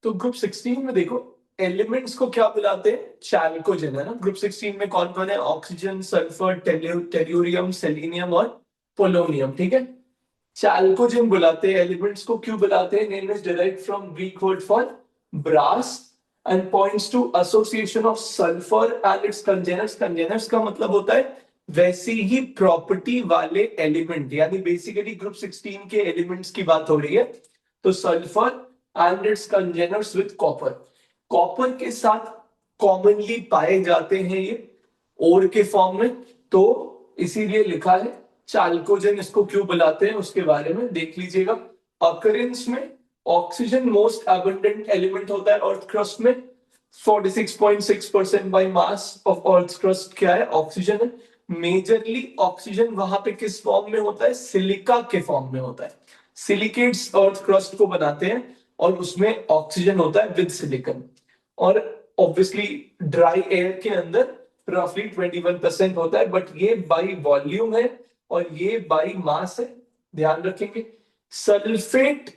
तो ग्रुप 16 में देखो एलिमेंट्स को क्या बुलाते हैं, चैल्कोजेन, है ना। ग्रुप 16 में कौन कौन है, ऑक्सीजन, सल्फर, टेल्यूरियम, सेलेनियम और पोलोनियम, ठीक है। चैल्कोजेन बुलाते हैं एलिमेंट्स को, क्यों बुलाते हैं, name is derived from Greek word for brass and points to association of sulphur and its congeners. Congeners का मतलब होता है वैसी ही प्रॉपर्टी वाले एलिमेंट, यानी बेसिकली ग्रुप 16 के एलिमेंट्स की बात हो रही है। तो sulphur and its congeners with copper, copper के साथ कॉमनली पाए जाते हैं ये ओर के फॉर्म में, तो इसीलिए लिखा है चाल्कोजेन। इसको क्यों बुलाते हैं उसके बारे में देख लीजिएगा। अकरेंस में ऑक्सीजन मोस्ट एबंडेंट एलिमेंट होता है अर्थ क्रस्ट में, 46.6% by mass of earth crust क्या है, ऑक्सीजन है। मेजरली ऑक्सीजन वहां पे किस फॉर्म में होता है, सिलिका के फॉर्म में होता है। सिलिकेट्स अर्थ क्रस्ट को बनाते हैं और उसमें ऑक्सीजन होता है विद सिलिकन। और ऑब्वियसली ड्राई एयर के अंदर रफली 21% होता है, बट ये बाई वॉल्यूम है और ये बाई मास है, ध्यान रखेंगे। सल्फेट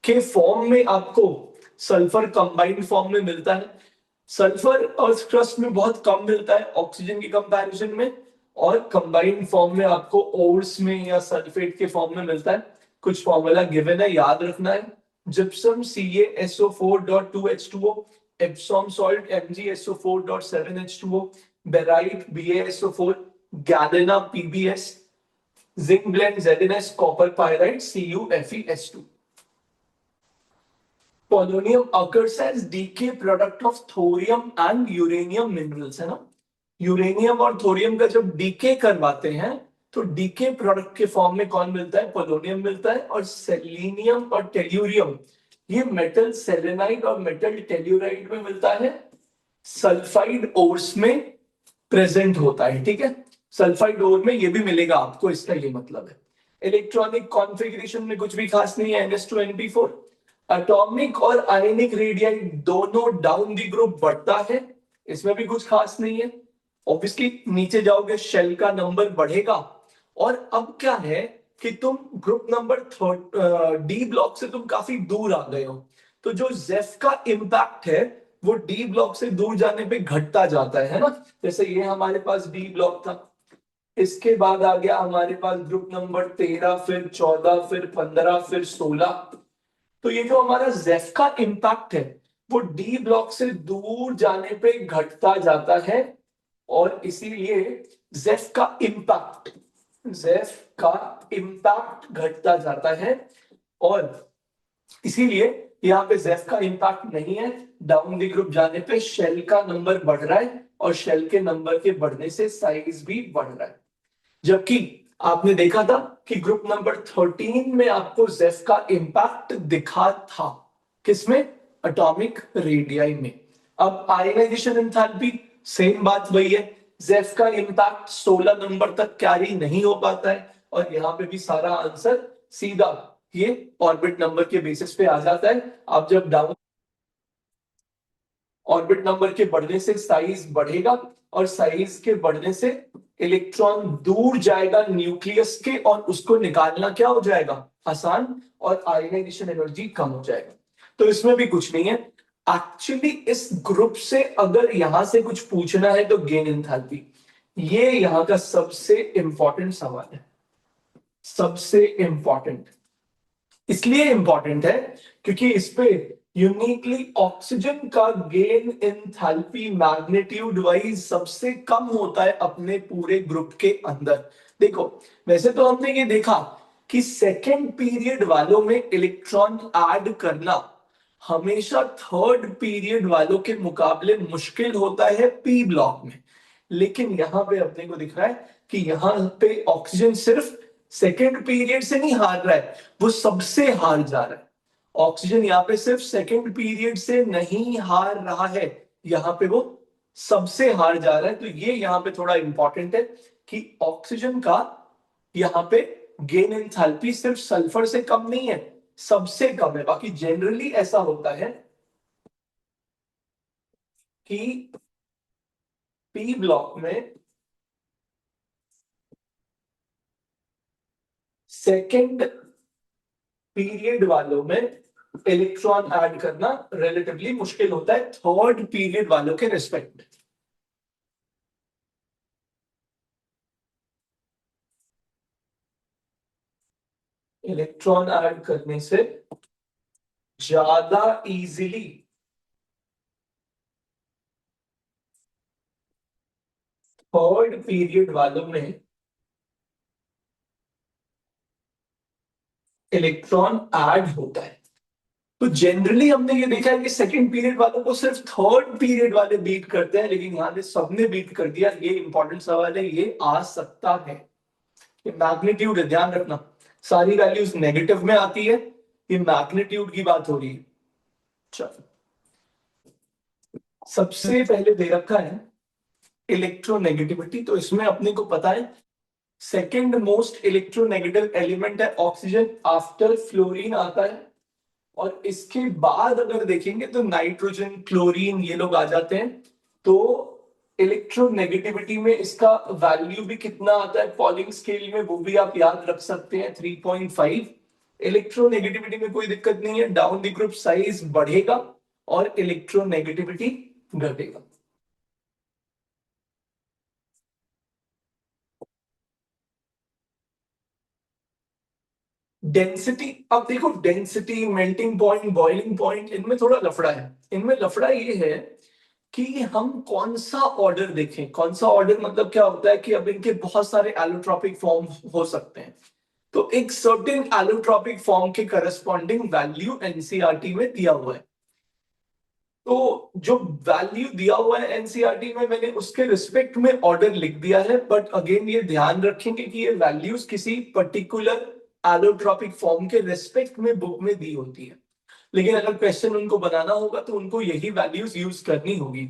के फॉर्म में आपको सल्फर कंबाइंड फॉर्म में मिलता है। सल्फर अर्थ क्रस्ट में बहुत कम मिलता है ऑक्सीजन की कंपैरिजन में, और कंबाइंड फॉर्म में आपको ओर्स में या सल्फेट के फॉर्म में मिलता है। कुछ फॉर्मूला गिवन है, याद रखना है। Gypsum CaSO4.2H2O, Epsom salt MgSO4.7H2O, barite BaSO4, galena PbS, zinc blende ZnS, copper pyrite CuFeS2। Polonium occurs as decay product of thorium and uranium minerals, है ना। यूरेनियम और थोरियम का जब डीके करवाते हैं तो डीके प्रोडक्ट के फॉर्म में कौन मिलता है, पोलोनियम मिलता है। और सेलेनियम और टेल्यूरियम ये मेटल सेलेनाइड और मेटल टेल्यूराइड में मिलता है, सल्फाइड ओर्स में प्रेजेंट होता है, ठीक है। सल्फाइड ओर में ये भी मिलेगा आपको, इसका ये मतलब है। इलेक्ट्रॉनिक कॉन्फ़िगरेशन में कुछ भी खास नहीं है, NS2 NP4। एटॉमिक और आयनिक रेडियाई दोनों डाउन द ग्रुप बढ़ता है, इसमें भी कुछ खास नहीं है। ऑब्वियसली नीचे जाओगे शेल का नंबर बढ़ेगा। और अब क्या है कि तुम ग्रुप नंबर डी ब्लॉक से तुम काफी दूर आ गए हो, तो जो जेफ का इंपैक्ट है वो डी ब्लॉक से दूर जाने पे घटता जाता है ना। जैसे ये हमारे पास डी ब्लॉक था, इसके बाद आ गया हमारे पास ग्रुप नंबर 13, फिर 14, फिर 15, फिर 16। तो ये जो हमारा जेफ का इंपैक्ट है वो डी ब्लॉक से दूर जाने पे घटता जाता है, और इसीलिए जेफ का इम्पैक्ट घटता जाता है। और इसीलिए यहाँ पे जेफ का इम्पैक्ट नहीं है, डाउन द ग्रुप जाने पे शेल का नंबर बढ़ रहा है और शेल के नंबर के बढ़ने से साइज भी बढ़ रहा है। जबकि आपने देखा था कि ग्रुप नंबर 13 में आपको जेफ का इम्पैक्ट दिखा था, किसमें, एटॉमिक रेडियाई में। अब आयनाइजेशन एंथैल्पी सेम बात वही है, जेफ का इम्पैक्ट 16 नंबर तक कैरी नहीं हो पाता है, और यहाँ पे भी सारा आंसर सीधा ये ऑर्बिट नंबर के बेसिस पे आ जाता है। अब जब डाउन ऑर्बिट नंबर के बढ़ने से साइज बढ़ेगा, और साइज के बढ़ने से इलेक्ट्रॉन दूर जाएगा न्यूक्लियस के, और उसको निकालना क्या हो जाएगा, आसान, और आयनाइजेशन एनर्जी कम हो जाएगा। तो इसमें भी कुछ नहीं है एक्चुअली। इस ग्रुप से अगर यहां से कुछ पूछना है तो गेन एंथैल्पी, ये यहां का सबसे इंपॉर्टेंट सवाल है। सबसे इंपॉर्टेंट इसलिए इंपॉर्टेंट है क्योंकि इस पे यूनिकली ऑक्सीजन का गेन एंथैल्पी मैग्नीट्यूड वाइज सबसे कम होता है अपने पूरे ग्रुप के अंदर। देखो वैसे तो हमने ये देखा कि सेकेंड पीरियड वालों में इलेक्ट्रॉन ऐड करना हमेशा थर्ड पीरियड वालों के मुकाबले मुश्किल होता है पी ब्लॉक में। लेकिन यहां पे अपने को दिख रहा है कि यहां पे ऑक्सीजन सिर्फ सेकेंड पीरियड से नहीं हार रहा है, वो सबसे हार जा रहा है। ऑक्सीजन यहाँ पे सिर्फ सेकेंड पीरियड से नहीं हार रहा है, यहाँ पे वो सबसे हार जा रहा है। तो ये यहाँ पे थोड़ा इंपॉर्टेंट है कि ऑक्सीजन का यहाँ पे गेन एंथैल्पी सिर्फ सल्फर से कम नहीं है, सबसे कम है। बाकी जनरली ऐसा होता है कि पी ब्लॉक में सेकेंड पीरियड वालों में इलेक्ट्रॉन ऐड करना रिलेटिवली मुश्किल होता है थर्ड पीरियड वालों के रिस्पेक्ट में। इलेक्ट्रॉन ऐड करने से ज्यादा इजीली थर्ड पीरियड वालों में इलेक्ट्रॉन ऐड होता है। तो जनरली हमने ये देखा है कि सेकंड पीरियड वालों को सिर्फ थर्ड पीरियड वाले बीट करते हैं, लेकिन यहां पे सबने बीट कर दिया। ये इंपॉर्टेंट सवाल है, ये आ सकता है। ये मैग्नीट्यूड है, ध्यान रखना, सारी वैल्यूज नेगेटिव में आती है, ये मैग्नीट्यूड की बात हो रही है। चलो, सबसे पहले दे रखा है इलेक्ट्रोनेगेटिविटी, तो इसमें अपने को पता है सेकेंड मोस्ट इलेक्ट्रोनेगेटिव एलिमेंट है ऑक्सीजन, आफ्टर फ्लोरीन आता है। और इसके बाद अगर देखेंगे तो नाइट्रोजन, क्लोरीन, ये लोग आ जाते हैं। तो इलेक्ट्रोनेगेटिविटी में इसका वैल्यू भी कितना आता है पॉलिंग स्केल में, वो भी आप याद रख सकते हैं, 3.5। इलेक्ट्रोनेगेटिविटी में कोई दिक्कत नहीं है, डाउन द ग्रुप साइज बढ़ेगा और इलेक्ट्रोनेगेटिविटी घटेगा। डेंसिटी, अब देखो density, melting point, boiling point, इनमें थोड़ा लफड़ा है। इनमें लफड़ा ये है कि हम कौन सा ऑर्डर देखें। कौन सा ऑर्डर मतलब क्या होता है कि अब इनके बहुत सारे एलोट्रॉपिक फॉर्म हो सकते हैं, तो एक सर्टेन एलोट्रॉपिक फॉर्म के करस्पॉन्डिंग वैल्यू एनसीईआरटी में दिया हुआ है। तो जो वैल्यू दिया हुआ है एनसीईआरटी में, मैंने उसके रिस्पेक्ट में ऑर्डर लिख दिया है। बट अगेन ये ध्यान रखेंगे कि ये वैल्यूज किसी पर्टिकुलर एलोट्रॉपिक फॉर्म के रिस्पेक्ट में बुक में दी होती है, लेकिन अगर क्वेश्चन उनको बनाना होगा तो उनको यही वैल्यूज यूज करनी होगी।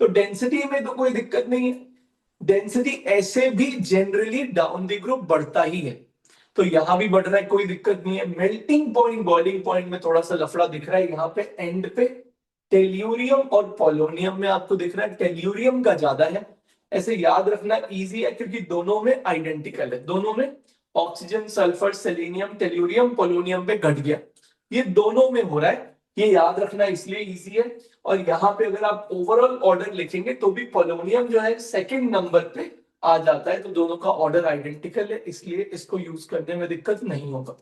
तो डेंसिटी में तो कोई दिक्कत नहीं है, डेंसिटी ऐसे भी जनरली डाउन द ग्रुप बढ़ता ही है, तो यहां भी बढ़ रहा है, कोई दिक्कत नहीं है। मेल्टिंग पॉइंट, बॉइलिंग पॉइंट में थोड़ा सा लफड़ा दिख रहा है यहाँ पे एंड पे। टेल्यूरियम और पोलोनियम में आपको दिख रहा है टेल्यूरियम का ज्यादा है। ऐसे याद रखना इजी है क्योंकि दोनों में आइडेंटिकल है, दोनों में oxygen, sulphur, selenium, tellurium polonium पे घट गया, ये दोनों में हो रहा है। ये याद रखना इसलिए इजी है। और यहाँ पे अगर आप ओवरऑल ऑर्डर लिखेंगे तो भी पोलोनियम जो है सेकंड नंबर पे आ जाता है, तो दोनों का ऑर्डर आइडेंटिकल है, इसलिए इसको यूज करने में दिक्कत नहीं होगा।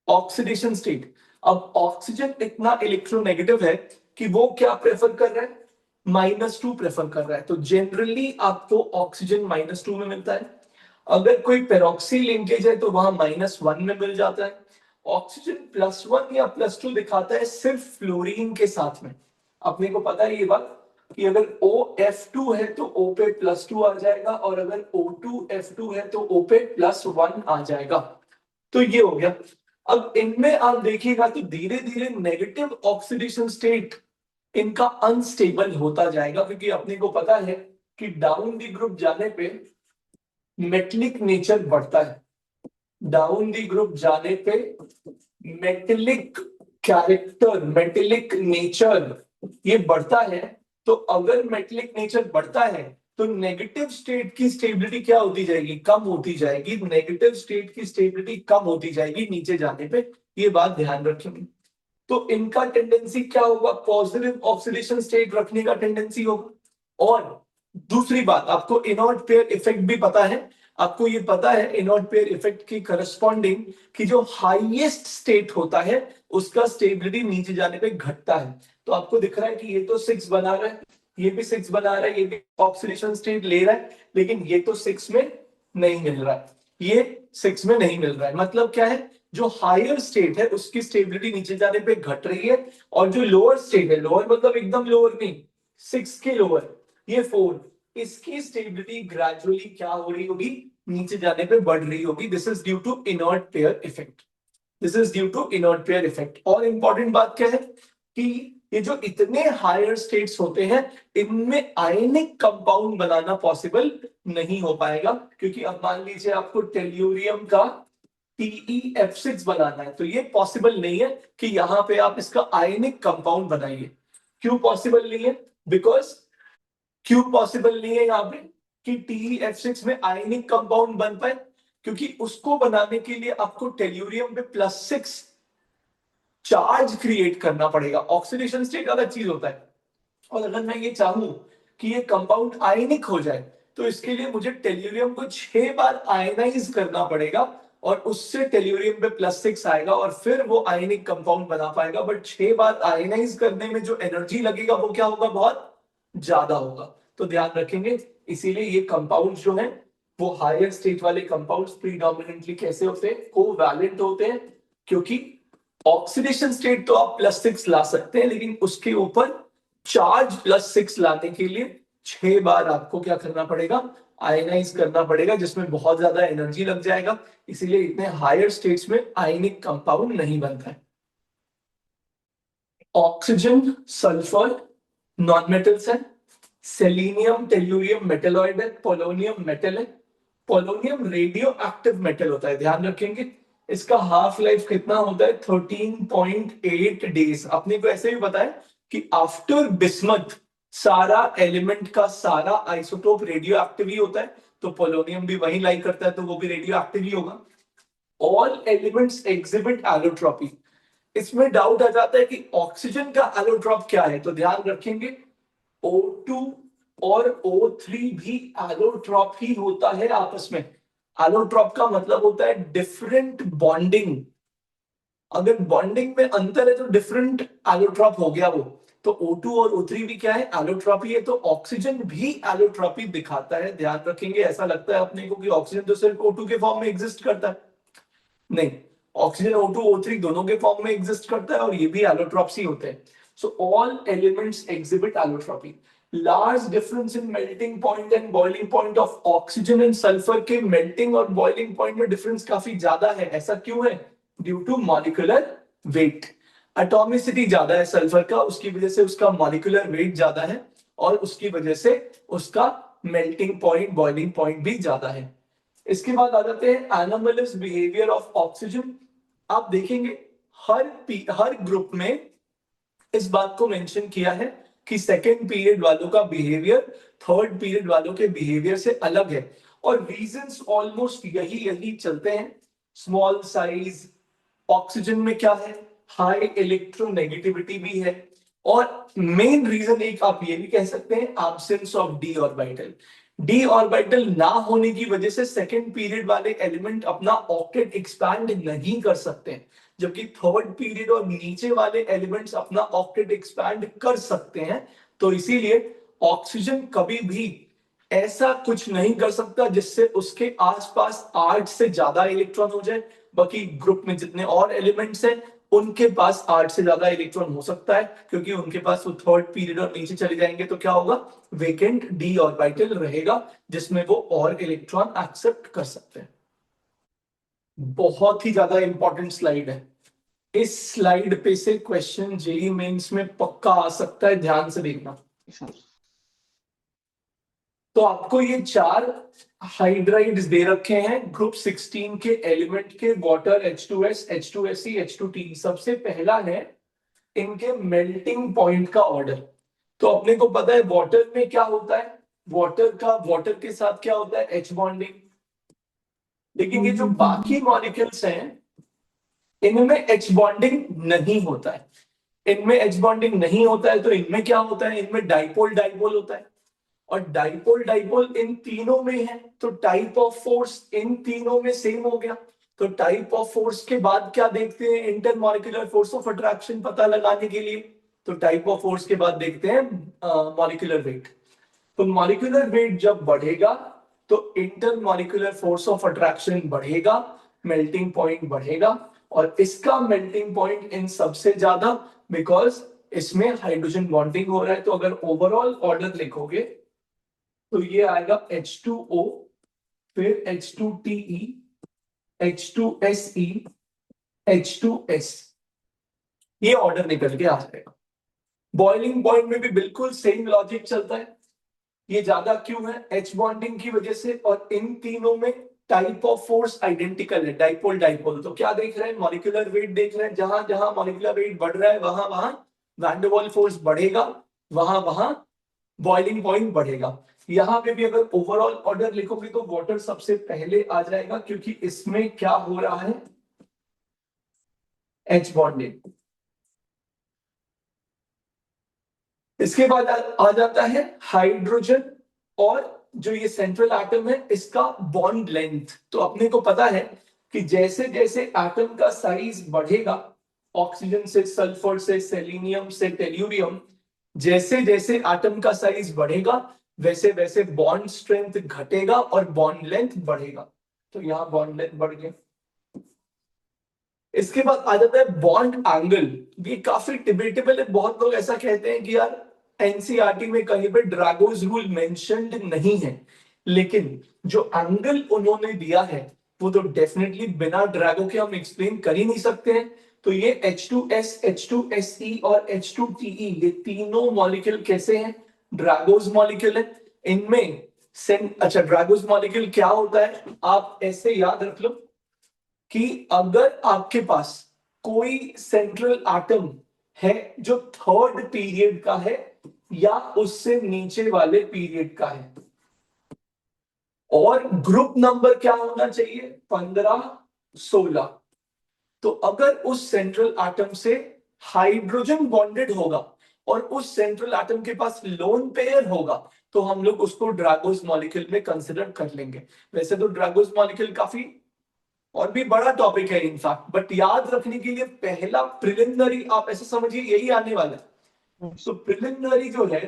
ऑक्सीडेशन स्टेट, अब ऑक्सीजन इतना इलेक्ट्रोनेगेटिव है कि वो क्या प्रेफर कर रहा है, -2 प्रेफर कर रहा है। तो जनरली आपको ऑक्सीजन -2 में मिलता है। अगर कोई पेरोक्सी लिंकेज है तो वहां -1 में मिल जाता है। ऑक्सीजन +1 या +2 दिखाता है सिर्फ फ्लोरीन के साथ में। अपने को पता है ये बात कि अगर OF2 है तो O पे +2 आ जाएगा, और अगर O2F2 है तो O पे +1 आ जाएगा। तो ये हो गया। अब इनमें आप देखिएगा तो धीरे धीरे नेगेटिव ऑक्सीडेशन स्टेट इनका अनस्टेबल होता जाएगा, क्योंकि अपने को पता है कि डाउन दी ग्रुप जाने पे मेटलिक नेचर बढ़ता है। डाउन दी ग्रुप जाने पे मेटेलिक कैरेक्टर, मेटेलिक नेचर ये बढ़ता है। तो अगर मेटेलिक नेचर बढ़ता है तो नेगेटिव स्टेट की स्टेबिलिटी क्या होती जाएगी, कम होती जाएगी। नेगेटिव स्टेट की स्टेबिलिटी कम होती जाएगी नीचे जाने पे, ये बात ध्यान रखेंगे। तो इनका टेंडेंसी क्या होगा, पॉजिटिव ऑक्सीडेशन स्टेट रखने का टेंडेंसी होगा। और दूसरी बात, आपको इनॉट पेयर इफेक्ट भी पता है। आपको ये पता है इनॉट पेयर इफेक्ट की करस्पॉन्डिंग कि जो हाईएस्ट स्टेट होता है उसका स्टेबिलिटी नीचे जाने पे घटता है। तो आपको दिख रहा है कि ये तो 6 बना रहा है, ये भी 6 बना रहा है, ये भी ऑक्सीडेशन स्टेट ले रहा है, लेकिन ये तो 6 में नहीं मिल रहा है, ये 6 में नहीं मिल रहा है। मतलब क्या है, जो हायर स्टेट है उसकी स्टेबिलिटी नीचे जाने पे घट रही है, और जो लोअर स्टेट है, लोअर मतलब एकदम लोअर नहीं, 6 के लोअर, ये 4, इसकी स्टेबिलिटी ग्रेजुअली क्या हो रही होगी, नीचे जाने पे बढ़ रही होगी। This is due to inert pair effect, this is due to inert pair effect. और इंपॉर्टेंट बात क्या है कि ये जो इतने हायर स्टेट्स होते हैं इनमें आयनिक कंपाउंड बनाना पॉसिबल नहीं हो पाएगा, क्योंकि अब मान लीजिए आपको टेल्यूरियम का TeF6 बनाना है, तो ये पॉसिबल नहीं है कि यहां पे आप इसका आयनिक कंपाउंड बनाइए। क्यों पॉसिबल नहीं है, बिकॉज क्यों पॉसिबल नहीं है यहाँ पे कि TeF6 में आयनिक कंपाउंड बन पाए, क्योंकि उसको बनाने के लिए आपको टेल्यूरियम पे +6 चार्ज क्रिएट करना पड़ेगा। ऑक्सीडेशन स्टेट अलग चीज होता है, और अगर मैं ये चाहूं कि ये कंपाउंड आयनिक हो जाए तो इसके लिए मुझे टेल्यूरियम को 6 बार आयनाइज करना पड़ेगा, और उससे टेल्यूरियम पे +6 आएगा और फिर वो आयनिक कंपाउंड बना पाएगा। बट 6 बार आयनाइज करने में जो एनर्जी लगेगा वो क्या होगा, बहुत ज्यादा होगा। तो ध्यान रखेंगे, इसीलिए ये कंपाउंड जो है वो हायर स्टेट वाले कंपाउंड्स प्रीडोमिनेंटली कैसे होते हैं, कोवैलेंट होते हैं। क्योंकि ऑक्सीडेशन स्टेट तो आप +6 ला सकते हैं, लेकिन उसके ऊपर चार्ज +6 लाने के लिए 6 बार आपको क्या करना पड़ेगा, आयनाइज करना पड़ेगा, जिसमें बहुत ज्यादा एनर्जी लग जाएगा। इसीलिए इतने हायर स्टेट्स में आयनिक कंपाउंड नहीं बनता है। ऑक्सीजन, सल्फर नॉन मेटल्स है, सेलेनियम टेल्यूरियम मेटेलॉइड है, पोलोनियम मेटल है। पोलोनियम रेडियो एक्टिव मेटल होता है, ध्यान रखेंगे। इसका हाफ लाइफ कितना होता है, 13.8 डेज। अपने को ऐसे भी पता है कि आफ्टर बिस्मथ सारा एलिमेंट का सारा आइसोटोप रेडियो एक्टिव ही होता है, तो पोलोनियम भी वही लाई करता है, तो वो भी रेडियो एक्टिव ही होगा। All elements exhibit allotropy. इसमें डाउट आ जाता है कि ऑक्सीजन का एलोट्रॉप क्या है, तो ध्यान रखेंगे O2 और O3 भी एलोट्रॉप ही होता है आपस में। एलोट्रॉप का मतलब होता है डिफरेंट बॉन्डिंग। अगर बॉन्डिंग में अंतर है तो डिफरेंट एलोट्रॉप हो गया वो। तो O2 और O3 भी क्या है, एलोट्रॉपी है। तो ऑक्सीजन भी एलोट्रॉपी दिखाता है, ध्यान रखेंगे। ऐसा लगता है अपने को कि ऑक्सीजन तो सिर्फ O2 के फॉर्म में एग्जिस्ट करता है, नहीं, ऑक्सीजन O2 O3 दोनों के फॉर्म में एग्जिस्ट करता है, और ये भी एलोट्रॉप्स ही होते हैं। So all elements exhibit allotropy. Large difference in melting point and boiling point of oxygen and sulphur के मेल्टिंग और बॉइलिंग पॉइंट में डिफरेंस काफी ज्यादा है। ऐसा क्यों है, due to molecular weight. Atomicity ज्यादा है सल्फर का, उसकी वजह से उसका मॉलिक्यूलर वेट ज्यादा है, और उसकी वजह से उसका मेल्टिंग पॉइंट बॉइलिंग पॉइंट भी ज्यादा है। इसके बाद आ जाते हैं एनोमलस बिहेवियर ऑफ ऑक्सीजन। आप देखेंगे हर ग्रुप में इस बात को मेंशन किया है कि सेकेंड पीरियड वालों का बिहेवियर थर्ड पीरियड वालों के बिहेवियर से अलग है, और रीजंस ऑलमोस्ट यही यही चलते हैं। स्मॉल साइज, ऑक्सीजन में क्या है, हाई इलेक्ट्रोनेगेटिविटी भी है, और मेन रीजन एक आप ये भी कह सकते हैं, absence of D orbital. D orbital ना होने की वजह से सेकेंड पीरियड वाले एलिमेंट अपना ऑक्टेट एक्सपैंड नहीं कर सकते, जबकि थर्ड पीरियड और नीचे वाले एलिमेंट्स अपना ऑक्टेट एक्सपैंड कर सकते हैं। तो इसीलिए ऑक्सीजन कभी भी ऐसा कुछ नहीं कर सकता जिससे उसके आसपास 8 से ज्यादा इलेक्ट्रॉन हो जाए। बाकी ग्रुप में जितने और एलिमेंट्स हैं उनके पास 8 से ज्यादा इलेक्ट्रॉन हो सकता है, क्योंकि उनके पास वो थर्ड पीरियड और नीचे चले जाएंगे तो क्या होगा, वेकेंट डी ऑर्बिटल रहेगा, जिसमें वो और इलेक्ट्रॉन एक्सेप्ट कर सकते हैं। बहुत ही ज्यादा इंपॉर्टेंट स्लाइड है। इस स्लाइड पे से क्वेश्चन जेई मेंस में पक्का आ सकता है, ध्यान से देखना। तो आपको ये 4 हाइड्राइड्स दे रखे हैं ग्रुप 16 के एलिमेंट के, वाटर, H2S, H2SE, H2T। सबसे पहला है इनके मेल्टिंग पॉइंट का ऑर्डर। तो अपने को पता है वाटर में क्या होता है, वाटर के साथ क्या होता है, H बॉन्डिंग। लेकिन ये जो बाकी मॉलिक्यूल्स हैं इनमें H बॉन्डिंग नहीं होता है। इनमें H बॉन्डिंग नहीं होता है तो इनमें क्या होता है, इनमें डाइपोल डाइपोल होता है, और डाइपोल डाइपोल इन तीनों में है, तो टाइप ऑफ फोर्स इन तीनों में सेम हो गया। तो टाइप ऑफ फोर्स के बाद क्या देखते हैं, इंटरमॉलिक्यूलर फोर्स ऑफ अट्रैक्शन पता लगाने के लिए। तो टाइप ऑफ फोर्स के बाद देखते हैं मॉलिक्यूलर वेट। तो मॉलिक्यूलर वेट जब बढ़ेगा तो इंटरमॉलिक्यूलर फोर्स ऑफ अट्रैक्शन बढ़ेगा, मेल्टिंग पॉइंट बढ़ेगा, और इसका मेल्टिंग पॉइंट इन सबसे ज्यादा, बिकॉज इसमें हाइड्रोजन बॉन्डिंग हो रहा है। तो अगर ओवरऑल ऑर्डर लिखोगे तो ये आएगा H2O, फिर H2TE, H2SE, H2S। ये ऑर्डर निकल के आ जाएगा। बॉइलिंग पॉइंट में भी बिल्कुल सेम लॉजिक चलता है। ये ज्यादा क्यों है, H बॉन्डिंग की वजह से, और इन तीनों में टाइप ऑफ फोर्स आइडेंटिकल है, डाइपोल डाइपोल। तो क्या देख रहे हैं, मॉलिक्यूलर वेट देख रहे हैं। जहां जहां मॉलिक्यूलर वेट बढ़ रहा है वहां वहां वैन डर वाल्स फोर्स बढ़ेगा, वहां वहां बॉइलिंग पॉइंट बढ़ेगा। यहां पे भी अगर ओवरऑल ऑर्डर लिखोगे तो वाटर सबसे पहले आ जाएगा, क्योंकि इसमें क्या हो रहा है, H बॉन्डिंग। इसके बाद आ जाता है हाइड्रोजन और जो ये सेंट्रल एटम है इसका बॉन्ड लेंथ। तो अपने को पता है कि जैसे जैसे एटम का साइज बढ़ेगा, ऑक्सीजन से, सल्फर से, सेलेनियम से, टेल्यूरियम, जैसे जैसे एटम का साइज बढ़ेगा वैसे वैसे बॉन्ड स्ट्रेंथ घटेगा और बॉन्ड लेंथ बढ़ेगा। तो यहाँ बॉन्ड लेंथ बढ़ गया। इसके बाद आ जाता है बॉन्ड एंगल। ये काफी डिबेटेबल है, बहुत लोग ऐसा कहते हैं कि यार एनसीईआरटी में कहीं पे ड्रैगोज रूल मेंशन्ड नहीं है, लेकिन जो एंगल उन्होंने दिया है वो तो डेफिनेटली बिना ड्रैगो के हम एक्सप्लेन कर ही नहीं सकते हैं। तो ये H2S, H2Se और H2Te, ये तीनों मॉलिक्यूल कैसे हैं? ड्रैगोज मॉलिक्यूल है। इनमें अच्छा, ड्रैगोज मॉलिक्यूल क्या होता है आप ऐसे याद रख लो कि अगर आपके पास कोई सेंट्रल एटम है जो थर्ड पीरियड का है या उससे नीचे वाले पीरियड का है, और ग्रुप नंबर क्या होना चाहिए? 15, 16। तो अगर उस सेंट्रल एटम से हाइड्रोजन बॉन्डेड होगा और उस सेंट्रल एटम के पास लोन पेयर होगा तो हम लोग उसको ड्रैगोज मॉलिक्यूल में कंसिडर कर लेंगे। वैसे तो ड्रैगोज मॉलिक्यूल काफी और भी बड़ा टॉपिक है इनफैक्ट, बट याद रखने के लिए पहला प्रिलिमिनरी आप ऐसे समझिए यही आने वाला है। तो प्रिलिमिनरी जो है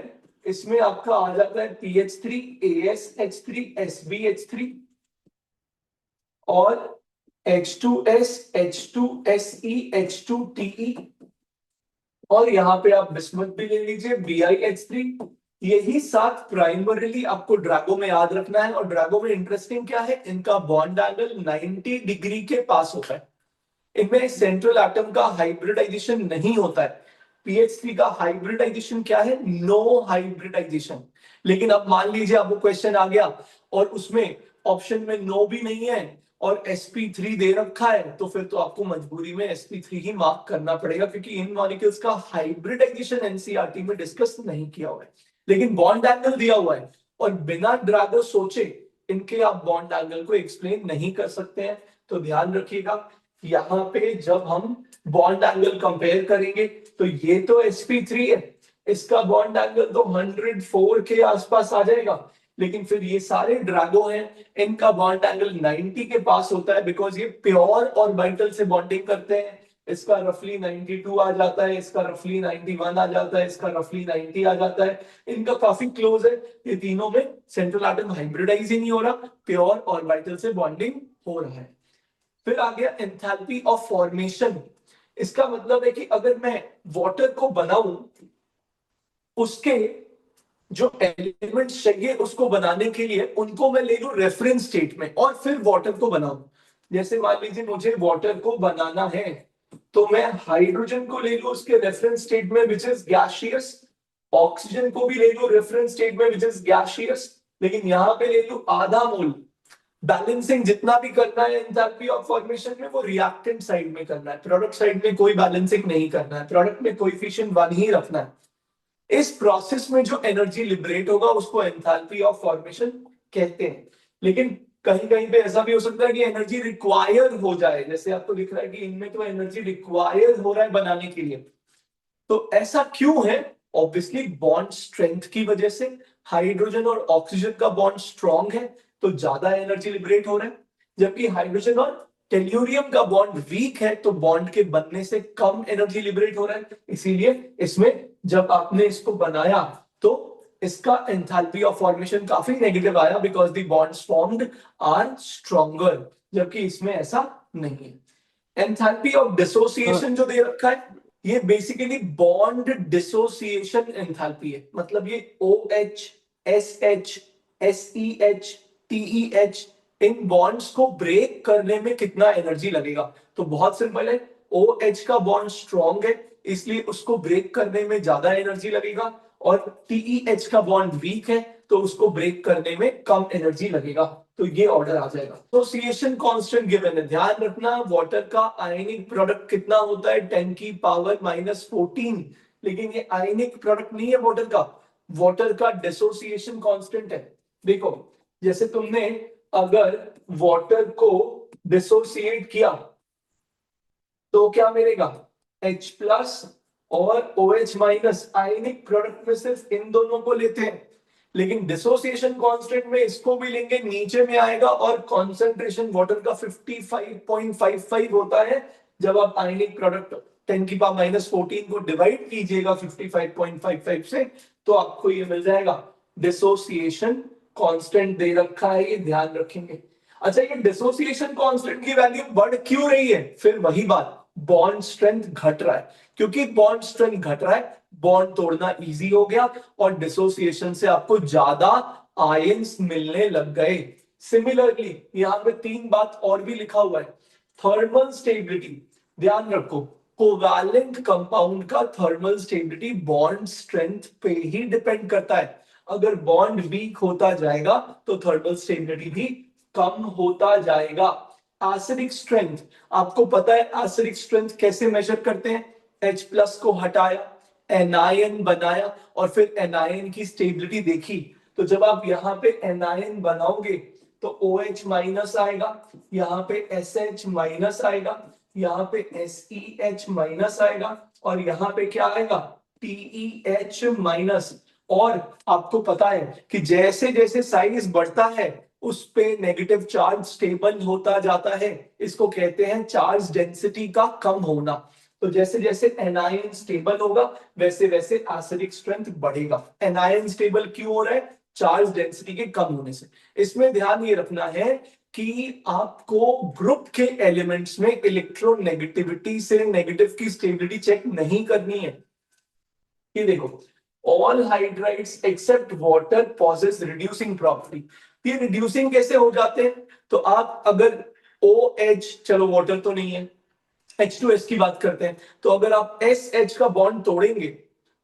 इसमें आपका आ जाता है PH3, AsH3, SbH3 और H2S, H2Se, H2Te, और यहाँ पे आप बिस्मथ भी ले लीजिए, BiH3। यही सात प्राइमरीली आपको ड्रैगो में याद रखना है। और ड्रैगो में इंटरेस्टिंग क्या है, इनका बॉन्ड एंगल 90 डिग्री के पास होता है। इनमें सेंट्रल एटम का हाइब्रिडाइजेशन नहीं होता है। PH3 का हाइब्रिडाइजेशन क्या है? No hybridisation. लेकिन अब मान लीजिए आपको क्वेश्चन आ गया और उसमें ऑप्शन में नो भी नहीं है और sp3 दे रखा है, तो फिर तो आपको मजबूरी में sp3 ही मार्क करना पड़ेगा, क्योंकि इन मॉलिक्यूल्स का हाइब्रिडाइजेशन एनसीईआरटी में डिस्कस नहीं किया हुआ है, लेकिन बॉन्ड एंगल दिया हुआ है और बिना ड्रैगो सोचे इनके आप बॉन्ड एंगल को एक्सप्लेन नहीं कर सकते हैं। तो ध्यान रखिएगा, यहाँ पे जब हम बॉन्ड एंगल कंपेयर करेंगे तो ये तो sp3 है, इसका बॉन्ड एंगल तो 104 के आसपास आ जाएगा। लेकिन फिर ये सारे ड्रैगो हैं, इनका बॉन्ड एंगल 90 के पास होता है, बिकॉज ये प्योर ऑर्बिटल से बॉन्डिंग करते हैं। इसका रफली 92 आ जाता है, इसका रफली 91 आ जाता है, इसका रफली 90 आ जाता है। इनका काफी क्लोज है। ये तीनों में सेंट्रल एटम हाइब्रिडाइज ही नहीं हो रहा, प्योर ऑर्बिटल से बॉन्डिंग हो रहा है। फिर आ गया एंथैल्पी ऑफ फॉर्मेशन। इसका मतलब है कि अगर मैं वाटर को बनाऊं, उसके जो एलिमेंट्स चाहिए उसको बनाने के लिए उनको मैं ले लूं रेफरेंस स्टेट में और फिर वाटर को बनाऊं। जैसे मान लीजिए मुझे वाटर को बनाना है तो मैं हाइड्रोजन को ले लूं उसके रेफरेंस स्टेट में विच इज गैसियस, ऑक्सीजन को भी ले लूं रेफरेंस स्टेट में विच इज गैसियस, लेकिन यहां पे ले लूं आधा मोल। बैलेंसिंग जितना भी करना है एंथैल्पी ऑफ फॉर्मेशन में वो रिएक्टेंट साइड में करना है, प्रोडक्ट साइड में कोई बैलेंसिंग नहीं करना है, प्रोडक्ट में कोएफिशिएंट 1 ही रखना है। इस प्रोसेस में जो एनर्जी लिबरेट होगा उसको एंथैल्पी ऑफ फॉर्मेशन कहते हैं। लेकिन कहीं कहीं पे ऐसा भी हो सकता है कि एनर्जी रिक्वायर हो जाए, जैसे आपको दिख रहा है कि इनमें तो एनर्जी रिक्वायर हो रहा है बनाने के लिए। तो ऐसा क्यों है? ऑब्वियसली बॉन्ड स्ट्रेंथ की वजह से। हाइड्रोजन और ऑक्सीजन का बॉन्ड स्ट्रॉन्ग है तो ज्यादा एनर्जी लिबरेट हो रहा है, जबकि हाइड्रोजन और टेल्यूरियम का बॉन्ड वीक है तो बॉन्ड के बनने से कम एनर्जी लिबरेट हो रहा है। इसीलिए इसमें जब आपने इसको बनाया तो इसका एंथैल्पी ऑफ फॉर्मेशन काफी नेगेटिव आया, because the bonds formed are stronger, जबकि इसमें ऐसा नहीं है। एंथैल्पी ऑफ डिसोसिएशन जो दे रखा है ये बेसिकली बॉन्ड डिसोसिएशन एंथैल्पी है। मतलब ये OH, SH, SEH, TEH, इन बॉन्ड्स को ब्रेक करने में कितना एनर्जी लगेगा। तो बहुत सिंपल है, OH का बॉन्ड स्ट्रॉन्ग है इसलिए उसको ब्रेक करने में ज्यादा एनर्जी लगेगा, और TEH का बॉन्ड वीक है तो उसको ब्रेक करने में कम एनर्जी लगेगा। तो ये ऑर्डर आ जाएगा। एसोसिएशन कांस्टेंट गिवन है, ध्यान रखना वाटर का आयनिक प्रोडक्ट कितना होता है 10 की पावर -14, लेकिन ये आयनिक प्रोडक्ट नहीं है वाटर का, वाटर का डिसोसिएशन कांस्टेंट है। देखो जैसे तुमने अगर वाटर को डिसोसिएट किया तो क्या मिलेगा? H+ और OH माइनस आयनिक प्रोडक्ट में सिर्फ इन दोनों को लेते हैं, लेकिन डिसोसिएशन कांस्टेंट में इसको भी लेंगे, नीचे में आएगा, और कॉन्सेंट्रेशन वाटर का 55.55 होता है। जब आप आयनिक प्रोडक्ट 10⁻⁻14 को डिवाइड कीजिएगा 55.55 से, तो आपको ये मिल जाएगा। डिसोसिएशन कांस्टेंट दे रखा है, ये ध्यान रखेंगे। अच्छा, ये डिसोसिएशन कांस्टेंट की वैल्यू बढ़ क्यों रही है? फिर वही बात, बॉन्ड स्ट्रेंथ घट रहा है। क्योंकि बॉन्ड स्ट्रेंथ घट रहा है, बॉन्ड तोड़ना इजी हो गया, और डिसोसिएशन से आपको ज्यादा आयंस मिलने लग गए। सिमिलरली यहां पे 3 बात और भी लिखा हुआ है। थर्मल स्टेबिलिटी, ध्यान रखो, कोवैलेंट कंपाउंड का थर्मल स्टेबिलिटी बॉन्ड स्ट्रेंथ पे ही डिपेंड करता है। अगर बॉन्ड वीक होता जाएगा तो थर्मल स्टेबिलिटी भी कम होता जाएगा। एसिडिक स्ट्रेंथ, आपको पता है एसिडिक स्ट्रेंथ कैसे मेजर करते हैं? H+ को हटाया, एनायन बनाया, और फिर एनायन की स्टेबिलिटी देखी। तो जब आप यहाँ पे एनायन बनाओगे तो OH माइनस आएगा, यहाँ पे SH माइनस आएगा, यहाँ पे SEH माइनस आएगा, और यहाँ पे क्या आएगा? TEH minus. और आपको पता है कि जैसे जैसे साइज बढ़ता है उस पे नेगेटिव चार्ज स्टेबल होता जाता है। इसको कहते हैं चार्ज डेंसिटी का कम होना। तो जैसे जैसे एनायन स्टेबल होगा वैसे वैसे एसिडिक स्ट्रेंथ बढ़ेगा। एनायन स्टेबल क्यों हो रहा है? चार्ज डेंसिटी के कम होने से। इसमें ध्यान ये रखना है कि आपको ग्रुप के एलिमेंट्स में इलेक्ट्रोनेगेटिविटी से नेगेटिव की स्टेबिलिटी चेक नहीं करनी है। ये देखो, all hydrides except water possess reducing property. ये रिड्यूसिंग कैसे हो जाते हैं? तो आप अगर OH, चलो वाटर तो नहीं है, H2S की बात करते हैं, तो अगर आप SH का बॉन्ड तोड़ेंगे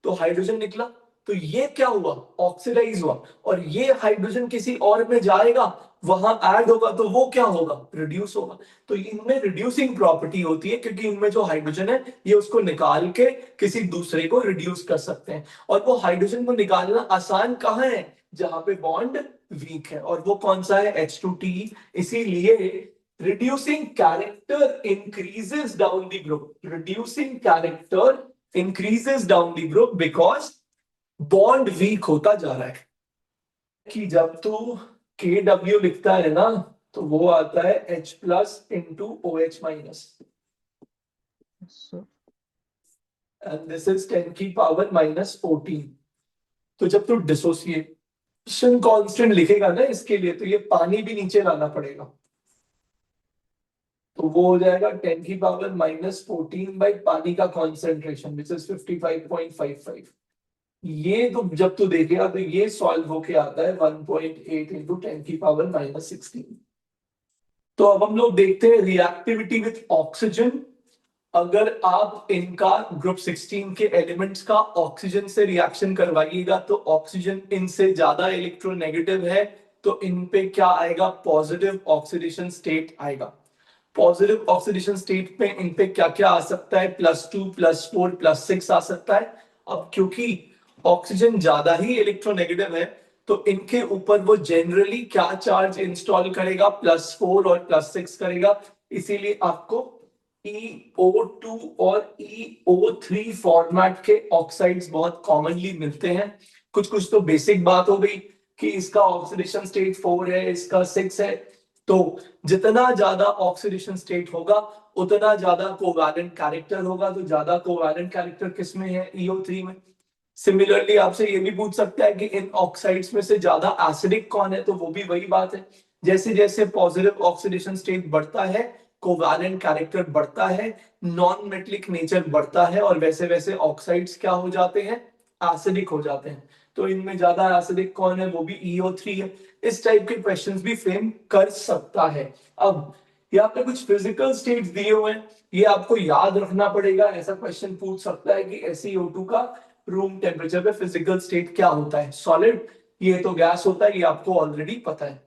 तो हाइड्रोजन निकला, तो ये क्या हुआ? ऑक्सीडाइज हुआ, और ये हाइड्रोजन किसी और में जाएगा, वहां ऐड होगा, तो वो क्या होगा? रिड्यूस होगा। तो इनमें रिड्यूसिंग प्रॉपर्टी होती है, क्योंकि इनमें जो हाइड्रोजन है ये उसको निकाल के किसी दूसरे को रिड्यूस कर सकते हैं। और वो हाइड्रोजन को निकालना आसान कहाँ है? जहां पे बॉन्ड वीक है, और वो कौन सा है? H2T। इसीलिए reducing character increases down the group. Reducing character increases down the group because bond weak होता जा रहा है। कि जब तू KW लिखता है ना, तो वो आता है H+ into OH minus, and this is 10⁻⁻14। तो जब तू डिसोसिएशन कांस्टेंट लिखेगा ना इसके लिए, तो ये पानी भी नीचे लाना पड़ेगा, तो वो हो जाएगा 10⁻⁻14 बाई पानी का कॉन्सेंट्रेशन विच इज 55.55। ये तो जब तू देखेगा तो ये सॉल्व होके आता है 1.8 इंटू 10⁻⁻16। तो अब हम लोग देखते हैं रिएक्टिविटी विथ ऑक्सीजन। अगर आप इनका ग्रुप 16 के एलिमेंट्स का ऑक्सीजन से रिएक्शन करवाइएगा तो ऑक्सीजन इनसे ज्यादा इलेक्ट्रोनेगेटिव है, तो इन पे क्या आएगा? पॉजिटिव ऑक्सीडेशन स्टेट आएगा। पॉजिटिव ऑक्सीडेशन स्टेट पे इन पे क्या क्या आ सकता है? +2, +4, +6 आ सकता है। अब क्योंकि ऑक्सीजन ज्यादा ही इलेक्ट्रोनेगेटिव है, तो इनके ऊपर वो जनरली क्या चार्ज इंस्टॉल करेगा? +4 और +6 करेगा। इसीलिए आपको EO2 और EO3 फॉर्मेट के ऑक्साइड्स बहुत कॉमनली मिलते हैं। कुछ कुछ तो बेसिक बात हो गई कि इसका ऑक्सीडेशन स्टेट 4 है, इसका 6 है। तो जितना ज्यादा ऑक्सीडेशन स्टेट होगा उतना ज्यादा कोवैलेंट कैरेक्टर होगा। तो ज्यादा कोवैलेंट कैरेक्टर किसमें है? EO3 में। सिमिलरली आपसे ये भी पूछ सकता है कि इन ऑक्साइड्स में से ज्यादा एसिडिक कौन है? तो वो भी वही बात है, जैसे जैसे पॉजिटिव ऑक्सीडेशन स्टेट बढ़ता है कोवैलेंट कैरेक्टर बढ़ता है, नॉन मेटलिक नेचर बढ़ता है, और वैसे वैसे ऑक्साइड्स क्या हो जाते हैं? एसिडिक हो जाते हैं। तो इनमें ज्यादा एसिडिक कौन है? वो भी EO3 है। इस टाइप के क्वेश्चंस भी फ्रेम कर सकता है। अब यहाँ पे कुछ फिजिकल स्टेट्स दिए हुए हैं, ये आपको याद रखना पड़ेगा। ऐसा क्वेश्चन पूछ सकता है कि SeO2 का रूम टेम्परेचर पे फिजिकल स्टेट क्या होता है? सॉलिड, ये तो गैस होता है, ये आपको ऑलरेडी पता है।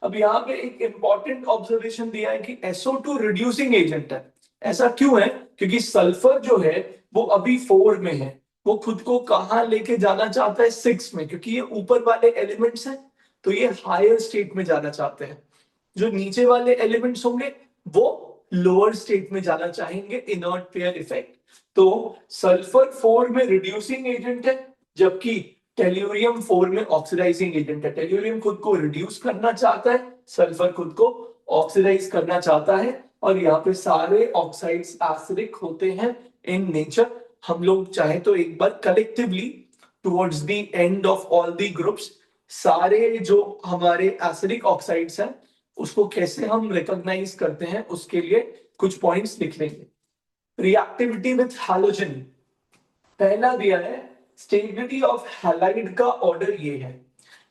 अब यहाँ पे एक इंपॉर्टेंट ऑब्जर्वेशन दिया है कि SO2 रिड्यूसिंग एजेंट है। ऐसा क्यों है? क्योंकि सल्फर जो है वो अभी 4 में है, वो खुद को कहाँ लेके जाना चाहता है? 6 में, क्योंकि ये ऊपर वाले एलिमेंट्स हैं तो ये हायर स्टेट में जाना चाहते हैं। जो नीचे वाले एलिमेंट्स होंगे वो लोअर स्टेट में जाना चाहेंगे, इनर्ट पेयर इफेक्ट। तो सल्फर 4 में रिड्यूसिंग एजेंट है, जबकि टेल्यूरियम 4 में ऑक्सीडाइजिंग एजेंट है। टेल्यूरियम खुद को रिड्यूस करना चाहता है, सल्फर खुद को ऑक्सीडाइज करना चाहता है, और यहाँ पे सारे ऑक्साइड्स एसिडिक होते हैं इन नेचर। हम लोग चाहे तो एक बार collectively towards the end of all the groups सारे जो हमारे एसिडिक ऑक्साइड्स हैं उसको कैसे हम रिकॉग्नाइज करते हैं उसके लिए कुछ पॉइंट्स लिख लेंगे। रिएक्टिविटी विथ हैलोजन पहला दिया है, स्टेबिलिटी ऑफ हैलाइड का ऑर्डर ये है।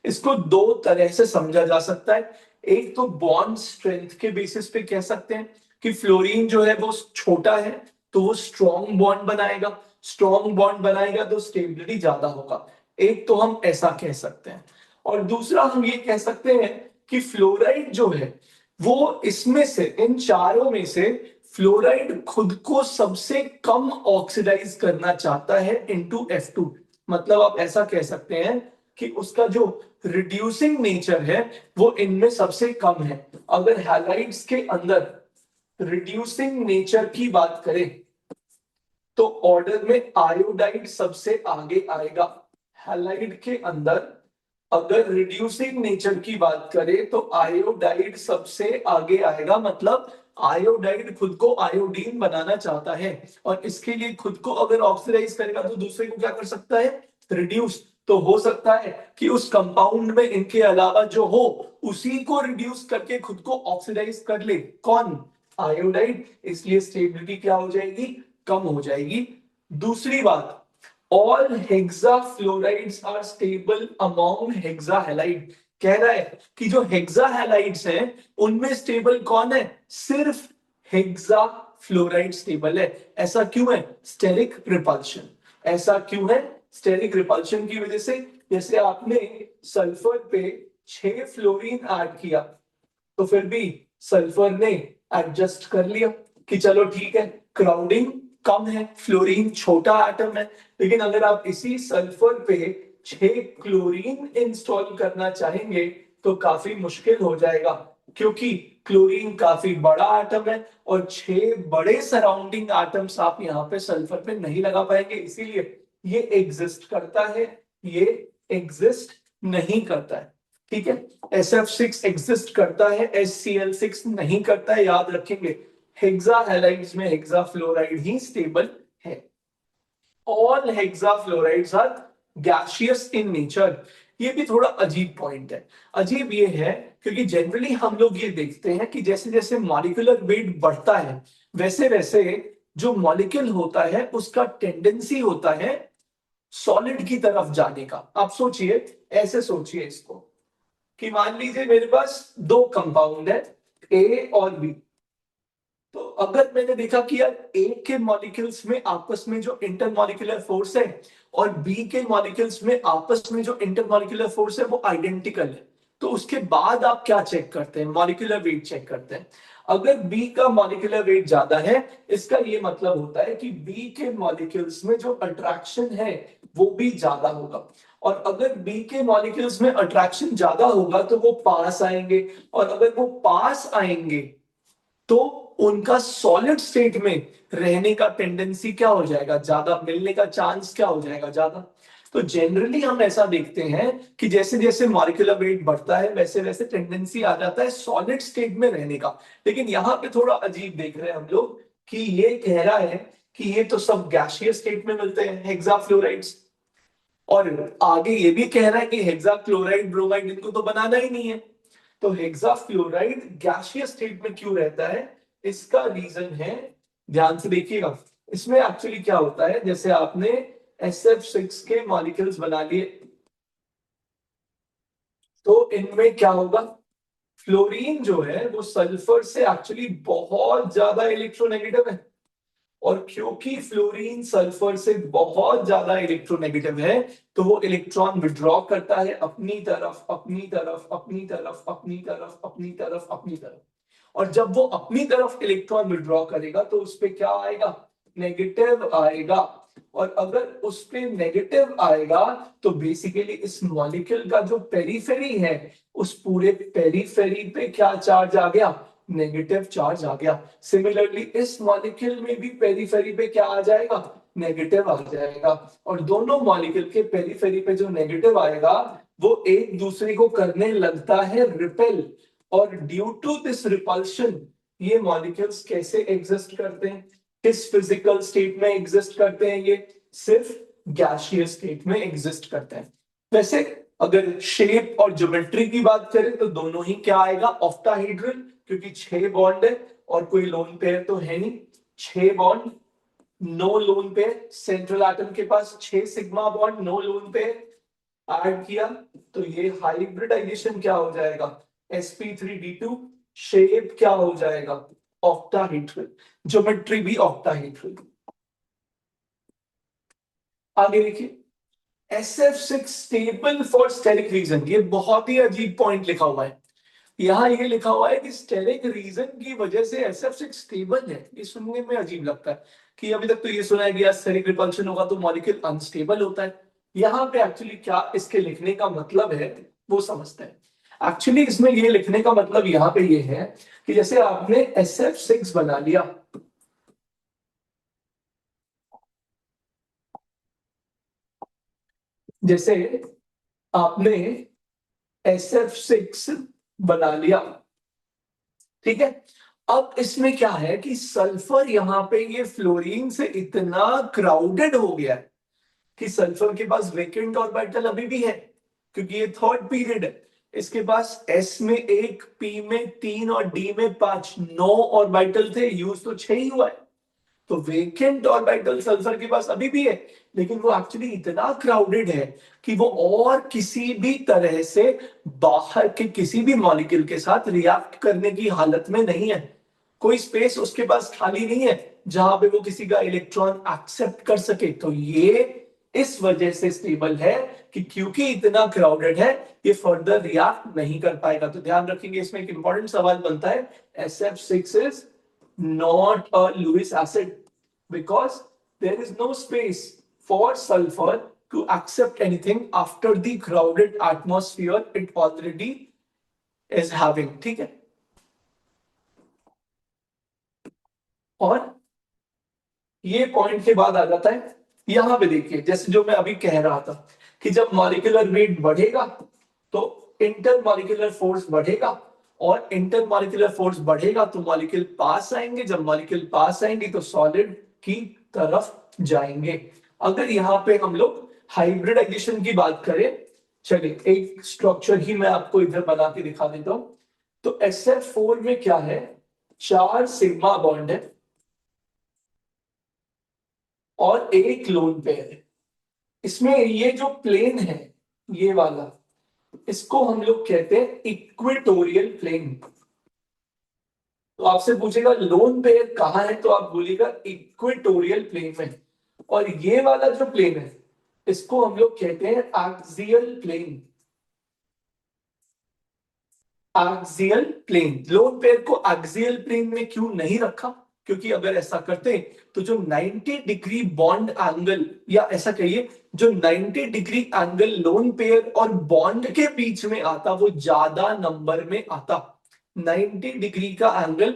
इसको दो तरह से समझा जा सकता है। एक तो बॉन्ड स्ट्रेंथ के बेसिस पे कह सकते हैं कि फ्लोरीन जो है वो छोटा है तो वो स्ट्रॉन्ग बॉन्ड बनाएगा, स्ट्रॉन्ग बॉन्ड बनाएगा तो स्टेबिलिटी ज्यादा होगा। एक तो हम ऐसा कह सकते हैं, और दूसरा हम ये कह सकते हैं कि फ्लोराइड जो है वो इसमें से, इन चारों में से फ्लोराइड खुद को सबसे कम ऑक्सीडाइज करना चाहता है इनटू F2। मतलब आप ऐसा कह सकते हैं कि उसका जो रिड्यूसिंग नेचर है वो इनमें सबसे कम है। अगर हैलाइड्स के अंदर रिड्यूसिंग नेचर की बात करें तो ऑर्डर में आयोडाइड सबसे आगे आएगा। हैलाइड के अंदर अगर रिड्यूसिंग नेचर की बात करें तो आयोडाइड सबसे आगे आएगा। मतलब आयोडाइड खुद को आयोडीन बनाना चाहता है, और इसके लिए खुद को अगर ऑक्सीडाइज करेगा तो दूसरे को क्या कर सकता है, रिड्यूस। तो हो सकता है कि उस कंपाउंड में इनके अलावा जो हो उसी को रिड्यूस करके खुद को ऑक्सीडाइज कर ले। कौन, आयोडाइड। इसलिए स्टेबिलिटी क्या हो जाएगी, कम हो जाएगी। दूसरी बात, all hexafluorides are stable among हेक्साहैलाइड। कह रहा है कि जो हेक्साहैलाइड्स हैं उनमें स्टेबल कौन है, सिर्फ हेक्साफ्लोराइड स्टेबल है। ऐसा क्यों है, स्टेरिक रिपल्शन। ऐसा क्यों है, स्टेरिक रिपल्शन की वजह से। जैसे आपने सल्फर पे 6 फ्लोरीन ऐड किया तो फिर भी सल्फर ने एडजस्ट कर लिया कि चलो ठीक है, क्राउडिंग कम है, फ्लोरीन छोटा एटम है। लेकिन अगर आप इसी सल्फर पे 6 क्लोरीन इंस्टॉल करना चाहेंगे तो काफी मुश्किल हो जाएगा, क्योंकि क्लोरीन काफी बड़ा एटम है और 6 बड़े सराउंडिंग एटम्स आप यहाँ पे सल्फर पे नहीं लगा पाएंगे। इसीलिए ये एग्जिस्ट करता है, ये एग्जिस्ट नहीं करता है। ठीक है, SF6 एग्जिस्ट करता है, HCl6 नहीं करता है। याद रखेंगे, हेक्साहैलाइड्स में हेक्साफ्लोराइड ही स्टेबल है। All hexafluorides are gaseous in nature. ये भी थोड़ा अजीब पॉइंट है। अजीब ये है क्योंकि जनरली हम लोग ये देखते हैं कि जैसे जैसे मॉलिक्यूलर वेट बढ़ता है वैसे वैसे जो मॉलिक्यूल होता है उसका टेंडेंसी होता है सॉलिड की तरफ जाने का। आप सोचिए, ऐसे सोचिए इसको कि मान लीजिए मेरे पास दो कंपाउंड है, ए और बी। तो अगर मैंने देखा कि यार ए के मॉलिक्यूल्स में आपस में जो इंटरमॉलिक्यूलर फोर्स है और बी के मॉलिक्यूल्स में आपस में जो इंटरमॉलिक्यूलर फोर्स है वो आइडेंटिकल है, तो उसके बाद आप क्या चेक करते हैं, मॉलिक्यूलर वेट चेक करते हैं। अगर बी का मॉलिक्यूलर वेट ज्यादा है इसका ये मतलब होता है कि बी के मॉलिक्यूल्स में जो अट्रैक्शन है वो भी ज्यादा होगा, और अगर बी के मॉलिक्यूल्स में अट्रैक्शन ज्यादा होगा तो वो पास आएंगे, और अगर वो पास आएंगे तो उनका सॉलिड स्टेट में रहने का टेंडेंसी क्या हो जाएगा, ज्यादा, मिलने का चांस क्या हो जाएगा, ज्यादा। तो जनरली हम ऐसा देखते हैं कि जैसे जैसे मॉलिक्यूलर वेट बढ़ता है वैसे वैसे टेंडेंसी आ जाता है सॉलिड स्टेट में रहने का। लेकिन यहाँ पे थोड़ा अजीब देख रहे हैं हम लोग कि ये कह रहा है कि ये तो सब गैसियस स्टेट में मिलते हैं हेक्साफ्लोराइड्स, और आगे ये भी कह रहा है कि हेक्साक्लोराइड ब्रोमाइड इनको तो बनाना ही नहीं है। तो हेक्साफ्लोराइड गैसियस स्टेट में क्यों रहता है, इसका रीजन है, ध्यान से देखिएगा। इसमें एक्चुअली क्या होता है, जैसे आपने SF6 के मॉलिक्यूल्स बना लिए तो इनमें क्या होगा, फ्लोरीन जो है वो सल्फर से एक्चुअली बहुत ज्यादा इलेक्ट्रोनेगेटिव है, और क्योंकि फ्लोरीन सल्फर से बहुत ज्यादा इलेक्ट्रोनेगेटिव है तो वो इलेक्ट्रॉन विड्रॉ करता है अपनी तरफ अपनी तरफ अपनी तरफ अपनी तरफ अपनी तरफ अपनी तरफ। और जब वो अपनी तरफ इलेक्ट्रॉन विड्रॉ करेगा तो उस पर क्या आएगा, नेगेटिव आएगा। और अगर उस पे नेगेटिव आएगा तो बेसिकली इस मॉलिक्यूल का जो पेरीफेरी है उस पूरे पेरीफेरी पे क्या चार्ज आ गया, नेगेटिव चार्ज आ गया। सिमिलरली इस मॉलिक्यूल में भी पेरीफेरी पे क्या आ जाएगा, नेगेटिव आ जाएगा। और दोनों मॉलिक्यूल के पेरीफेरी पे जो नेगेटिव आएगा वो एक दूसरे को करने लगता है रिपेल। और ड्यू टू दिस रिपल्शन ये मॉलिक्यूल्स कैसे एग्जिस्ट करते हैं, किस फिजिकल स्टेट में एग्जिस्ट करते हैं, ये सिर्फ गैसियस स्टेट में एग्जिस्ट करते हैं। वैसे अगर शेप और ज्योमेट्री की बात करें तो दोनों ही क्या आएगा, ऑक्टाहेड्रल, क्योंकि 6 बॉन्ड है और कोई लोन पेयर तो है नहीं। 6 bond, no lone pair, central atom के पास 6 sigma bond, no lone pair, add किया तो ये हाइब्रिडाइजेशन क्या हो जाएगा, sp3d2। शेप क्या हो जाएगा, ऑक्टाहेड्रल, ज्योमेट्री भी ऑक्टाहेड्रल। आगे देखिए, SF6 stable for steric reason, ये बहुत ही अजीब पॉइंट लिखा हुआ है। यहाँ ये लिखा हुआ है कि स्टेरिक रीजन की वजह से SF6 स्टेबल है। ये सुनने में अजीब लगता है कि अभी तक तो ये सुना है कि यार स्टेरिक रिपल्शन होगा तो मॉलिक्यूल अनस्टेबल होता है। यहाँ पे एक्चुअली क्या इसके लिखने का मतलब है वो समझते हैं। एक्चुअली इसमें ये लिखने का मतलब यहाँ पे ये है कि जैसे आपने SF6 बना लिया, जैसे आपने SF6 बना लिया, ठीक है। अब इसमें क्या है कि सल्फर यहाँ पे ये फ्लोरीन से इतना क्राउडेड हो गया है कि सल्फर के पास वेकेंट ऑर्बिटल अभी भी है, क्योंकि ये थर्ड पीरियड है। इसके पास एस में 1, पी में 3 और डी में 5, 9 ऑर्बिटल थे, यूज तो 6 ही हुआ है। तो वेकेंट ऑर्बिटल सल्फर के पास अभी भी है, लेकिन वो एक्चुअली इतना क्राउडेड है कि वो और किसी भी तरह से बाहर के किसी भी मॉलिक्यूल के साथ रिएक्ट करने की हालत में नहीं है। कोई स्पेस उसके पास खाली नहीं है जहां पे वो किसी का इलेक्ट्रॉन एक्सेप्ट कर सके। तो ये इस वजह से स्टेबल है कि क्योंकि इतना क्राउडेड है ये फर्दर रिएक्ट नहीं कर पाएगा। तो ध्यान रखेंगे, इसमें एक इंपॉर्टेंट सवाल बनता है, SF6 is not a Lewis acid because there is no space for sulfur to accept anything after the crowded atmosphere it already is having, ठीक है। और ये पॉइंट के बाद आ जाता है, यहां पे देखिए जैसे जो मैं अभी कह रहा था कि जब मॉलिक्यूलर वेट बढ़ेगा तो इंटरमॉलिक्यूलर फोर्स बढ़ेगा, और इंटरमॉलिक्यूलर फोर्स बढ़ेगा तो मॉलिक्यूल पास आएंगे, जब मॉलिक्यूल पास आएंगे तो सॉलिड की तरफ जाएंगे। अगर यहाँ पे हम लोग हाइब्रिडाइजेशन की बात करें, चलिए एक स्ट्रक्चर ही मैं आपको इधर बना के दिखा देता हूं। तो SF4 में क्या है, 4 सिग्मा बॉन्ड है और एक लोन पेयर है। इसमें ये जो प्लेन है ये वाला, इसको हम लोग कहते हैं इक्वेटोरियल प्लेन। तो आपसे पूछेगा लोन पेयर कहां है, तो आप बोलिएगा इक्वेटोरियल प्लेन में। और ये वाला जो प्लेन है इसको हम लोग कहते हैं axial plane. Axial plane, lone pair को एक्सियल प्लेन में क्यों नहीं रखा, क्योंकि अगर ऐसा करते तो जो 90 डिग्री बॉन्ड एंगल, या ऐसा कहिए जो 90 डिग्री एंगल लोन पेयर और बॉन्ड के बीच में आता वो ज्यादा नंबर में आता। 90 डिग्री का एंगल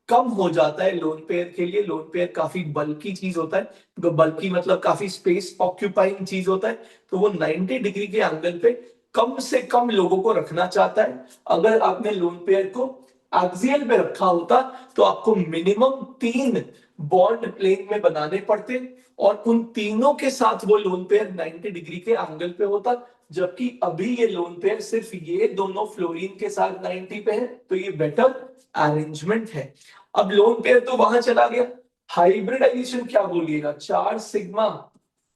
कम हो जाता है लोन पेयर के लिए। लोन पेयर काफी बल्की चीज होता है, बल्की मतलब काफी स्पेस ऑक्यूपाइंग चीज होता है। तो वो 90 डिग्री के एंगल पे कम से कम लोगों को रखना चाहता है। अगर आपने लोन पेयर को एक्सियल में रखा होता तो आपको मिनिमम 3 बॉन्ड प्लेन में बनाने पड़ते, और उन तीनों के साथ वो लोन पेयर 90 डिग्री के एंगल पे होता। जबकि अभी ये लोन पेयर सिर्फ ये दोनों फ्लोरीन के साथ 90 पे है, तो ये बेटर अरेंजमेंट है। अब लोन पेयर तो वहां चला गया, हाइब्रिडाइजेशन क्या बोलिएगा, 4 सिग्मा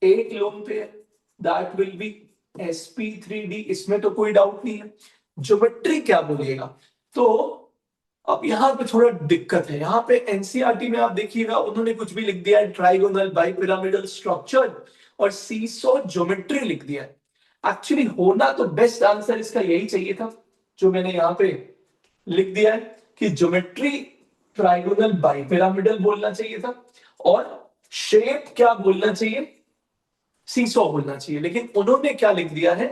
एक lone pair, that will be sp3d, इसमें तो कोई डाउट नहीं है। ज्योमेट्री क्या बोलिएगा, तो अब यहाँ पे थोड़ा दिक्कत है। यहाँ पे एनसीईआरटी में आप देखिएगा उन्होंने कुछ भी लिख दिया है, ट्राइगोनल बाइपिरामिडल स्ट्रक्चर और सीसो ज्योमेट्री लिख दिया है। एक्चुअली होना तो बेस्ट आंसर इसका यही चाहिए था जो मैंने यहाँ पे लिख दिया है कि ज्योमेट्री ट्राइगोनल बाइपिरामिडल बोलना चाहिए था, और शेप क्या बोलना चाहिए, सीसो बोलना चाहिए। लेकिन उन्होंने क्या लिख दिया है,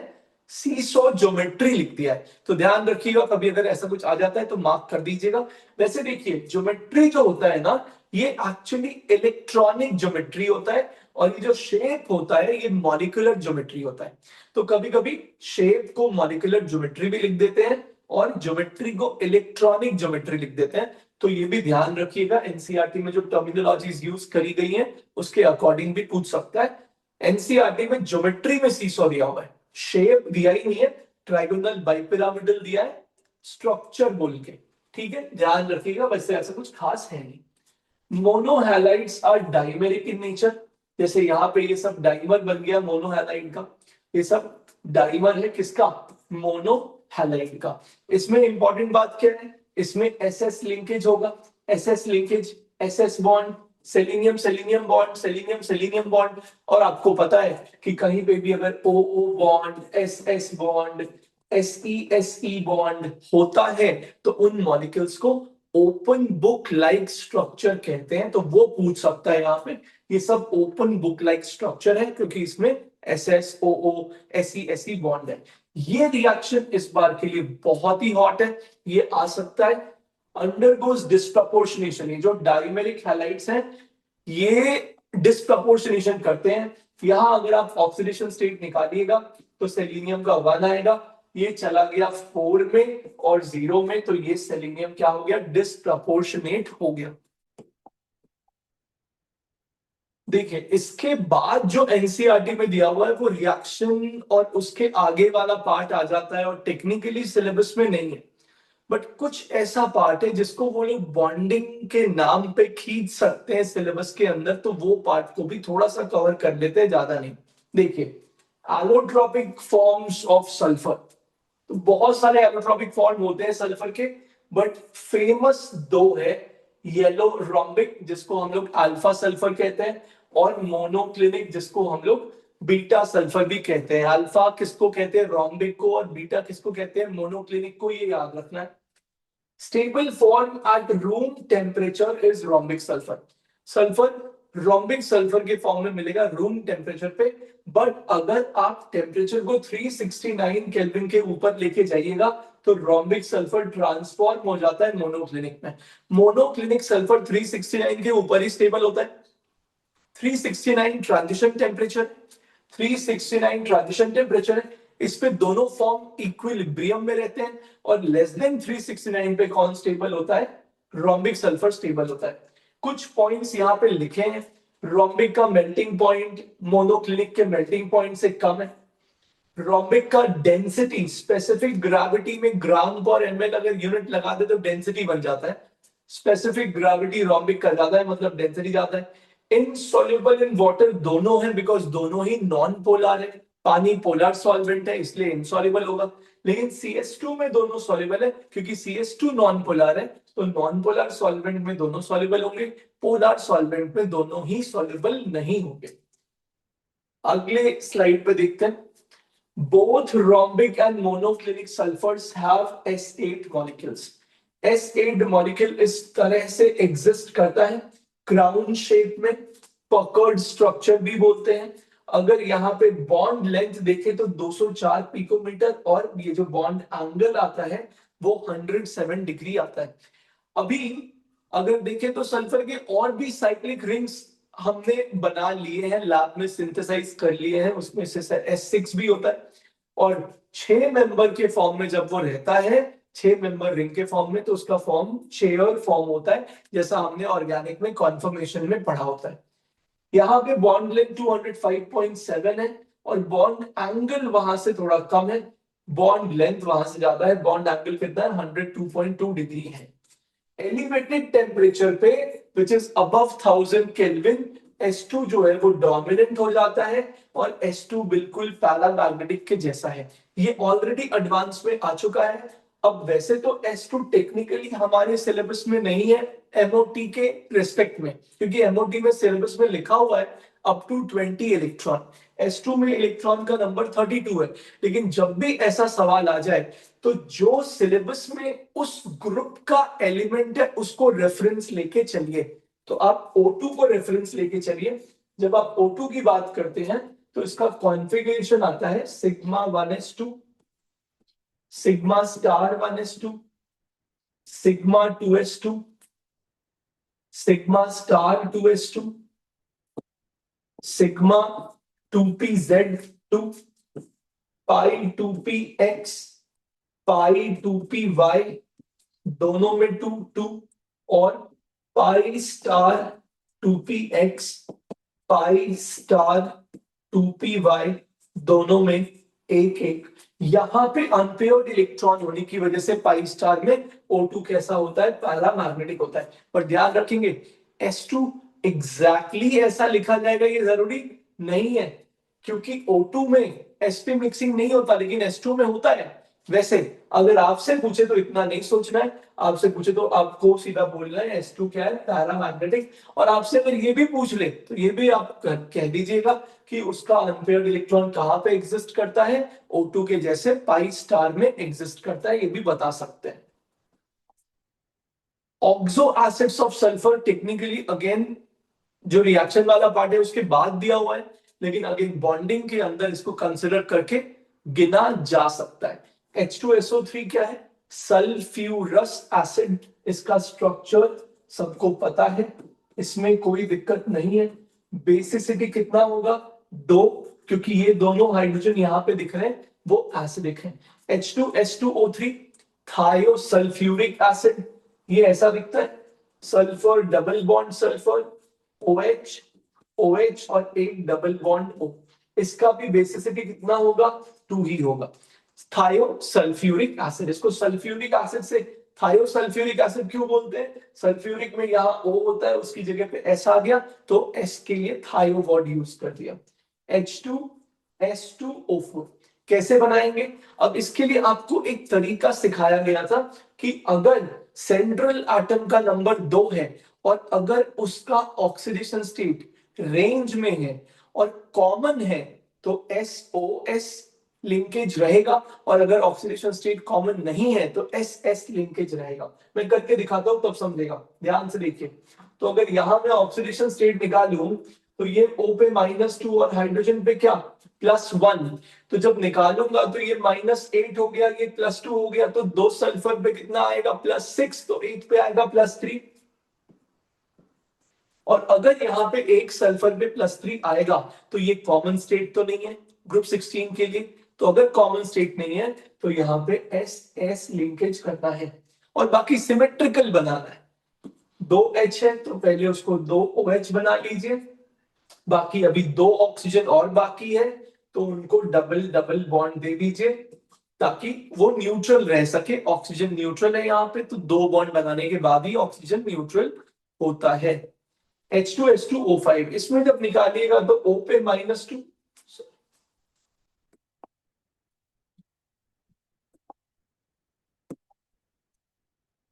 सीसॉ ज्योमेट्री लिख दिया है। तो ध्यान रखिएगा, कभी अगर ऐसा कुछ आ जाता है तो मार्क कर दीजिएगा। वैसे देखिए ज्योमेट्री जो होता है ना, ये एक्चुअली इलेक्ट्रॉनिक ज्योमेट्री होता है, और ये जो शेप होता है ये मॉलिक्यूलर ज्योमेट्री होता है। तो कभी कभी शेप को मॉलिक्यूलर ज्योमेट्री भी लिख देते हैं और ज्योमेट्री को इलेक्ट्रॉनिक ज्योमेट्री लिख देते हैं। तो ये भी ध्यान रखिएगा, एनसीईआरटी में जो टर्मिनोलॉजीज यूज करी गई है उसके अकॉर्डिंग भी पूछ सकता है। एनसीईआरटी में ज्योमेट्री में सीसॉ दिया हुआ है, शेप दिया ही नहीं है, ट्राइगोनल बाइपिरामिडल दिया है, स्ट्रक्चर बोल के। ठीक है, ध्यान रखिएगा, वैसे ऐसा कुछ खास है नहीं। मोनोहैलाइड्स आर डाइमेरिक इन नेचर, जैसे यहाँ पे ये सब डाइमर बन गया मोनोहैलाइड का, ये सब डाइमर है किसका, मोनोहैलाइड का। इसमें इंपॉर्टेंट बात क्या है, इसमें एसएस लिंकेज होगा, SS linkage, SS bond, selenium selenium bond, selenium selenium bond. और आपको पता है कि कहीं पे भी अगर O O bond, S S bond, S E bond होता है तो उन मॉलिक्यूल्स को ओपन बुक लाइक स्ट्रक्चर कहते हैं। तो वो पूछ सकता है यहाँ पे, ये सब ओपन बुक लाइक स्ट्रक्चर है क्योंकि इसमें S S O O S E bond है। ये रिएक्शन इस बार के लिए बहुत ही हॉट है, ये आ सकता है अंडरगोज डिस्प्रपोर्शनेशन। ये जो डाइमेरिक हैलाइड्स हैं ये डिस्प्रपोर्शनेशन करते हैं। यहां अगर आप ऑक्सीडेशन स्टेट निकालिएगा तो सेलेनियम का 1 आएगा, ये चला गया 4 में और 0 में, तो ये सेलेनियम क्या हो गया, डिस्प्रपोर्शनेट हो गया। देखिए इसके बाद जो एनसीईआरटी में दिया हुआ है वो रिएक्शन और उसके आगे वाला पार्ट आ जाता है और टेक्निकली सिलेबस में नहीं है, बट कुछ ऐसा पार्ट है जिसको वो लोग बॉन्डिंग के नाम पे खींच सकते हैं सिलेबस के अंदर, तो वो पार्ट को भी थोड़ा सा कवर कर लेते हैं, ज्यादा नहीं। देखिए एलोट्रोपिक फॉर्म्स ऑफ सल्फर, तो बहुत सारे एलोट्रोपिक फॉर्म होते हैं सल्फर के, बट फेमस दो है, येलो रोम्बिक जिसको हम लोग अल्फा सल्फर कहते हैं, और मोनोक्लिनिक जिसको हम लोग बीटा सल्फर भी कहते हैं। अल्फा किसको कहते हैं, रोम्बिक को, और बीटा किसको कहते हैं, मोनोक्लिनिक को, ये याद रखना है। Stable form at room temperature is rhombic sulphur. Sulphur rhombic sulphur के फॉर्म में मिलेगा रूम टेम्परेचर पे, बट अगर आप टेम्परेचर को 369 केल्विन के ऊपर लेके जाइएगा तो रोम्बिक सल्फर ट्रांसफॉर्म हो जाता है मोनोक्लिनिक में। मोनोक्लिनिक सल्फर 369 के ऊपर ही स्टेबल होता है। 369 ट्रांजिशन टेम्परेचर, 369 ट्रांजिशन टेम्परेचर है, इस पे दोनों फॉर्म इक्विलिब्रियम में रहते हैं, और लेस देन 369 पे कौन स्टेबल होता है, रोम्बिक सल्फर स्टेबल होता है। कुछ पॉइंट्स यहाँ पे लिखे हैं, रोम्बिक का मेल्टिंग पॉइंट मोनोक्लिनिक के मेल्टिंग पॉइंट से कम है। रोम्बिक का डेंसिटी स्पेसिफिक ग्रेविटी में ग्राम पर एमएल अगर यूनिट लगा दे तो डेंसिटी बन जाता है। स्पेसिफिक ग्रेविटी रोम्बिक का ज्यादा है, मतलब डेंसिटी ज्यादा है। इनसॉल्युबल इन वाटर दोनों है, बिकॉज दोनों ही नॉन पोलर है। पानी पोलर सॉल्वेंट है इसलिए इनसॉल्युबल होगा, लेकिन CS2 में दोनों सॉल्युबल है क्योंकि CS2 नॉन पोलर है, तो नॉन पोलर सॉल्वेंट में दोनों सॉल्युबल होंगे, पोलर सॉल्वेंट में दोनों ही सॉल्युबल नहीं होंगे। अगले स्लाइड पे देखते हैं। Both rhombic and monoclinic sulfurs have S8 molecules. S8 molecule इस तरह से एग्जिस्ट करता है क्राउन शेप में, पकर्ड स्ट्रक्चर भी बोलते हैं। अगर यहाँ पे बॉन्ड लेंथ देखे तो 204 पिकोमीटर, और ये जो बॉन्ड एंगल आता है वो 107 डिग्री आता है। अभी अगर देखें तो सल्फर के और भी साइक्लिक रिंग्स हमने बना लिए हैं, लैब में सिंथेसाइज कर लिए हैं, उसमें से S6 भी होता है, और 6 मेंबर के फॉर्म में जब वो रहता है, 6 मेंबर रिंग के फॉर्म में, तो उसका फॉर्म चेयर फॉर्म होता है, जैसा हमने ऑर्गेनिक में कॉन्फर्मेशन में पढ़ा होता है। यहाँ पे बॉन्ड लेंथ 205.7 है, और बॉन्ड एंगल वहां से थोड़ा कम है, बॉन्ड लेंथ वहां से ज्यादा है, बॉन्ड एंगल कितना है, 102.2 डिग्री है। एलिवेटेड टेम्परेचर पे which is above 1000 kelvin, S2 जो है वो डोमिनेंट हो जाता है, और S2 बिल्कुल पैरामैग्नेटिक के जैसा है। ये ऑलरेडी एडवांस में आ चुका है। अब वैसे तो S2 टेक्निकली हमारे सिलेबस में नहीं है MOT के रिस्पेक्ट में, क्योंकि MOT में सिलेबस में लिखा हुआ है अप टू 20 इलेक्ट्रॉन, S2 में इलेक्ट्रॉन का नंबर 32 है। लेकिन जब भी ऐसा सवाल आ जाए तो जो सिलेबस में उस ग्रुप का एलिमेंट है उसको रेफरेंस लेके चलिए। तो आप O2 को रेफरेंस लेके चलिए। जब आप O2 की बात करते हैं तो इसका कॉन्फ़िगरेशन आता है sigma 1s2, sigma star 1s2, sigma 2s2, sigma star 2s2, sigma 2pz2, पाई 2px, पाई 2py, दोनों में 2 2, और pi star 2px, pi star 2py, दोनों में 1 1। यहां पे अनपेयर्ड इलेक्ट्रॉन होने की वजह से पाई स्टार में O2 कैसा होता है, पैरामैग्नेटिक होता है। पर ध्यान रखेंगे S2 एग्जैक्टली ऐसा लिखा जाएगा ये जरूरी नहीं है, क्योंकि O2 में sp मिक्सिंग नहीं होता लेकिन S2 में होता है। वैसे अगर आपसे पूछे तो इतना नहीं सोचना है, आपसे पूछे तो आपको सीधा बोलना है S2 क्या है, पैरामैग्नेटिक। और आपसे अगर ये भी पूछ ले तो ये भी आप कह दीजिएगा कि उसका अनपेयर्ड इलेक्ट्रॉन कहां पे एग्जिस्ट करता है, O2 के जैसे पाई स्टार में एग्जिस्ट करता है, ये भी बता सकते हैं। Oxo acids of sulphur technically again जो रिएक्शन वाला पार्ट है उसके बाद दिया हुआ है, लेकिन अगेन बॉन्डिंग के अंदर इसको कंसिडर करके गिना जा सकता है। H2SO3 क्या है, सल्फ्यूरस एसिड। इसका स्ट्रक्चर सबको पता है, इसमें कोई दिक्कत नहीं है। बेसिसिटी कितना होगा, 2, क्योंकि ये दोनों हाइड्रोजन यहाँ पे दिख रहे हैं वो एसिडिक है। H2S2O3 थायोसल्फ्यूरिक एसिड, ये ऐसा दिखता है, sulphur double bond sulphur, OH OH और एक डबल बॉन्ड O। इसका भी बेसिसिटी कितना होगा, 2 ही होगा। थायोसल्फ्यूरिक एसिड, इसको सल्फ्यूरिक एसिड से थायोसल्फ्यूरिक एसिड क्यों बोलते हैं, सल्फ्यूरिक में यहाँ O होता है उसकी जगह पे S आ गया तो S के लिए थायो वर्ड यूज कर दिया। H2S2O4 कैसे बनाएंगे, अब इसके लिए आपको एक तरीका सिखाया गया था कि अगर सेंट्रल एटम का नंबर 2 है और अगर उसका ऑक्सीडेशन स्टेट रेंज में है और कॉमन है तो SOS लिंकेज रहेगा, और अगर ऑक्सीडेशन स्टेट कॉमन नहीं है तो SS लिंकेज रहेगा। मैं करके दिखाता हूं तब समझेगा, ध्यान से देखिए। तो अगर यहां मैं ऑक्सीडेशन स्टेट निकालूं तो ये O पे -2 और हाइड्रोजन पे क्या +1, तो जब निकालूंगा तो ये -8 हो गया, ये +2 हो गया, तो 2 सल्फर पे कितना आएगा +6, तो 8 पे आएगा +3। और अगर यहाँ पे एक सल्फर पे +3 आएगा तो ये कॉमन स्टेट तो नहीं है ग्रुप 16 के लिए, तो अगर कॉमन स्टेट नहीं है तो यहाँ पे SS लिंकेज करना है और बाकी सिमेट्रिकल बनाना है। 2H है तो पहले उसको 2OH बना लीजिए, बाकी अभी 2 ऑक्सीजन और बाकी है तो उनको डबल डबल बॉन्ड दे दीजिए ताकि वो न्यूट्रल रह सके। ऑक्सीजन न्यूट्रल है यहाँ पे, तो 2 बॉन्ड बनाने के बाद ही ऑक्सीजन न्यूट्रल होता है। H2S2O5 इसमें जब निकालिएगा तो O पे -2,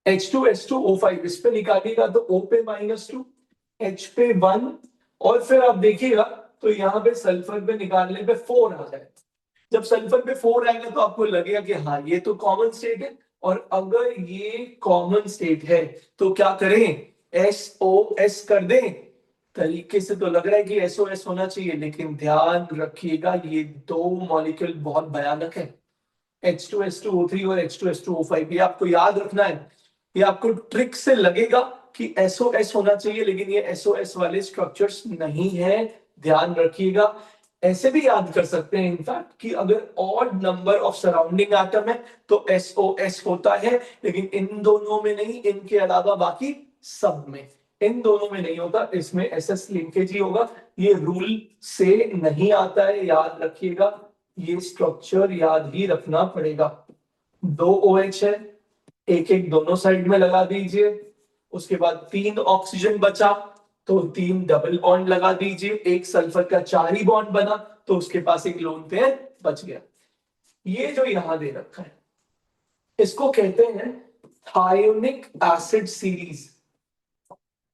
H2S2O5 इस पे निकालिएगा तो O पे -2, H पे 1, और फिर आप देखिएगा तो यहाँ पे सल्फर पे निकालने पे 4 आ जाए। जब सल्फर पे 4 आएगा तो आपको लगेगा कि हाँ ये तो कॉमन स्टेट है, और अगर ये कॉमन स्टेट है तो क्या करें, SOS कर दें। तरीके से तो लग रहा है कि SOS होना चाहिए, लेकिन ध्यान रखिएगा ये 2 मॉलिक्यूल बहुत भयानक है, H2S2O3 और H2S2O5। ये आपको याद रखना है, ये आपको ट्रिक से लगेगा कि SOS होना चाहिए लेकिन ये SOS वाले स्ट्रक्चर्स नहीं है, ध्यान रखिएगा। ऐसे भी याद कर सकते हैं इनफैक्ट कि अगर odd number of surrounding atom है तो SOS होता है, लेकिन इन दोनों में नहीं, इनके अलावा बाकी सब में। इन दोनों में नहीं होता, इसमें SS लिंकेज ही होगा। ये रूल से नहीं आता है, याद रखिएगा, ये स्ट्रक्चर याद ही रखना पड़ेगा। 2 OH है, एक एक दोनों साइड में लगा दीजिए, उसके बाद 3 ऑक्सीजन बचा तो 3 डबल बॉन्ड लगा दीजिए, एक सल्फर का 4 ही बॉन्ड बना तो उसके पास एक लोन पेयर बच गया। ये जो यहां दे रखा है इसको कहते हैं thionic acid series.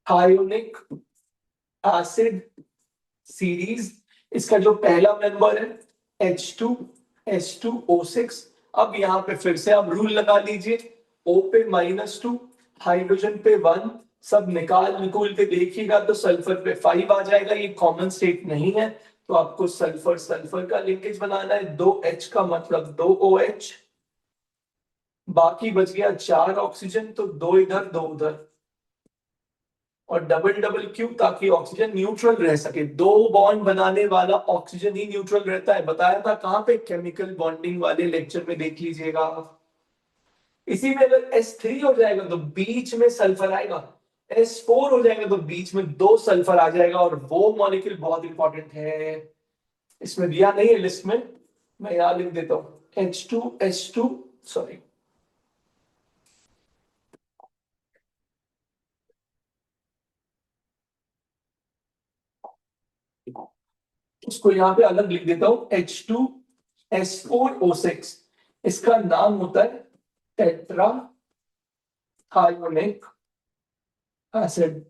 Thionic acid series, इसका जो पहला मेंबर है H2S2O6। अब यहां पे फिर से आप रूल लगा लीजिए, O पे -2, हाइड्रोजन पे 1, सब निकाल के देखिएगा तो सल्फर पे 5 आ जाएगा, ये कॉमन स्टेट नहीं है तो आपको सल्फर सल्फर का लिंकेज बनाना है, 2H का मतलब 2OH, बाकी बच गया 4 ऑक्सीजन, तो 2 इधर 2 उधर, और डबल डबल क्यों, ताकि ऑक्सीजन न्यूट्रल रह सके। 2 बॉन्ड बनाने वाला ऑक्सीजन ही न्यूट्रल रहता है, बताया था कहां पे, केमिकल बॉन्डिंग वाले लेक्चर में देख लीजिएगा। इसी में अगर S3 हो जाएगा तो बीच में सल्फर आएगा, S4 हो जाएगा तो बीच में 2 सल्फर आ जाएगा, और वो मॉलिक्यूल बहुत इंपॉर्टेंट है, इसमें दिया नहीं है लिस्ट में, मैं यहां लिख देता हूं, H2S2, सॉरी, उसको यहां पे अलग लिख देता हूं, H2S4O6, इसका नाम होता है टेट्रा थायोनिक एसिड।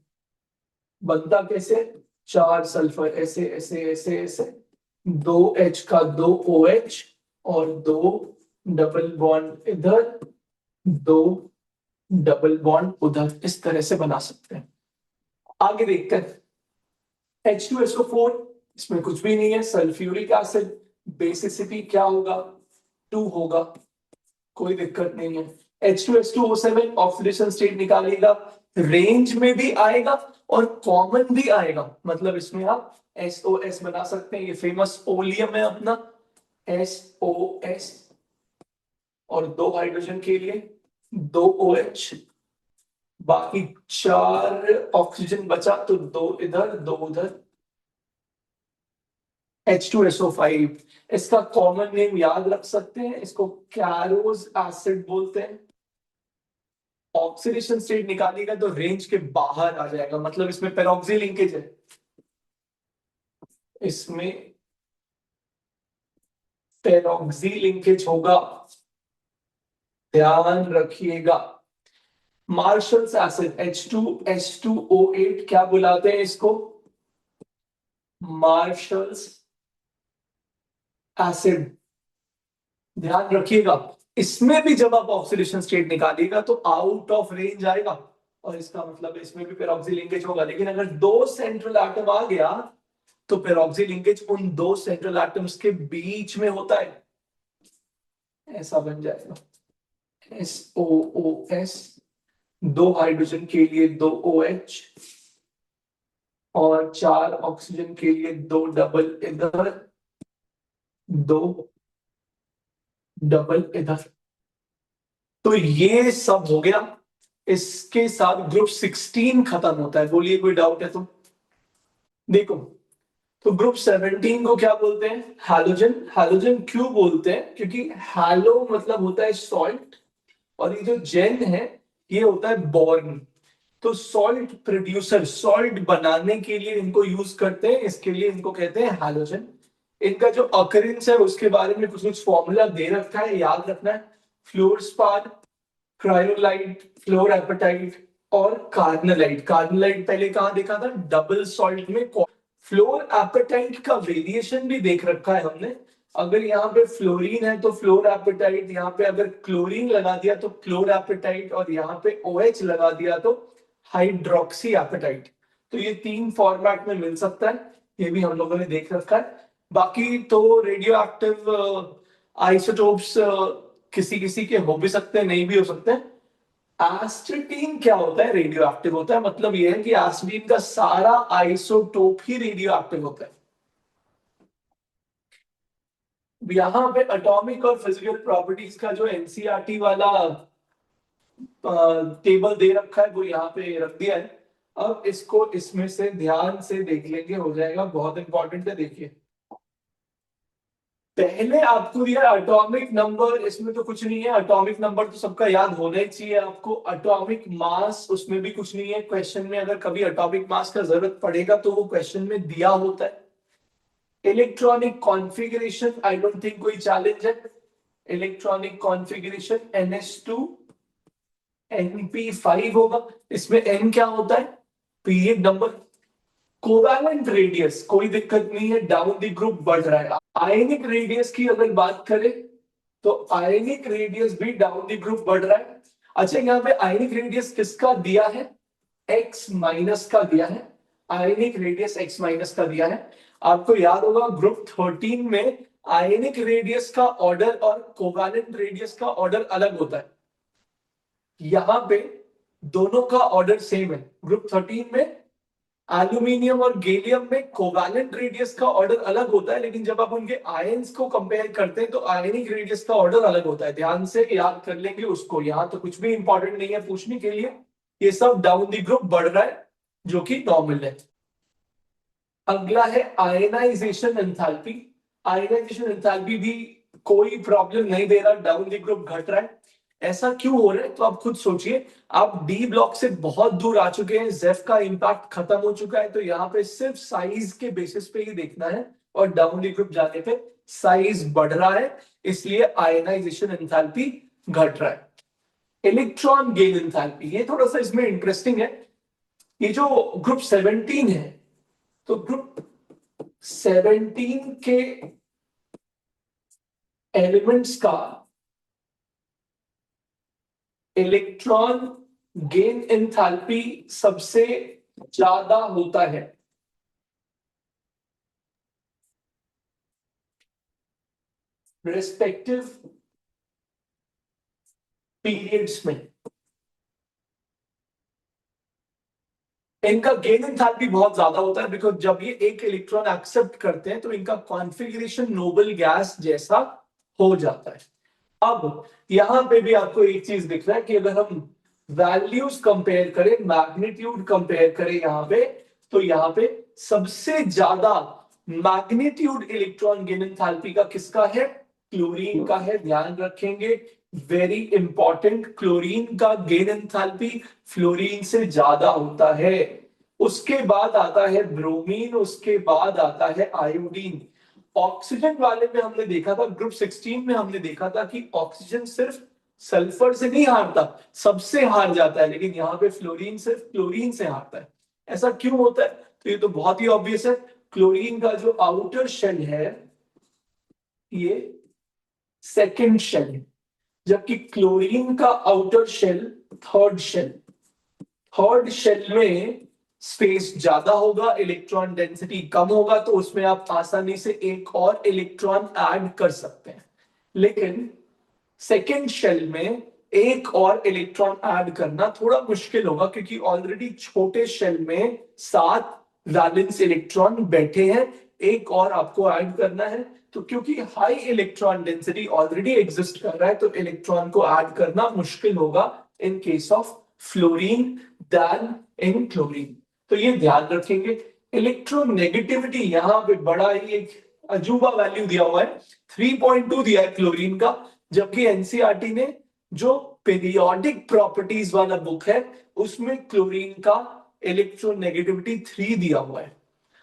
बनता कैसे, 4 सल्फर ऐसे ऐसे ऐसे ऐसे, 2H का 2OH, और 2 डबल बॉन्ड इधर, 2 डबल बॉन्ड उधर, इस तरह से बना सकते हैं। आगे देखते हैं, H2SO4, इसमें कुछ भी नहीं है, सल्फ्यूरिक एसिड, बेसिसिटी क्या होगा, 2 होगा, कोई दिक्कत नहीं है। H2S2O7 ऑक्सीडेशन स्टेट निकालेगा, रेंज में भी आएगा और कॉमन भी आएगा, मतलब इसमें आप SOS बना सकते हैं, ये फेमस ओलियम है अपना, SOS, और 2 हाइड्रोजन के लिए 2OH, बाकी 4 ऑक्सीजन बचा, तो 2 इधर 2 उधर, H2SO5, इसका कॉमन नेम याद रख सकते हैं, इसको कैरोज एसिड बोलते हैं। ऑक्सीडेशन स्टेट निकालेगा तो रेंज के बाहर आ जाएगा, मतलब इसमें पेरोक्सी लिंकेज है, इसमें पेरोक्सी लिंकेज होगा, ध्यान रखिएगा। मार्शल्स एसिड H2S2O8 क्या बुलाते हैं इसको, मार्शल्स एसिड, ध्यान रखिएगा। इसमें भी जब आप ऑक्सीडेशन स्टेट निकालिएगा तो आउट ऑफ रेंज आएगा, और इसका मतलब इसमें भी पेरोक्सी लिंकेज होगा, लेकिन अगर 2 सेंट्रल एटम आ गया तो पेरोक्सी लिंकेज उन 2 सेंट्रल एटम्स के बीच में होता है, ऐसा बन जाएगा, SOOS, 2 हाइड्रोजन के लिए 2OH, और 4 ऑक्सीजन के लिए 2 डबल इधर, 2 डबल इधर, तो ये सब हो गया। इसके साथ ग्रुप 16 खत्म होता है, बोलिए कोई डाउट है तो। देखो, तो ग्रुप 17 को क्या बोलते हैं, हैलोजन। हैलोजन क्यों बोलते हैं, क्योंकि हैलो मतलब होता है सॉल्ट, और ये जो जेन है ये होता है बॉर्न, तो सॉल्ट प्रोड्यूसर, सॉल्ट बनाने के लिए इनको यूज करते हैं, इसके लिए इनको कहते हैं हैलोजन। इनका जो अकरेंस है उसके बारे में कुछ कुछ फॉर्मूला दे रखा है, याद रखना है, फ्लोरस्पार, क्रायोलाइट, फ्लोर एपेटाइट, और कार्नलाइट। कार्नलाइट पहले कहां देखा था, डबल सॉल्ट में। फ्लोर एपेटाइट का वेरिएशन भी देख रखा है हमने, अगर यहाँ पे फ्लोरीन है तो फ्लोर एपेटाइट, यहाँ पे अगर क्लोरीन लगा दिया तो क्लोर एपेटाइट, और यहाँ पे OH लगा दिया तो हाइड्रोक्सी एपेटाइट। तो ये 3 फॉर्मेट में मिल सकता है, ये भी हम लोगों ने देख रखा है। बाकी तो रेडियो एक्टिव आइसोटोप्स किसी किसी के हो भी सकते हैं, नहीं भी हो सकते हैं। एस्ट्रिटीन क्या होता है, रेडियो एक्टिव होता है, मतलब यह है कि एस्ट्रिटीन का सारा आइसोटोप ही रेडियो एक्टिव होता है। यहां पे एटॉमिक और फिजिकल प्रॉपर्टीज का जो एनसीईआरटी वाला टेबल दे रखा है वो यहाँ पे रख दिया है, अब इसको इसमें से ध्यान से देख लेंगे, हो जाएगा, बहुत इंपॉर्टेंट है। देखिए, पहले आपको दिया एटॉमिक नंबर, इसमें तो कुछ नहीं है, एटॉमिक नंबर तो सबका याद होना ही चाहिए आपको। एटॉमिक मास, उसमें भी कुछ नहीं है, क्वेश्चन में अगर कभी एटॉमिक मास का जरूरत पड़ेगा तो वो क्वेश्चन में दिया होता है। Electronic configuration, I don't think कोई चैलेंज है। इलेक्ट्रॉनिक कॉन्फ़िगरेशन NH2 NP5 होगा, इसमें N क्या होता है, पीरियड नंबर। कोवैलेंट रेडियस कोई दिक्कत नहीं है, डाउन द ग्रुप बढ़ रहा है। आयनिक रेडियस की अगर बात करें तो आयनिक रेडियस भी डाउन द ग्रुप बढ़ रहा है। अच्छा, यहाँ पे आयनिक रेडियस किसका दिया है, X माइनस का दिया है, आयनिक रेडियस X माइनस का दिया है। आपको याद होगा ग्रुप 13 में आयनिक रेडियस का ऑर्डर और कोवैलेंट रेडियस का ऑर्डर अलग होता है। यहां पे दोनों का ऑर्डर सेम है। ग्रुप 13 में एल्यूमिनियम और गैलियम में कोवैलेंट रेडियस का ऑर्डर अलग होता है, लेकिन जब आप उनके आयंस को कंपेयर करते हैं तो आयनिक रेडियस का ऑर्डर अलग होता है। ध्यान से याद कर लेंगे उसको, यहां तो कुछ भी इंपॉर्टेंट नहीं है पूछने के लिए। ये सब डाउन द ग्रुप बढ़ रहा है जो कि नॉर्मल है। अगला है आयनाइजेशन एंथैल्पी। आयनाइजेशन एंथैल्पी भी कोई प्रॉब्लम नहीं दे रहा, डाउन द ग्रुप घट रहा है। ऐसा क्यों हो रहा है तो आप खुद सोचिए। आप डी ब्लॉक से बहुत दूर आ चुके हैं, जेफ का इंपैक्ट खत्म हो चुका है, तो यहाँ पे सिर्फ साइज के बेसिस पे ही देखना है, और डाउन द ग्रुप जाने पे साइज बढ़ रहा है, इसलिए आयनाइजेशन एंथैल्पी घट रहा है। इलेक्ट्रॉन गेन एंथैल्पी, ये थोड़ा सा इसमें इंटरेस्टिंग है। ये जो ग्रुप 17 है, तो ग्रुप 17 के एलिमेंट्स का इलेक्ट्रॉन गेन एंथैल्पी सबसे ज्यादा होता है। रिस्पेक्टिव पीरियड्स में इनका गेन एंथैल्पी बहुत ज्यादा होता है, बिकॉज जब ये एक इलेक्ट्रॉन एक्सेप्ट करते हैं तो इनका कॉन्फ़िगरेशन नोबल गैस जैसा हो जाता है। अब यहां पे भी आपको एक चीज दिख रहा है कि अगर हम वैल्यूज कंपेयर करें, मैग्नीट्यूड कंपेयर करें यहां पे, तो यहां पे सबसे ज्यादा मैग्नीट्यूड इलेक्ट्रॉन गेन एंथैल्पी का किसका है? क्लोरीन का है। ध्यान रखेंगे, वेरी इंपॉर्टेंट, क्लोरीन का गेन एंथैल्पी फ्लोरीन से ज्यादा होता है। उसके बाद आता है ब्रोमीन, उसके बाद आता है आयोडीन। ऑक्सीजन वाले में हमने देखा था, ग्रुप 16 में हमने देखा था कि ऑक्सीजन सिर्फ सल्फर से नहीं हारता, सबसे हार जाता है, लेकिन यहाँ पे फ्लोरीन सिर्फ क्लोरीन से हारता है। ऐसा क्यों होता है? तो ये तो बहुत ही ऑब्वियस है। क्लोरीन का जो आउटर शेल है ये सेकेंड शेल है, जबकि क्लोरीन का outer shell third shell. Third shell में स्पेस ज्यादा होगा, इलेक्ट्रॉन डेंसिटी कम होगा, तो उसमें आप आसानी से एक और इलेक्ट्रॉन ऐड कर सकते हैं। लेकिन सेकेंड शेल में एक और इलेक्ट्रॉन ऐड करना थोड़ा मुश्किल होगा, क्योंकि ऑलरेडी छोटे शेल में 7 वैलेंस इलेक्ट्रॉन बैठे हैं, एक और आपको ऐड करना है। तो क्योंकि high electron density already exist कर रहा है, तो इलेक्ट्रॉन को ऐड करना मुश्किल होगा in case of fluorine than in chlorine. तो ये ध्यान रखेंगे। इलेक्ट्रोनेगेटिविटी यहां पे बड़ा ही एक अजूबा वैल्यू दिया हुआ है, 3.2 दिया है क्लोरीन का, जबकि एनसीईआरटी ने जो पीरियोडिक प्रॉपर्टीज वाला बुक है उसमें क्लोरीन का इलेक्ट्रोनेगेटिविटी 3 दिया हुआ है।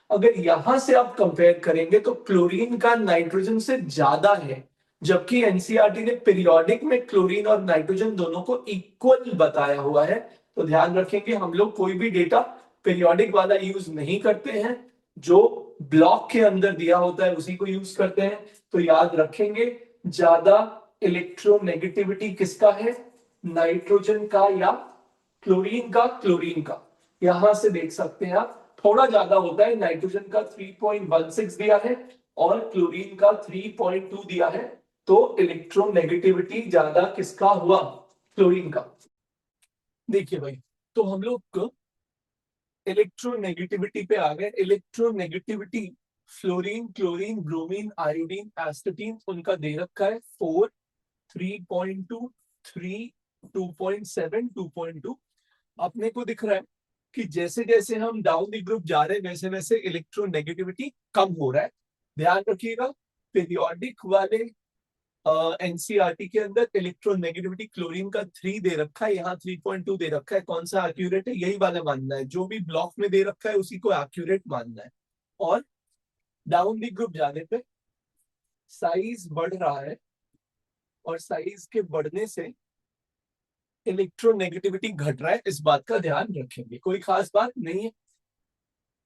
अगर यहां से आप कंपेयर करेंगे तो क्लोरीन का नाइट्रोजन से ज्यादा है, जबकि एनसीईआरटी ने पीरियोडिक में क्लोरीन और नाइट्रोजन दोनों को इक्वल बताया हुआ है। तो ध्यान रखेंगे, हम लोग कोई भी डेटा पीरियोडिक वाला यूज नहीं करते हैं, जो ब्लॉक के अंदर दिया होता है उसी को यूज करते हैं। तो याद रखेंगे, ज्यादा इलेक्ट्रोनेगेटिविटी किसका है? नाइट्रोजन का या क्लोरीन का? क्लोरीन का। यहां से देख सकते हैं आप, थोड़ा ज्यादा होता है, नाइट्रोजन का 3.16 दिया है और क्लोरीन का 3.2 दिया है। तो इलेक्ट्रोनेगेटिविटी ज्यादा किसका हुआ? क्लोरीन का। देखिए भाई, तो हम लोग इलेक्ट्रोनेगेटिविटी पे आ गए। Electronegativity fluorine, chlorine, bromine, iodine, astatine, उनका दे रखा है 4, 3.2, 3, 2.7, 2.2। अपने को दिख रहा है कि जैसे जैसे हम डाउन द ग्रुप जा रहे हैं वैसे वैसे इलेक्ट्रोनेगेटिविटी कम हो रहा है। ध्यान रखिएगा, पीरियोडिक वाले एनसीईआरटी के अंदर इलेक्ट्रोनेगेटिविटी क्लोरीन का 3 दे रखा है, यहाँ 3.2 दे रखा है। कौन सा एक्यूरेट है? यही वाला मानना है, जो भी ब्लॉक में दे रखा है उसी को एक्यूरेट मानना है। और डाउन द ग्रुप जाने पे साइज बढ़ रहा है, और साइज के बढ़ने से इलेक्ट्रोनेगेटिविटी घट रहा है, इस बात का ध्यान रखेंगे, कोई खास बात नहीं है।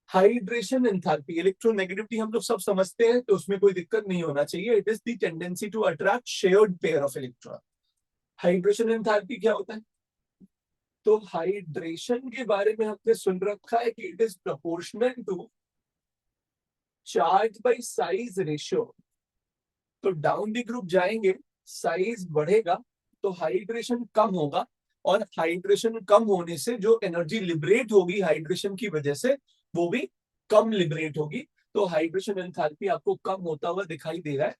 हाइड्रेशन एंथैल्पी, इलेक्ट्रोनेगेटिविटी हम लोग सब समझते हैं, तो उसमें कोई दिक्कत नहीं होना चाहिए। It is the tendency to attract shared pair of electron. Hydration enthalpy क्या होता है? तो हाइड्रेशन के बारे में हमने सुन रखा है कि it is proportional to charge by size ratio. तो डाउन द ग्रुप जाएंगे, साइज बढ़ेगा तो हाइड्रेशन कम होगा, और हाइड्रेशन कम होने से जो एनर्जी लिबरेट होगी हाइड्रेशन की वजह से वो भी कम लिबरेट होगी। तो हाइड्रेशन एंथैल्पी आपको कम होता हुआ दिखाई दे रहा है।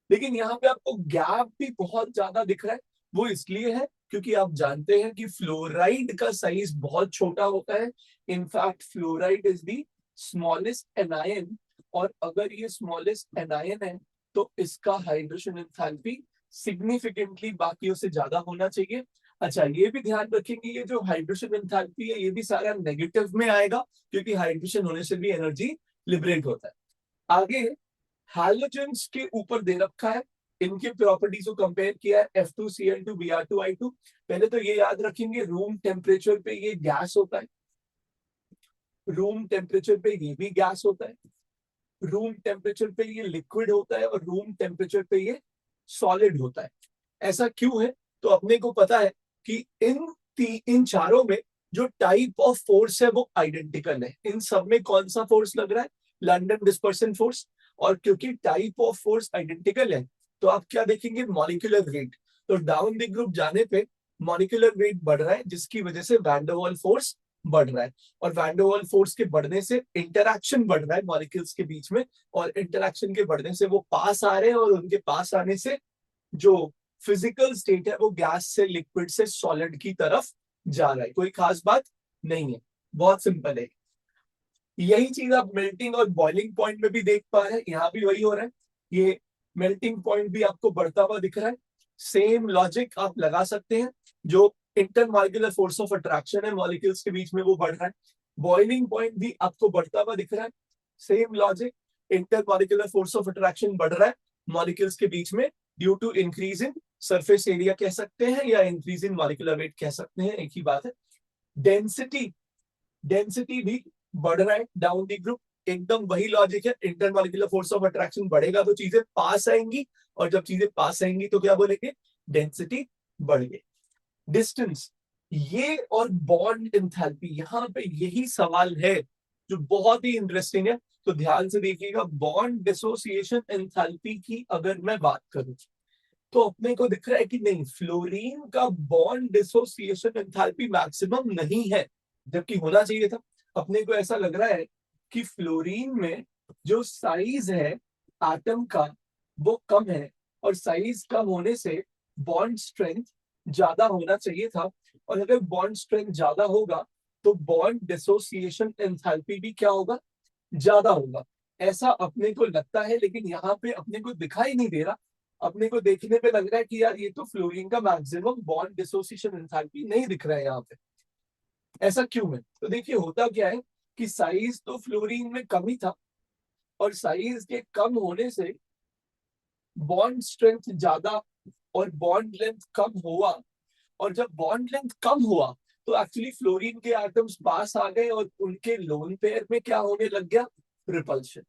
लेकिन यहाँ पे आपको गैप भी बहुत ज्यादा दिख रहा है। वो इसलिए है क्योंकि आप जानते हैं कि फ्लोराइड का साइज बहुत छोटा होता है। In fact fluoride is the smallest anion, और अगर ये स्मॉलेस्ट एनायन है तो इसका हाइड्रेशन एंथैल्पी सिग्निफिकेंटली बाकियों से ज्यादा होना चाहिए। अच्छा, ये भी ध्यान रखेंगे ये जो हाइड्रेशन एंथैल्पी है ये भी सारा नेगेटिव में आएगा, क्योंकि हाइड्रेशन होने से भी एनर्जी लिबरेट होता है। आगे हैलोजेंस के ऊपर दे रखा है, इनके प्रॉपर्टीज को कंपेयर किया है, F2Cl2 Br2I2। पहले तो ये याद रखेंगे रूम टेम्परेचर पे ये गैस होता है, रूम टेम्परेचर पे ये भी गैस होता है, रूम टेम्परेचर पे ये लिक्विड होता है, और रूम टेम्परेचर पे ये सॉलिड होता है। ऐसा क्यों है? तो अपने को पता है कि इन चारों में जो टाइप ऑफ फोर्स है वो आइडेंटिकल है। इन सब में कौन सा फोर्स लग रहा है? London dispersion force. और क्योंकि टाइप ऑफ फोर्स आइडेंटिकल है तो आप क्या देखेंगे? Molecular weight. तो डाउन द ग्रुप जाने पे मॉलिक्यूलर वेट बढ़ रहा है, जिसकी वजह से वैन डर वाल फोर्स बढ़ रहा है, और वैन डर वाल फोर्स के बढ़ने से इंटरैक्शन बढ़ रहा है मॉलिक्यूल्स के बीच में, और इंटरैक्शन के बढ़ने से वो पास आ रहे हैं, और उनके पास आने से जो फिजिकल स्टेट है वो गैस से लिक्विड से सॉलिड की तरफ जा रहा है। कोई खास बात नहीं है, बहुत सिंपल है। यही चीज आप मेल्टिंग और बॉइलिंग पॉइंट में भी देख पा रहे हैं, यहाँ भी वही हो रहा है। ये मेल्टिंग पॉइंट भी आपको बढ़ता हुआ दिख रहा है। सेम लॉजिक आप लगा सकते हैं, जो इंटरमॉलिक्यूलर फोर्स ऑफ अट्रैक्शन है मॉलिक्यूल्स के बीच में वो बढ़ रहा है। बॉइलिंग पॉइंट भी आपको बढ़ता हुआ दिख रहा है। Same logic, intermolecular force of attraction बढ़ रहा है मॉलिक्यूल्स के बीच में due to increase in surface area कह सकते हैं, या इंक्रीज इन मॉलिक्यूलर वेट कह सकते हैं, एक ही बात है। डेंसिटी, डेंसिटी भी बढ़ रहा है डाउन द ग्रुप। एकदम वही लॉजिक है, इंटरमॉलिक्यूलर फोर्स ऑफ अट्रैक्शन बढ़ेगा तो चीजें पास आएंगी, और जब चीजें पास आएंगी तो क्या बोलेंगे? डेंसिटी बढ़ गई। डिस्टेंस, ये और बॉन्ड एंथैल्पी, यहाँ पे यही सवाल है जो बहुत ही इंटरेस्टिंग है। तो ध्यान से देखिएगा, बॉन्ड डिसोसिएशन एंथैल्पी की अगर मैं बात करूं तो अपने को दिख रहा है कि नहीं, फ्लोरीन का बॉन्ड डिसोसिएशन एंथैल्पी मैक्सिमम नहीं है, जबकि होना चाहिए था। अपने को ऐसा लग रहा है कि फ्लोरीन में जो साइज है एटम का वो कम है, और साइज कम होने से बॉन्ड स्ट्रेंथ ज्यादा होना चाहिए था। और अगर बॉन्ड स्ट्रेंथ ज्यादा होगा तो बॉन्ड डिसोसिएशन एंथैल्पी भी क्या होगा? ज्यादा होगा। ऐसा अपने को लगता है, लेकिन यहाँ पे अपने को दिखाई नहीं दे रहा। अपने को देखने पे लग रहा है कि यार ये तो फ्लोरीन का मैक्सिमम बॉन्ड डिसोसिएशन एंथैल्पी नहीं दिख रहा है यहाँ पे। ऐसा क्यों है? तो देखिए होता क्या है कि साइज तो फ्लोरीन में कम ही था, और साइज के कम होने से बॉन्ड स्ट्रेंथ ज्यादा और बॉन्ड लेंथ कम हुआ। और जब बॉन्ड लेंथ कम हुआ तो एक्चुअली फ्लोरीन के एटम्स पास आ गए, और उनके लोन पेयर में क्या होने लग गया? रिपल्शन।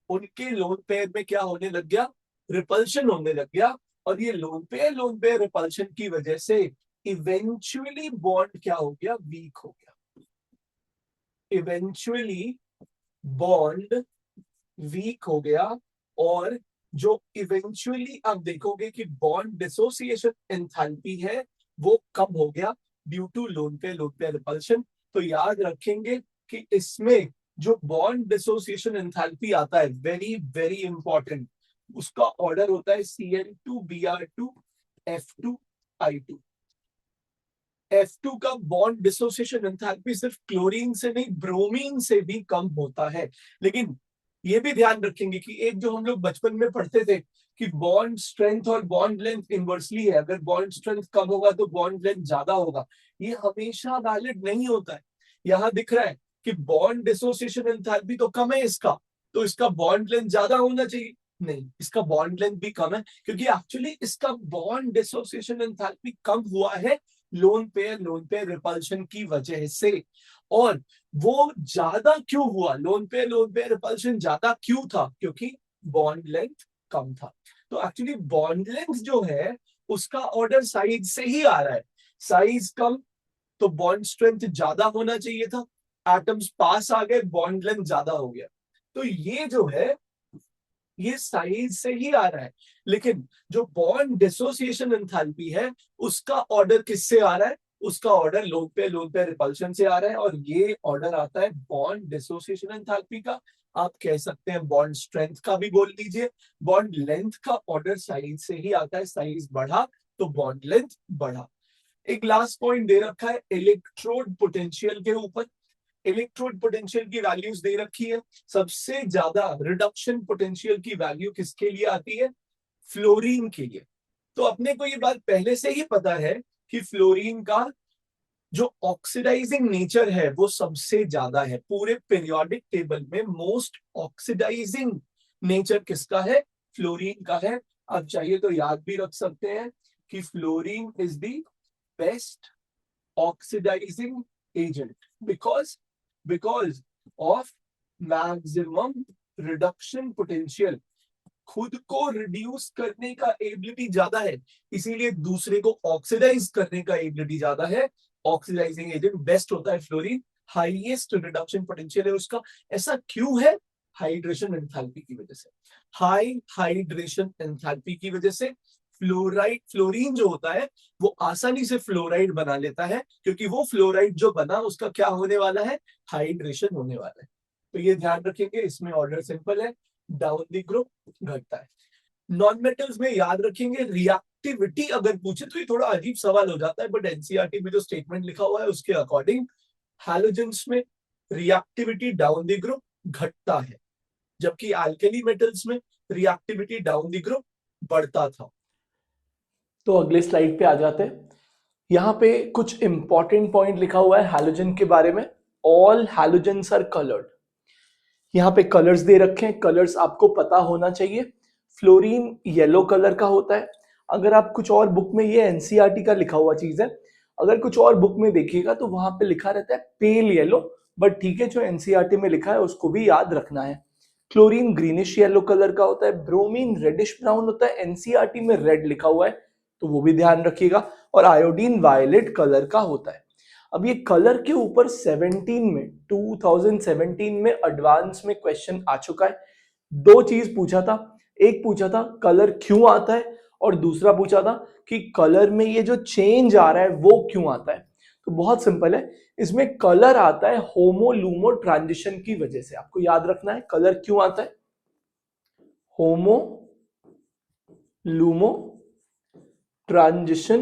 उनके लोन पेयर में क्या होने लग गया? रिपल्शन होने लग गया। और ये लोन पेयर रिपल्शन की वजह से इवेंचुअली बॉन्ड क्या हो गया? वीक हो गया। इवेंचुअली बॉन्ड वीक हो गया, और जो इवेंचुअली आप देखोगे कि बॉन्ड डिसोसिएशन एंथैल्पी है वो कम हो गया due to lone pair repulsion. तो याद रखेंगे कि इसमें जो बॉन्ड डिसोसिएशन एंथैल्पी आता है, वेरी वेरी इंपॉर्टेंट, उसका ऑर्डर होता है Cl2Br2 F2I2। F2 का बॉन्ड डिसोसिएशन एंथैल्पी सिर्फ क्लोरीन से नहीं, ब्रोमीन से भी कम होता है। लेकिन ये भी ध्यान रखेंगे कि एक जो हम लोग बचपन में पढ़ते थे कि बॉन्ड स्ट्रेंथ और बॉन्ड लेंथ इनवर्सली है, अगर बॉन्ड स्ट्रेंथ कम होगा तो बॉन्ड लेंथ ज्यादा होगा, ये हमेशा वैलिड नहीं होता है। यहाँ दिख रहा है कि बॉन्ड डिसोसिएशन एंथैल्पी तो कम है इसका, तो इसका बॉन्ड लेंथ ज्यादा होना चाहिए। नहीं, इसका बॉन्ड लेंथ भी कम है, क्योंकि एक्चुअली इसका बॉन्ड डिसोसिएशन एंथैल्पी कम हुआ है लोन पेयर रिपल्शन की वजह से। और वो ज्यादा क्यों हुआ? लोन पेयर रिपल्शन ज्यादा क्यों था? क्योंकि बॉन्ड लेंथ कम था। तो एक्चुअली बॉन्ड लेंथ जो है उसका ऑर्डर साइज से ही आ रहा है। साइज कम तो बॉन्ड स्ट्रेंथ ज्यादा होना चाहिए था, एटम्स पास आ गए, बॉन्ड लेंथ ज्यादा हो गया। तो ये जो है ये साइज से ही आ रहा है, लेकिन जो बॉन्ड डिसोसिएशन एंथैल्पी है उसका ऑर्डर किससे आ रहा है? उसका ऑर्डर लोन पे रिपल्शन से आ रहा है, और ये ऑर्डर आता है बॉन्ड डिसोसिएशन एंथैल्पी का। आप कह सकते हैं बॉन्ड स्ट्रेंथ का भी बोल दीजिए। बॉन्ड लेंथ का ऑर्डर साइज से ही आता है, साइज बढ़ा तो बॉन्ड लेंथ बढ़ा। एक लास्ट पॉइंट दे रखा है इलेक्ट्रोड पोटेंशियल के ऊपर। इलेक्ट्रोड पोटेंशियल की वैल्यूज दे रखी है। सबसे ज्यादा रिडक्शन पोटेंशियल की वैल्यू किसके लिए आती है? फ्लोरीन के लिए। तो अपने को ये बात पहले से ही पता है कि फ्लोरीन का जो ऑक्सीडाइजिंग नेचर है वो सबसे ज्यादा है पूरे पीरियोडिक टेबल में। मोस्ट ऑक्सीडाइजिंग नेचर किसका है? फ्लोरीन का है। अब चाहिए तो याद भी रख सकते हैं कि fluorine is the best oxidising agent because of maximum reduction potential. खुद को रिड्यूस करने का एबिलिटी ज्यादा है, इसीलिए दूसरे को ऑक्सीडाइज करने का एबिलिटी ज्यादा है। ऑक्सीडाइजिंग एजेंट बेस्ट होता है फ्लोरीन, हाईएस्ट रिडक्शन पोटेंशियल है उसका। ऐसा क्यों है? हाइड्रेशन एंथैल्पी की वजह से। हाई हाइड्रेशन एंथैल्पी की वजह से फ्लोरीन जो होता है वो आसानी से फ्लोराइड बना लेता है, क्योंकि वो फ्लोराइड जो बना उसका क्या होने वाला है? हाइड्रेशन होने वाला है। तो ये ध्यान रखेंगे, इसमें ऑर्डर सिंपल है, डाउन द ग्रुप घटता है। नॉन मेटल्स में याद रखेंगे रिएक्टिविटी अगर पूछे तो ये थोड़ा अजीब सवाल हो जाता है, बट एनसीईआरटी में जो स्टेटमेंट लिखा हुआ है उसके अकॉर्डिंग हैलोजेंस में रिएक्टिविटी डाउन द ग्रुप घटता है, जबकि अल्कली मेटल्स में रिएक्टिविटी डाउन द ग्रुप बढ़ता था। तो अगले स्लाइड पे आ जाते हैं। यहाँ पे कुछ इंपॉर्टेंट पॉइंट लिखा हुआ है हैलोजन के बारे में। All halogens are coloured. यहाँ पे कलर्स दे रखे हैं, कलर्स आपको पता होना चाहिए। फ्लोरीन येलो कलर का होता है। अगर आप कुछ और बुक में, ये एनसीईआरटी का लिखा हुआ चीज है, अगर कुछ और बुक में देखिएगा तो वहां पे लिखा रहता है पेल येलो, बट ठीक है, जो एनसीईआरटी में लिखा है उसको भी याद रखना है। क्लोरीन ग्रीनिश येलो कलर का होता है। ब्रोमीन रेडिश ब्राउन होता है, एनसीईआरटी में रेड लिखा हुआ है तो वो भी ध्यान रखिएगा। और आयोडीन वायलेट कलर का होता है। अब ये कलर के ऊपर 2017 में एडवांस में क्वेश्चन आ चुका है। दो चीज पूछा था, एक पूछा था कलर क्यों आता है, और दूसरा पूछा था कि कलर में ये जो चेंज आ रहा है वो क्यों आता है। तो बहुत सिंपल है, इसमें कलर आता है होमो लूमो ट्रांजिशन की वजह से। आपको याद रखना है कलर क्यों आता है, होमो लूमो ट्रांजिशन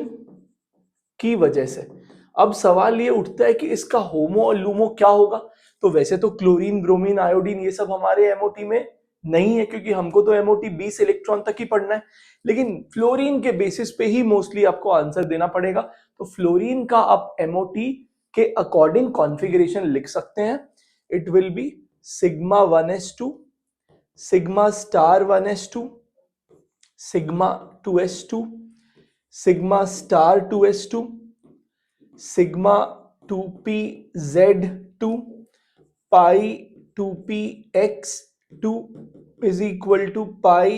की वजह से। अब सवाल ये उठता है कि इसका होमो और लूमो क्या होगा। तो वैसे तो क्लोरीन ब्रोमीन आयोडीन ये सब हमारे एमओटी में नहीं है, क्योंकि हमको तो एमओटी 20 इलेक्ट्रॉन तक ही पढ़ना है, लेकिन फ्लोरीन के बेसिस पे ही मोस्टली आपको आंसर देना पड़ेगा। तो फ्लोरीन का आप एमओटी के अकॉर्डिंग कॉन्फ़िगरेशन लिख सकते हैं। It will be sigma 1s2, sigma star 1s2, sigma 2s2, sigma star 2s2, sigma 2pz2, pi 2px2 is equal to pi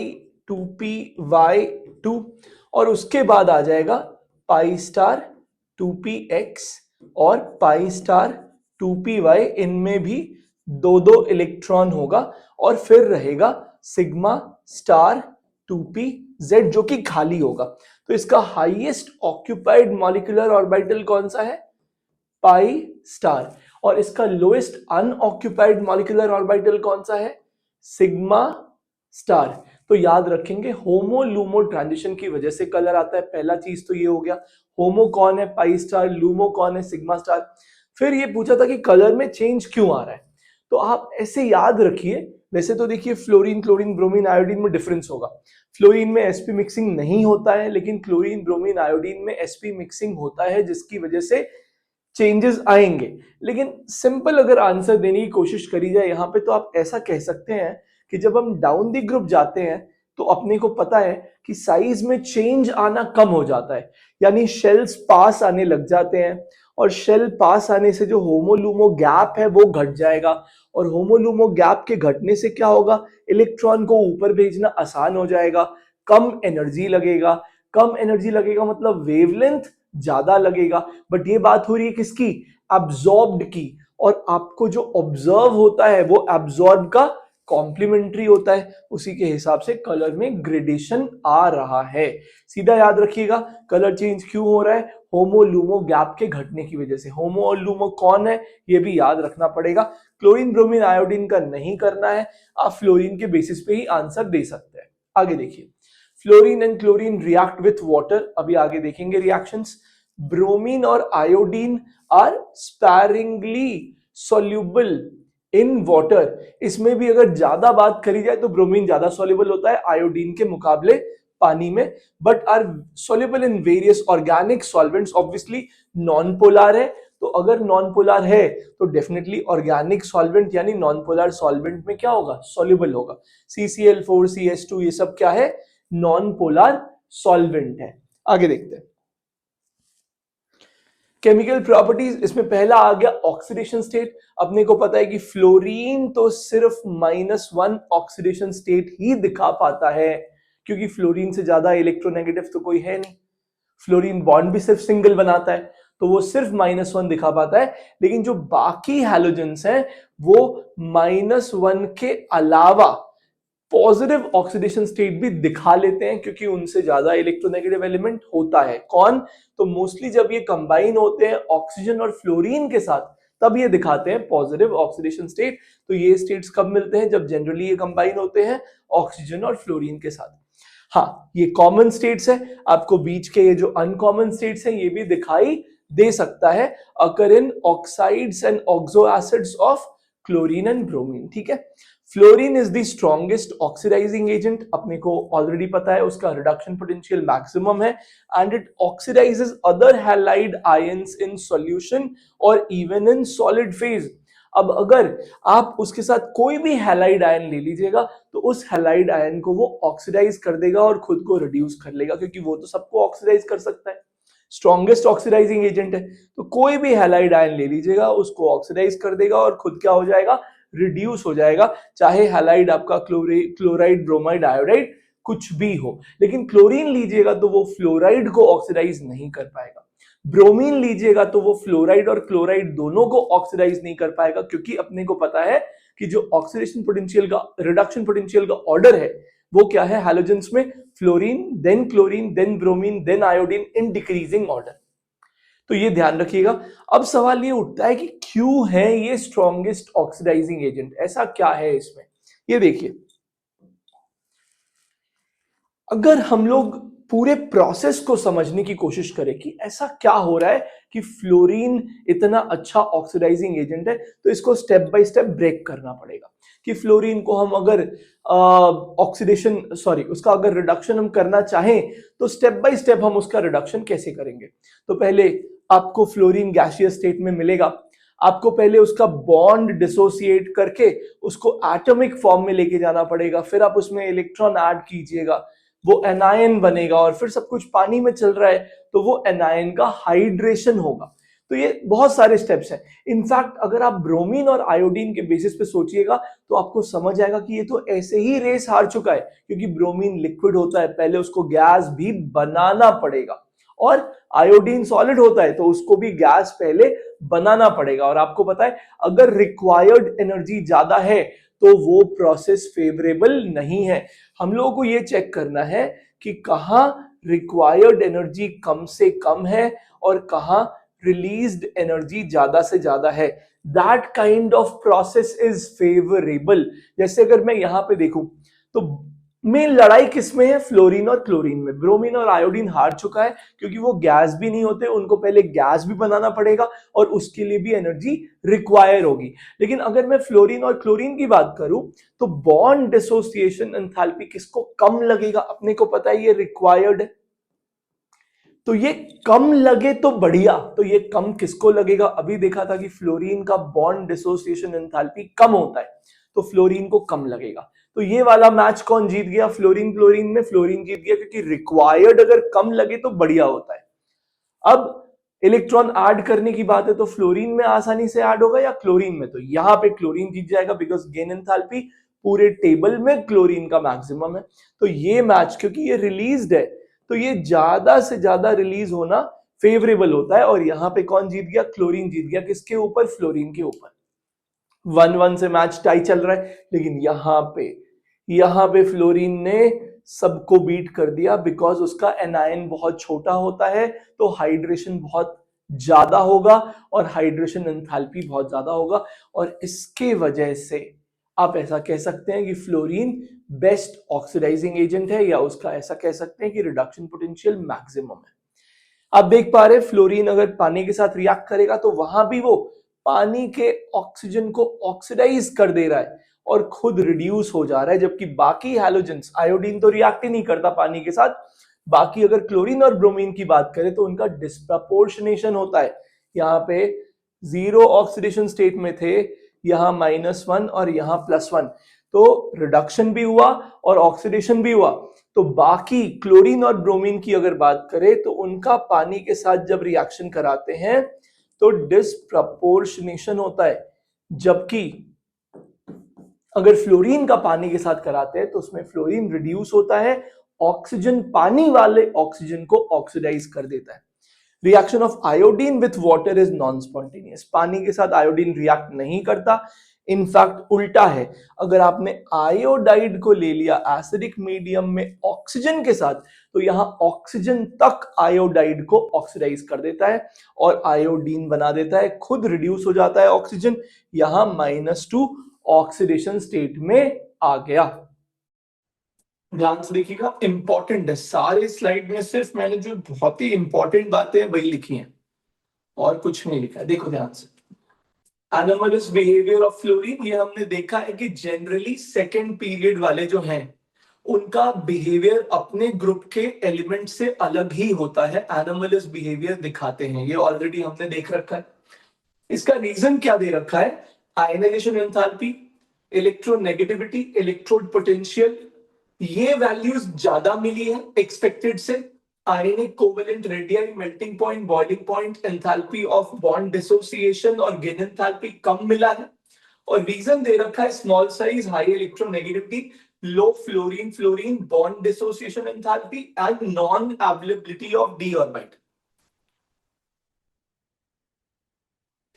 2py2, और उसके बाद आ जाएगा पाई स्टार 2px और पाई स्टार 2py। इनमें भी दो दो इलेक्ट्रॉन होगा, और फिर रहेगा सिग्मा स्टार 2pz जो कि खाली होगा। तो इसका हाईएस्ट ऑक्यूपाइड मॉलिक्यूलर ऑर्बिटल कौन सा है? Pi star. और इसका लोएस्ट अनऑक्यूपाइड मॉलिक्यूलर ऑर्बिटल कौन सा है? Sigma star. तो याद रखेंगे होमो लूमो ट्रांजिशन की वजह से कलर आता है। पहला चीज तो ये हो गया, होमो कौन है? Pi star. लूमो कौन है? Sigma star. फिर ये पूछा था कि कलर में चेंज क्यों आ रहा है। तो आप ऐसे याद रखिए, वैसे तो देखिए फ्लोरीन क्लोरीन ब्रोमीन आयोडीन में डिफरेंस होगा। फ्लोरीन में sp मिक्सिंग नहीं होता है, लेकिन क्लोरीन ब्रोमीन आयोडीन में sp मिक्सिंग होता है, जिसकी वजह से चेंजेस आएंगे। लेकिन सिंपल अगर आंसर देने की कोशिश करी जाए यहाँ पे, तो आप ऐसा कह सकते हैं कि जब हम डाउन द ग्रुप जाते हैं तो अपने को पता है कि साइज में चेंज आना कम हो जाता है, यानी शेल्स पास आने लग जाते हैं, और शेल पास आने से जो होमोलूमो गैप है वो घट जाएगा, और होमोलूमो गैप के घटने से क्या होगा? इलेक्ट्रॉन को ऊपर भेजना आसान हो जाएगा, कम एनर्जी लगेगा। कम एनर्जी लगेगा मतलब वेवलेंथ ज्यादा लगेगा। बट ये बात हो रही है किसकी? एब्जॉर्ब्ड की। और आपको जो ऑब्जर्व होता है वो एब्जॉर्ब का कॉम्प्लीमेंट्री होता है, उसी के हिसाब से कलर में ग्रेडेशन आ रहा है। सीधा याद रखिएगा कलर चेंज क्यों हो रहा है, होमो लूमो गैप के घटने की वजह से। होमो और लूमो कौन है ये भी याद रखना पड़ेगा। क्लोरीन ब्रोमीन आयोडीन का नहीं करना है, आप फ्लोरीन के बेसिस पे ही आंसर दे सकते हैं। आगे देखिए, fluorine and chlorine react with water, अभी आगे देखेंगे रिएक्शंस। ब्रोमीन और iodine are sparingly soluble in water, इसमें भी अगर ज्यादा बात करी जाए तो ब्रोमीन ज्यादा सॉल्युबल होता है आयोडीन के मुकाबले पानी में, but are soluble in various organic solvents. Obviously non polar है, तो अगर नॉन पोलर है तो डेफिनेटली ऑर्गेनिक सॉल्वेंट यानी नॉन पोलर सॉल्वेंट में क्या होगा, सॉल्युबल होगा। CCl4 CH2 ये सब क्या है, नॉन पोलर सॉल्वेंट है। आगे देखते हैं केमिकल प्रॉपर्टीज, इसमें पहला आ गया ऑक्सीडेशन स्टेट। अपने को पता है कि फ्लोरीन तो सिर्फ -1 ऑक्सीडेशन स्टेट ही दिखा पाता है, क्योंकि फ्लोरीन से ज्यादा इलेक्ट्रोनेगेटिव तो कोई है नहीं। फ्लोरीन बॉन्ड भी सिर्फ सिंगल बनाता है, तो वो सिर्फ -1 दिखा पाता है। लेकिन जो बाकी हैलोजेंस हैं वो -1 के अलावा पॉजिटिव ऑक्सीडेशन स्टेट भी दिखा लेते हैं, क्योंकि उनसे ज्यादा इलेक्ट्रोनेगेटिव एलिमेंट होता है। कौन, तो मोस्टली जब ये कंबाइन होते हैं ऑक्सीजन और फ्लोरीन के साथ, तब ये दिखाते हैं पॉजिटिव ऑक्सीडेशन स्टेट। तो ये स्टेट्स कब मिलते हैं, जब जनरली ये कंबाइन होते हैं ऑक्सीजन और फ्लोरीन के साथ। हाँ, ये कॉमन स्टेट्स है, आपको बीच के ये जो अनकॉमन स्टेट्स हैं ये भी दिखाई दे सकता है, occur in oxides and oxo acids of chlorine and bromine. ठीक है, fluorine is the strongest oxidizing agent, अपने को ऑलरेडी पता है उसका रिडक्शन पोटेंशियल मैक्सिमम है, and it oxidizes other halide ions in solution और इवन इन सॉलिड फेज। अब अगर आप उसके साथ कोई भी हैलाइड आयन ले लीजिएगा तो उस हैलाइड आयन को वो ऑक्सीडाइज कर देगा और खुद को रिड्यूस कर लेगा, क्योंकि वो तो सबको ऑक्सीडाइज कर सकता है, स्ट्रॉन्गेस्ट ऑक्सीडाइजिंग एजेंट है। तो कोई भी हैलाइड आयन ले लीजिएगा उसको ऑक्सीडाइज कर देगा और खुद क्या हो जाएगा, रिड्यूस हो जाएगा, चाहे हैलाइड आपका क्लोराइड ब्रोमाइड आयोडाइड कुछ भी हो। लेकिन क्लोरीन लीजिएगा तो वो फ्लोराइड को ऑक्सीडाइज नहीं कर पाएगा, ब्रोमीन लीजिएगा तो वो फ्लोराइड और क्लोराइड दोनों को ऑक्सीडाइज नहीं कर पाएगा, क्योंकि अपने को पता है कि जो ऑक्सीडेशन पोटेंशियल का रिडक्शन पोटेंशियल का ऑर्डर है वो क्या है हैलोजेंस में, fluorine than chlorine than bromine than iodine in decreasing order. तो ये ध्यान रखिएगा। अब सवाल ये उठता है कि क्यों है ये स्ट्रॉन्गेस्ट ऑक्सीडाइजिंग एजेंट, ऐसा क्या है इसमें। ये देखिए, अगर हम लोग पूरे प्रोसेस को समझने की कोशिश करें कि ऐसा क्या हो रहा है कि फ्लोरीन इतना अच्छा ऑक्सीडाइजिंग एजेंट है, तो इसको स्टेप बाय स्टेप ब्रेक करना पड़ेगा कि फ्लोरीन को हम अगर उसका अगर रिडक्शन हम करना चाहें तो स्टेप बाय स्टेप हम उसका रिडक्शन कैसे करेंगे। तो पहले आपको फ्लोरीन गैसियस स्टेट में मिलेगा, आपको पहले उसका बॉन्ड डिसोसिएट करके उसको एटॉमिक फॉर्म में लेके जाना पड़ेगा, फिर आप उसमें इलेक्ट्रॉन ऐड कीजिएगा, वो एनायन बनेगा, और फिर सब कुछ पानी में चल रहा है तो वो एनायन का हाइड्रेशन होगा। तो ये बहुत सारे स्टेप्स हैं। इनफैक्ट अगर आप ब्रोमीन और आयोडीन के बेसिस पे सोचिएगा तो आपको समझ आएगा कि ये तो ऐसे ही रेस हार चुका है, क्योंकि ब्रोमीन लिक्विड होता है, पहले उसको गैस भी बनाना पड़ेगा, और आयोडीन सॉलिड होता है तो उसको भी गैस पहले बनाना पड़ेगा। और आपको पता है अगर रिक्वायर्ड एनर्जी ज्यादा है तो वो प्रोसेस फेवरेबल नहीं है। हम लोगों को ये चेक करना है कि कहां रिक्वायर्ड एनर्जी कम से कम है और कहां रिलीज्ड एनर्जी ज्यादा से ज्यादा है। That kind of process is favourable. जैसे अगर मैं यहां पे देखूं तो मेन लड़ाई किसमें है, फ्लोरीन और क्लोरीन में। ब्रोमीन और आयोडीन हार चुका है क्योंकि वो गैस भी नहीं होते, उनको पहले गैस भी बनाना पड़ेगा और उसके लिए भी एनर्जी रिक्वायर होगी। लेकिन अगर मैं फ्लोरीन और क्लोरीन की बात करूं तो बॉन्ड डिसोसिएशन एंथैल्पी किसको कम लगेगा, अपने को पता है ये रिक्वायर्ड है, तो ये कम लगे तो बढ़िया। तो ये कम किसको लगेगा, अभी देखा था कि फ्लोरीन का बॉन्ड डिसोसिएशन एंथैल्पी कम होता है तो फ्लोरीन को कम लगेगा। तो ये वाला मैच कौन जीत गया, फ्लोरीन क्लोरीन में फ्लोरीन जीत गया, क्योंकि रिक्वायर्ड अगर कम लगे तो बढ़िया होता है। अब इलेक्ट्रॉन ऐड करने की बात है तो फ्लोरीन में आसानी से ऐड होगा या क्लोरीन में, तो यहां पे क्लोरीन जीत जाएगा, बिकॉज गेन एंथैल्पी पूरे टेबल में क्लोरीन का मैक्सिमम है। तो ये मैच क्योंकि ये रिलीज्ड है तो ये ज्यादा से ज्यादा रिलीज होना फेवरेबल होता है, और यहां पे कौन जीत गया, क्लोरीन जीत गया, किसके ऊपर, फ्लोरीन के ऊपर। 1-1 से मैच टाई चल रहा है, लेकिन यहाँ पे फ्लोरीन ने सबको बीट कर दिया बिकॉज उसका एनायन बहुत छोटा होता है, तो हाइड्रेशन बहुत ज्यादा होगा और हाइड्रेशन एंथैल्पी बहुत ज्यादा होगा, और इसके वजह से आप ऐसा कह सकते हैं कि फ्लोरीन बेस्ट ऑक्सीडाइजिंग एजेंट है, या उसका ऐसा कह सकते हैं कि रिडक्शन पोटेंशियल मैक्सिमम है। आप देख पा रहे हैं फ्लोरीन अगर पानी के साथ रिएक्ट करेगा तो वहां भी वो पानी के ऑक्सीजन को ऑक्सीडाइज कर दे रहा है और खुद रिड्यूस हो जा रहा है, जबकि बाकी हैलोजेंस, आयोडीन तो रिएक्ट ही नहीं करता पानी के साथ, बाकी अगर क्लोरीन और ब्रोमीन की बात करें तो उनका डिस्प्रपोर्शनेशन होता है। यहाँ पे 0 ऑक्सीडेशन स्टेट में थे, यहाँ -1 और यहाँ +1, तो रिडक्शन भी हुआ और ऑक्सीडेशन भी हुआ। तो बाकी क्लोरीन और ब्रोमीन की अगर बात करें तो उनका पानी के साथ जब रिएक्शन कराते हैं तो डिस्प्रपोर्शनेशन होता है, जबकि अगर फ्लोरीन का पानी के साथ कराते हैं तो उसमें फ्लोरीन रिड्यूस होता है, ऑक्सीजन पानी वाले ऑक्सीजन को ऑक्सीडाइज कर देता है। Reaction of iodine with water is non spontaneous, पानी के साथ आयोडीन रिएक्ट नहीं करता, इनफैक्ट उल्टा है। अगर आपने आयोडाइड को ले लिया एसिडिक मीडियम में ऑक्सीजन के साथ, तो यहां ऑक्सीजन तक आयोडाइड को ऑक्सीडाइज कर देता है और आयोडीन बना देता है, खुद रिड्यूस हो जाता है ऑक्सीजन, यहां -2 ऑक्सीडेशन स्टेट में आ गया। ध्यान से देखिएगा, इंपॉर्टेंट है, सारे स्लाइड में सिर्फ मैंने जो बहुत ही इंपॉर्टेंट बातें हैं वही लिखी हैं और कुछ नहीं लिखा है। देखो ध्यान से, एनोमलस बिहेवियर ऑफ फ्लोरीन, ये हमने देखा है कि जनरली सेकेंड पीरियड वाले जो हैं उनका बिहेवियर अपने ग्रुप के एलिमेंट से अलग ही होता है, एनोमलस बिहेवियर दिखाते हैं, ये ऑलरेडी हमने देख रखा है। इसका रीजन क्या दे रखा है, ionization enthalpy, electronegativity, electrode potential, ये वैल्यूज ज्यादा मिली है एक्सपेक्टेड से, ionic covalent radii, melting point, boiling point, enthalpy of bond dissociation और गेन एंथैल्पी कम मिला है, और रीजन दे रखा है small size, high electronegativity, low fluorine fluorine bond dissociation enthalpy and non availability of d orbit.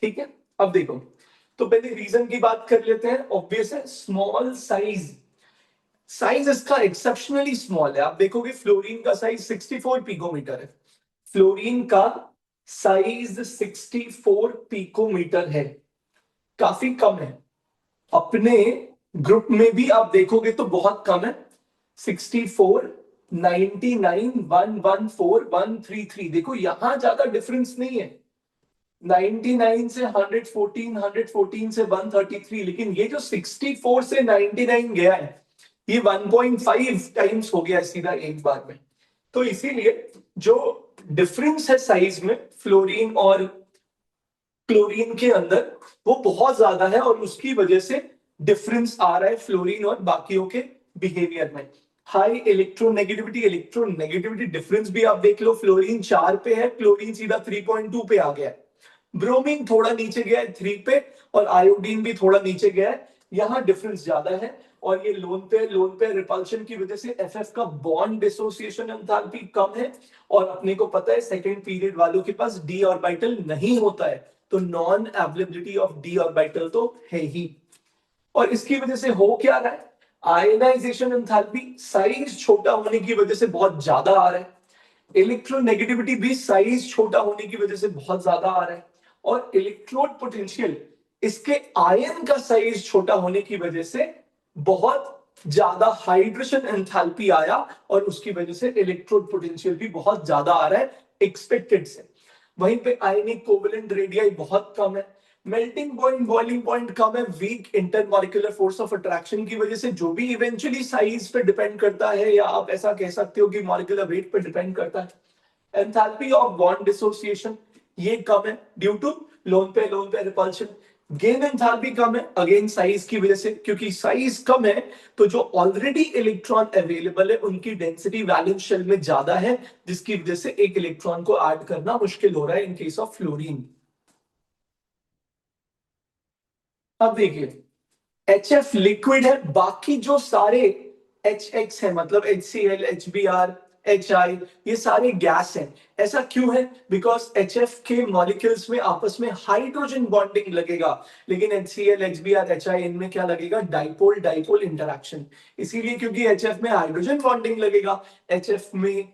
ठीक है, अब देखो, तो पहले रीजन की बात कर लेते हैं। ऑब्वियस है, स्मॉल साइज, साइज इसका एक्सेप्शनली स्मॉल है। आप देखोगे फ्लोरीन का साइज 64 पिकोमीटर है, फ्लोरीन का साइज 64 पिकोमीटर है, काफी कम है। अपने ग्रुप में भी आप देखोगे तो बहुत कम है, 64, 99, 114, 133, देखो यहां ज्यादा डिफरेंस नहीं है, 99 से 114, 114 से 133, लेकिन ये जो 64 से 99 गया है ये 1.5 टाइम्स हो गया सीधा एक बार में। तो इसीलिए जो डिफरेंस है साइज में फ्लोरीन और क्लोरीन के अंदर वो बहुत ज्यादा है, और उसकी वजह से डिफरेंस आ रहा है फ्लोरीन और बाकियों के बिहेवियर में। हाई इलेक्ट्रोनेगेटिविटी डिफरेंस भी आप देख लो, फ्लोरीन 4 पे है, क्लोरीन सीधा 3.2 पे आ गया है, ब्रोमीन थोड़ा नीचे गया है 3 पे, और आयोडीन भी थोड़ा नीचे गया है, यहां डिफरेंस ज्यादा है। और ये लोन पे रिपल्शन की वजह से एफएफ का बॉन्ड डिसोसिएशन एंथैल्पी कम है, और अपने को पता है सेकंड पीरियड वालों के पास डी ऑर्बिटल नहीं होता है, तो non availability of D orbital तो है ही। और इसकी वजह से हो क्या रहा है, आयनाइजेशन एंथैल्पी साइज छोटा होने की वजह से बहुत ज्यादा आ रहा है, इलेक्ट्रोनेगेटिविटी भी साइज छोटा होने की वजह से बहुत ज्यादा आ रहा है, और इलेक्ट्रोड पोटेंशियल इसके आयन का साइज छोटा होने की वजह से बहुत ज्यादा हाइड्रेशन एंथैल्पी आया, और उसकी वजह से इलेक्ट्रोड पोटेंशियल भी बहुत ज्यादा आ रहा है एक्सपेक्टेड से। वहीं पे आयनिक कोवेलेंट रेडियाई बहुत कम है, मेल्टिंग पॉइंट बॉइलिंग पॉइंट कम है, weak intermolecular force of attraction की वजह से, जो भी इवेंचुअली साइज पे डिपेंड करता है, या आप ऐसा कह सकते हो कि मॉलिक्यूलर वेट पे डिपेंड करता है। एंथैल्पी ऑफ बॉन्ड डिसोसिएशन ये कम है ड्यू टू लोन पे रिपल्शन। गेन एंथैल्पी कम है अगेन साइज की वजह से, क्योंकि साइज कम है तो जो ऑलरेडी इलेक्ट्रॉन अवेलेबल है उनकी डेंसिटी वैलेंस शेल में ज्यादा है, जिसकी वजह से एक इलेक्ट्रॉन को ऐड करना मुश्किल हो रहा है इन केस ऑफ फ्लोरीन। अब देखिए, HF लिक्विड है, बाकी जो सारे HX है मतलब HCl, HBr, HI, ये सारे गैस हैं। ऐसा क्यों है? बिकॉज HF के मॉलिक्यूल्स में आपस में हाइड्रोजन बॉन्डिंग लगेगा, लेकिन HCl, HBr, HI इनमें क्या लगेगा? Dipole dipole interaction. इसीलिए क्योंकि HF में हाइड्रोजन बॉन्डिंग लगेगा, HF में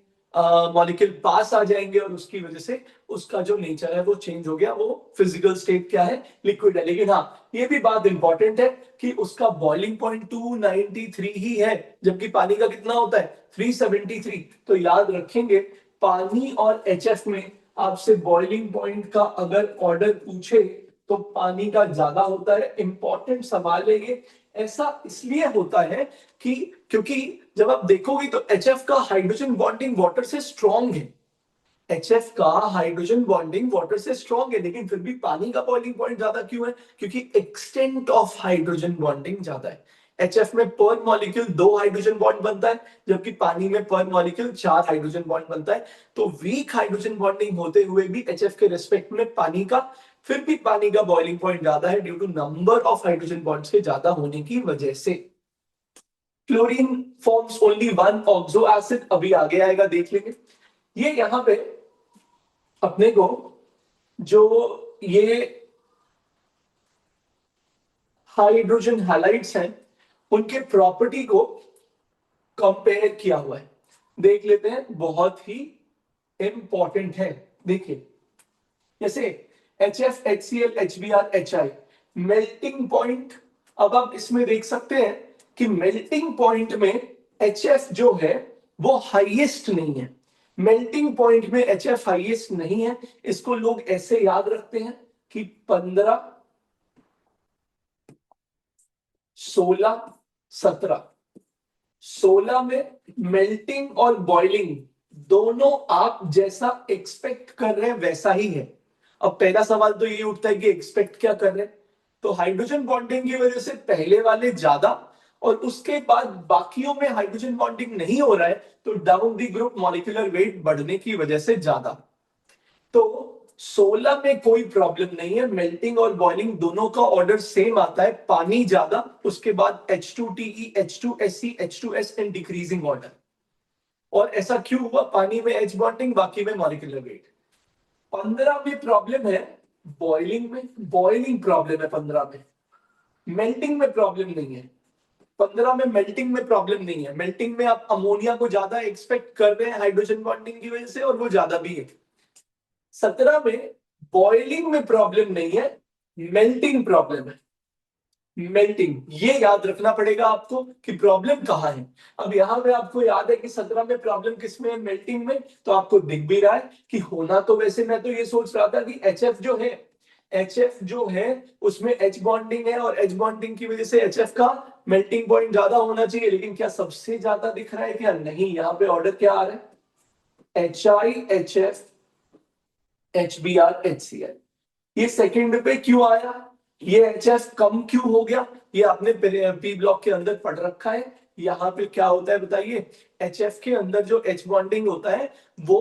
मॉलिक्यूल पास आ जाएंगे और उसकी वजह से उसका जो नेचर है वो चेंज हो गया, वो फिजिकल स्टेट क्या है? लिक्विड है। लेकिन हाँ, ये भी बात इंपॉर्टेंट है कि उसका बॉइलिंग पॉइंट 293 ही है, जबकि पानी का कितना होता है? 373। तो याद रखेंगे, पानी और HF में आपसे बॉइलिंग पॉइंट का अगर ऑर्डर पूछे तो पानी का ज्यादा होता है। इंपॉर्टेंट सवाल है ये। ऐसा इसलिए होता है कि क्योंकि जब आप देखोगे तो HF का हाइड्रोजन बॉन्डिंग वाटर से स्ट्रॉन्ग है, HF का हाइड्रोजन बॉन्डिंग वाटर से स्ट्रॉन्ग है, लेकिन फिर भी पानी का बॉइलिंग पॉइंट ज्यादा क्यों है? क्योंकि एक्सटेंट ऑफ हाइड्रोजन बॉन्डिंग ज्यादा है। HF में पर मॉलिक्यूल 2 हाइड्रोजन बॉन्ड बनता है, जबकि पानी में पर मॉलिक्यूल 4 हाइड्रोजन बॉन्ड बनता है। तो वीक हाइड्रोजन बॉन्डिंग होते हुए भी HF के रिस्पेक्ट में पानी का, फिर भी पानी का बॉइलिंग पॉइंट ज्यादा है, due to number of hydrogen bonds के ज्यादा होने की वजह से। Chlorine forms only one oxo acid, अभी आगे आएगा, देख लेंगे। ये यहां पे अपने को जो ये हाइड्रोजन हैलाइड्स हैं उनके प्रॉपर्टी को कंपेयर किया हुआ है, देख लेते हैं, बहुत ही इंपॉर्टेंट है। देखिए, जैसे HF, HCl, HBr, HI melting point, अब आप इसमें देख सकते हैं कि मेल्टिंग पॉइंट में HF जो है वो हाईएस्ट नहीं है। मेल्टिंग पॉइंट में HF हाईएस्ट नहीं है। इसको लोग ऐसे याद रखते हैं कि 15, 16, 17। 16 में मेल्टिंग और बॉइलिंग दोनों आप जैसा एक्सपेक्ट कर रहे हैं वैसा ही है। अब पहला सवाल तो ये उठता है कि एक्सपेक्ट क्या कर रहे हैं? तो हाइड्रोजन बॉन्डिंग की वजह से पहले वाले ज्यादा, और उसके बाद बाकियों में हाइड्रोजन बॉन्डिंग नहीं हो रहा है, तो down the group molecular weight बढ़ने की वजह से ज्यादा। तो 16 में कोई प्रॉब्लम नहीं है, मेल्टिंग और बॉइलिंग दोनों का ऑर्डर सेम आता है, पानी ज्यादा, उसके बाद H2TE, H2SC, H2S and decreasing order. और ऐसा क्यों हुआ? पानी में H बॉन्डिंग, बाकी में मॉलिक्यूलर वेट। 15 में प्रॉब्लम है बॉइलिंग में, बॉइलिंग प्रॉब्लम है 15 में, मेल्टिंग में प्रॉब्लम नहीं है। 15 में मेल्टिंग में प्रॉब्लम नहीं है, मेल्टिंग में आप अमोनिया को ज्यादा एक्सपेक्ट कर रहे हैं हाइड्रोजन बॉन्डिंग की वजह से, और वो ज्यादा भी है। 17 में बॉइलिंग में प्रॉब्लम नहीं है, मेल्टिंग प्रॉब्लम है। मेल्टिंग, ये याद रखना पड़ेगा आपको कि प्रॉब्लम कहां है। अब यहां पे आपको याद है कि 17 में प्रॉब्लम किसमें है? मेल्टिंग में। तो आपको दिख भी रहा है कि होना तो वैसे, मैं तो ये सोच रहा था कि HF जो है, HF जो है उसमें H बॉन्डिंग है, और H बॉन्डिंग की वजह से HF का मेल्टिंग पॉइंट ज्यादा होना चाहिए, लेकिन क्या सबसे ज्यादा दिख रहा है क्या? नहीं। यहाँ पे ऑर्डर क्या आ रहा है? HI, HF, HBr, HCl। ये सेकंड पे क्यों आया? ये HF कम क्यों हो गया? ये आपने पी ब्लॉक के अंदर पढ़ रखा है। यहाँ पे क्या होता है बताइए? HF के अंदर जो H बॉन्डिंग होता है वो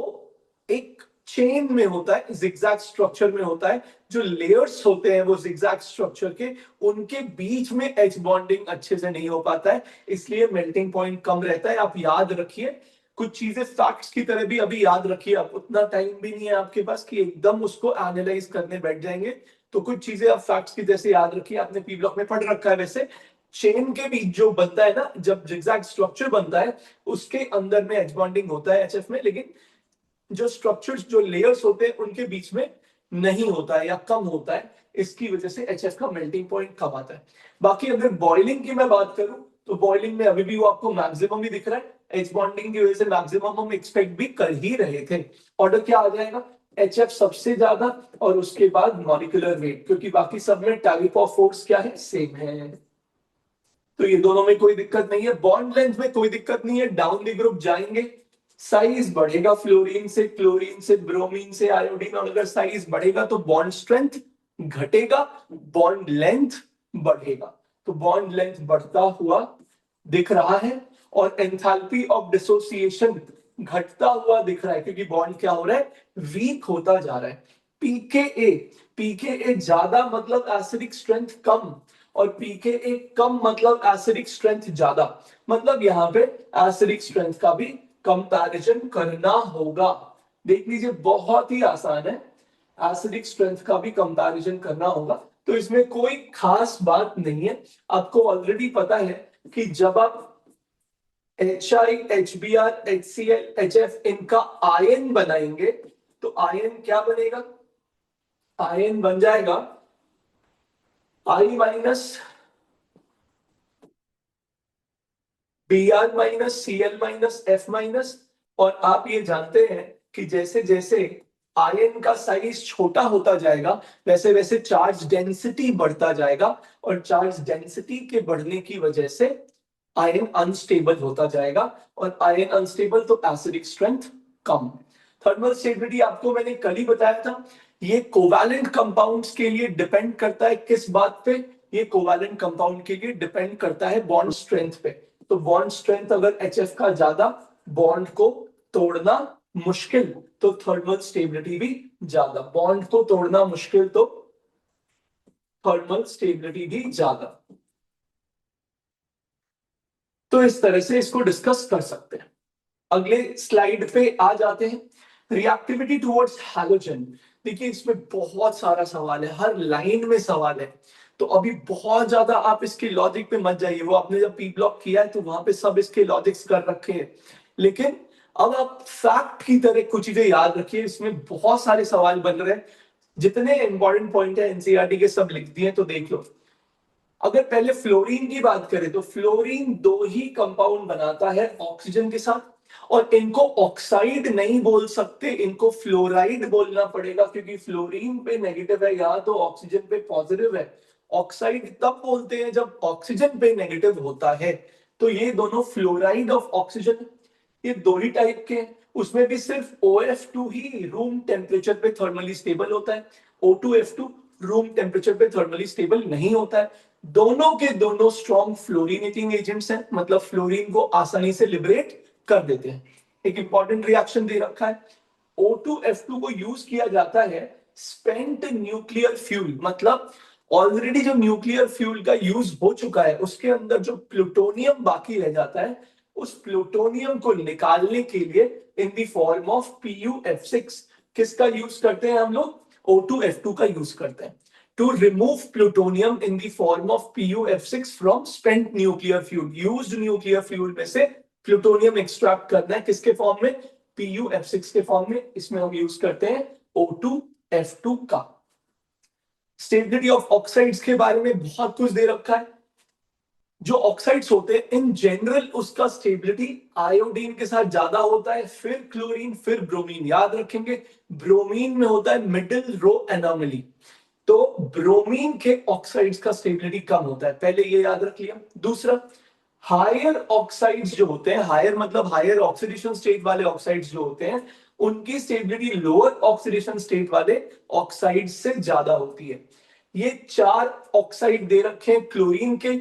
एक चेन में होता है, जिगजैग स्ट्रक्चर में होता है। जो लेयर्स होते हैं वो जिगजैग स्ट्रक्चर के, उनके बीच में H बॉन्डिंग अच्छे से नहीं हो पाता है, इसलिए मेल्टिंग पॉइंट कम रहता है। आप याद रखिए, कुछ चीजें फैक्ट्स की तरह भी अभी याद रखिए। आप, उतना टाइम भी नहीं है आपके पास कि एकदम उसको एनालाइज करने बैठ जाएंगे, तो कुछ चीजें आप फैक्ट्स की जैसे याद रखिए। आपने पी ब्लॉक में पढ़ रखा है वैसे। चेन के बीच जो बनता है ना, जब जिगजैग स्ट्रक्चर बनता है उसके अंदर में एच बॉन्डिंग होता है HF में, लेकिन जो स्ट्रक्चर्स, जो लेयर्स होते हैं उनके बीच में नहीं होता है या कम होता है, इसकी वजह से HF का मेल्टिंग पॉइंट कम आता है। बाकी अगर बॉइलिंग की मैं बात करूं तो बॉइलिंग में अभी भी वो आपको मैक्सिमम ही दिख रहा है। एच बॉन्डिंग की वजह से मैक्सिमम हम एक्सपेक्ट भी कर ही रहे थे। ऑर्डर क्या आ जाएगा? HF सबसे ज्यादा, और उसके बाद मॉलिक्यूलर वेट, क्योंकि बाकी सब में टाइप ऑफ फोर्स क्या है? सेम है। तो ये दोनों में कोई दिक्कत नहीं है। बॉन्ड लेंथ में कोई दिक्कत नहीं है, डाउन द ग्रुप जाएंगे साइज बढ़ेगा, फ्लोरीन से, क्लोरीन से, ब्रोमीन से, आयोडीन, और अगर साइज बढ़ेगा तो बॉन्ड स्ट्रेंथ घटेगा, बॉन्ड लेंथ बढ़ेगा। तो बॉन्ड लेंथ बढ़ता हुआ दिख रहा है, और एंथैल्पी ऑफ डिसोसिएशन घटता हुआ दिख रहा है, क्योंकि बॉन्ड क्या हो रहा है? वीक होता जा रहा है। पीकेए, पीकेए ज्यादा मतलब एसिडिक स्ट्रेंथ कम, और पीकेए कम मतलब एसिडिक स्ट्रेंथ ज्यादा। मतलब यहाँ पे एसिडिक स्ट्रेंथ का भी कंपैरिजन करना होगा। देख लीजिए बहुत ही आसान है, एसिडिक स्ट्रेंथ का भी कंपैरिजन करना होगा, तो इसमें कोई खास बात नहीं है। आपको ऑलरेडी पता है कि जब आप HI, HBr, HCl, HF इनका आयन बनाएंगे तो आयन क्या बनेगा, आयन बन जाएगा I minus Br minus Cl minus F minus. और आप ये जानते हैं कि जैसे जैसे आयन का साइज छोटा होता जाएगा वैसे वैसे चार्ज डेंसिटी बढ़ता जाएगा, और चार्ज डेंसिटी के बढ़ने की वजह से आयन अनस्टेबल होता जाएगा, और आयन अनस्टेबल तो एसिडिक स्ट्रेंथ कम। थर्मल स्टेबिलिटी आपको मैंने कल ही बताया था, ये कोवैलेंट कंपाउंड्स के लिए डिपेंड करता है किस बात पे, ये कोवैलेंट कंपाउंड के लिए डिपेंड करता है बॉन्ड स्ट्रेंथ पे। तो बॉन्ड स्ट्रेंथ अगर HF का ज्यादा, बॉन्ड को तोड़ना मुश्किल, तो थर्मल स्टेबिलिटी भी ज्यादा, बॉन्ड को तोड़ना मुश्किल तो थर्मल स्टेबिलिटी भी ज्यादा। तो इस तरह से इसको डिस्कस कर सकते हैं। अगले स्लाइड पे आ जाते हैं, रिएक्टिविटी टुवर्ड्स हैलोजन। देखिए इसमें बहुत सारा सवाल है, हर लाइन में सवाल है, तो अभी बहुत ज्यादा आप इसके लॉजिक पे मत जाइए, वो आपने जब पी ब्लॉक किया है तो वहां पे सब इसके लॉजिक्स कर रखे हैं, लेकिन अब आप फैक्ट की तरह कुछ चीजें याद रखिए, इसमें बहुत सारे सवाल बन रहे हैं। जितने इंपॉर्टेंट पॉइंट है एनसीईआरटी के सब लिख दिए, तो देख लो। अगर पहले फ्लोरीन की बात करें तो फ्लोरीन दो ही कंपाउंड बनाता है ऑक्सीजन के साथ, और इनको ऑक्साइड नहीं बोल सकते, इनको फ्लोराइड बोलना पड़ेगा, क्योंकि फ्लोरीन पे नेगेटिव है यहाँ तो ऑक्सीजन पे पॉजिटिव है। ऑक्साइड तब बोलते हैं जब ऑक्सीजन पे नेगेटिव होता है, तो ये दोनों फ्लोराइड ऑफ ऑक्सीजन, ये दो ही टाइप के हैं। उसमें भी सिर्फ OF2 ही रूम टेम्परेचर पे थर्मली स्टेबल होता है, O2F2 रूम टेम्परेचर पे थर्मली स्टेबल नहीं होता है। दोनों के दोनों स्ट्रॉन्ग फ्लोरीनेटिंग एजेंट्स हैं, मतलब फ्लोरीन को आसानी से लिबरेट कर देते हैं। एक इंपॉर्टेंट रिएक्शन दे रखा है, O2F2 को यूज किया जाता है स्पेंट न्यूक्लियर फ्यूल, मतलब ऑलरेडी जो न्यूक्लियर फ्यूल का यूज हो चुका है उसके अंदर जो प्लूटोनियम बाकी रह जाता है, उस प्लूटोनियम को निकालने के लिए in the form of PuF6 किसका यूज करते हैं हम लोग, O2F2 का यूज करते हैं to remove plutonium in the form of PuF6 from spent nuclear fuel। used nuclear fuel में से प्लूटोनियम एक्सट्रैक्ट करना है किसके फॉर्म में, PuF6 के फॉर्म में। इसमें हम यूज करते हैं O2F2 का। स्टेबिलिटी ऑफ ऑक्साइड्स के बारे में बहुत कुछ दे रखा है। जो ऑक्साइड्स होते हैं इन जनरल उसका स्टेबिलिटी आयोडीन के साथ ज्यादा होता है, फिर क्लोरीन, फिर ब्रोमीन। याद रखेंगे ब्रोमीन में होता है मिडिल रो एनोमली, तो ब्रोमीन के ऑक्साइड्स का स्टेबिलिटी कम होता है, पहले ये याद रख लिया। दूसरा, हायर ऑक्साइड्स जो होते हैं, हायर मतलब हायर ऑक्सीडेशन स्टेट वाले ऑक्साइड्स जो होते हैं, उनकी स्टेबिलिटी लोअर ऑक्सीडेशन स्टेट वाले ऑक्साइड से ज्यादा होती है। ये चार ऑक्साइड दे रखे हैं क्लोरीन के,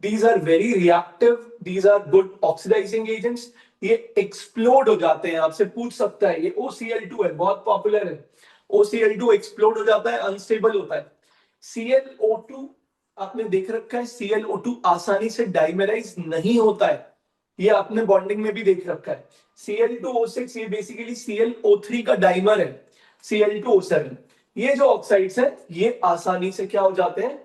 these are very reactive, these are good oxidising agents. ये एक्सप्लोड हो जाते हैं, आपसे पूछ सकता है, ये OCl2 है, बहुत पॉपुलर है। OCl2 एक्सप्लोड हो जाता है, अनस्टेबल होता है। ClO2 आपने देख रखा है, ClO2 आसानी से डाइमेराइज नहीं होता है, ये आपने बॉन्डिंग में भी देख रखा है। Cl2O6 ये बेसिकली ClO3 का डाइमर है, Cl2O7। ये जो ऑक्साइड्स हैं ये आसानी से क्या हो जाते हैं,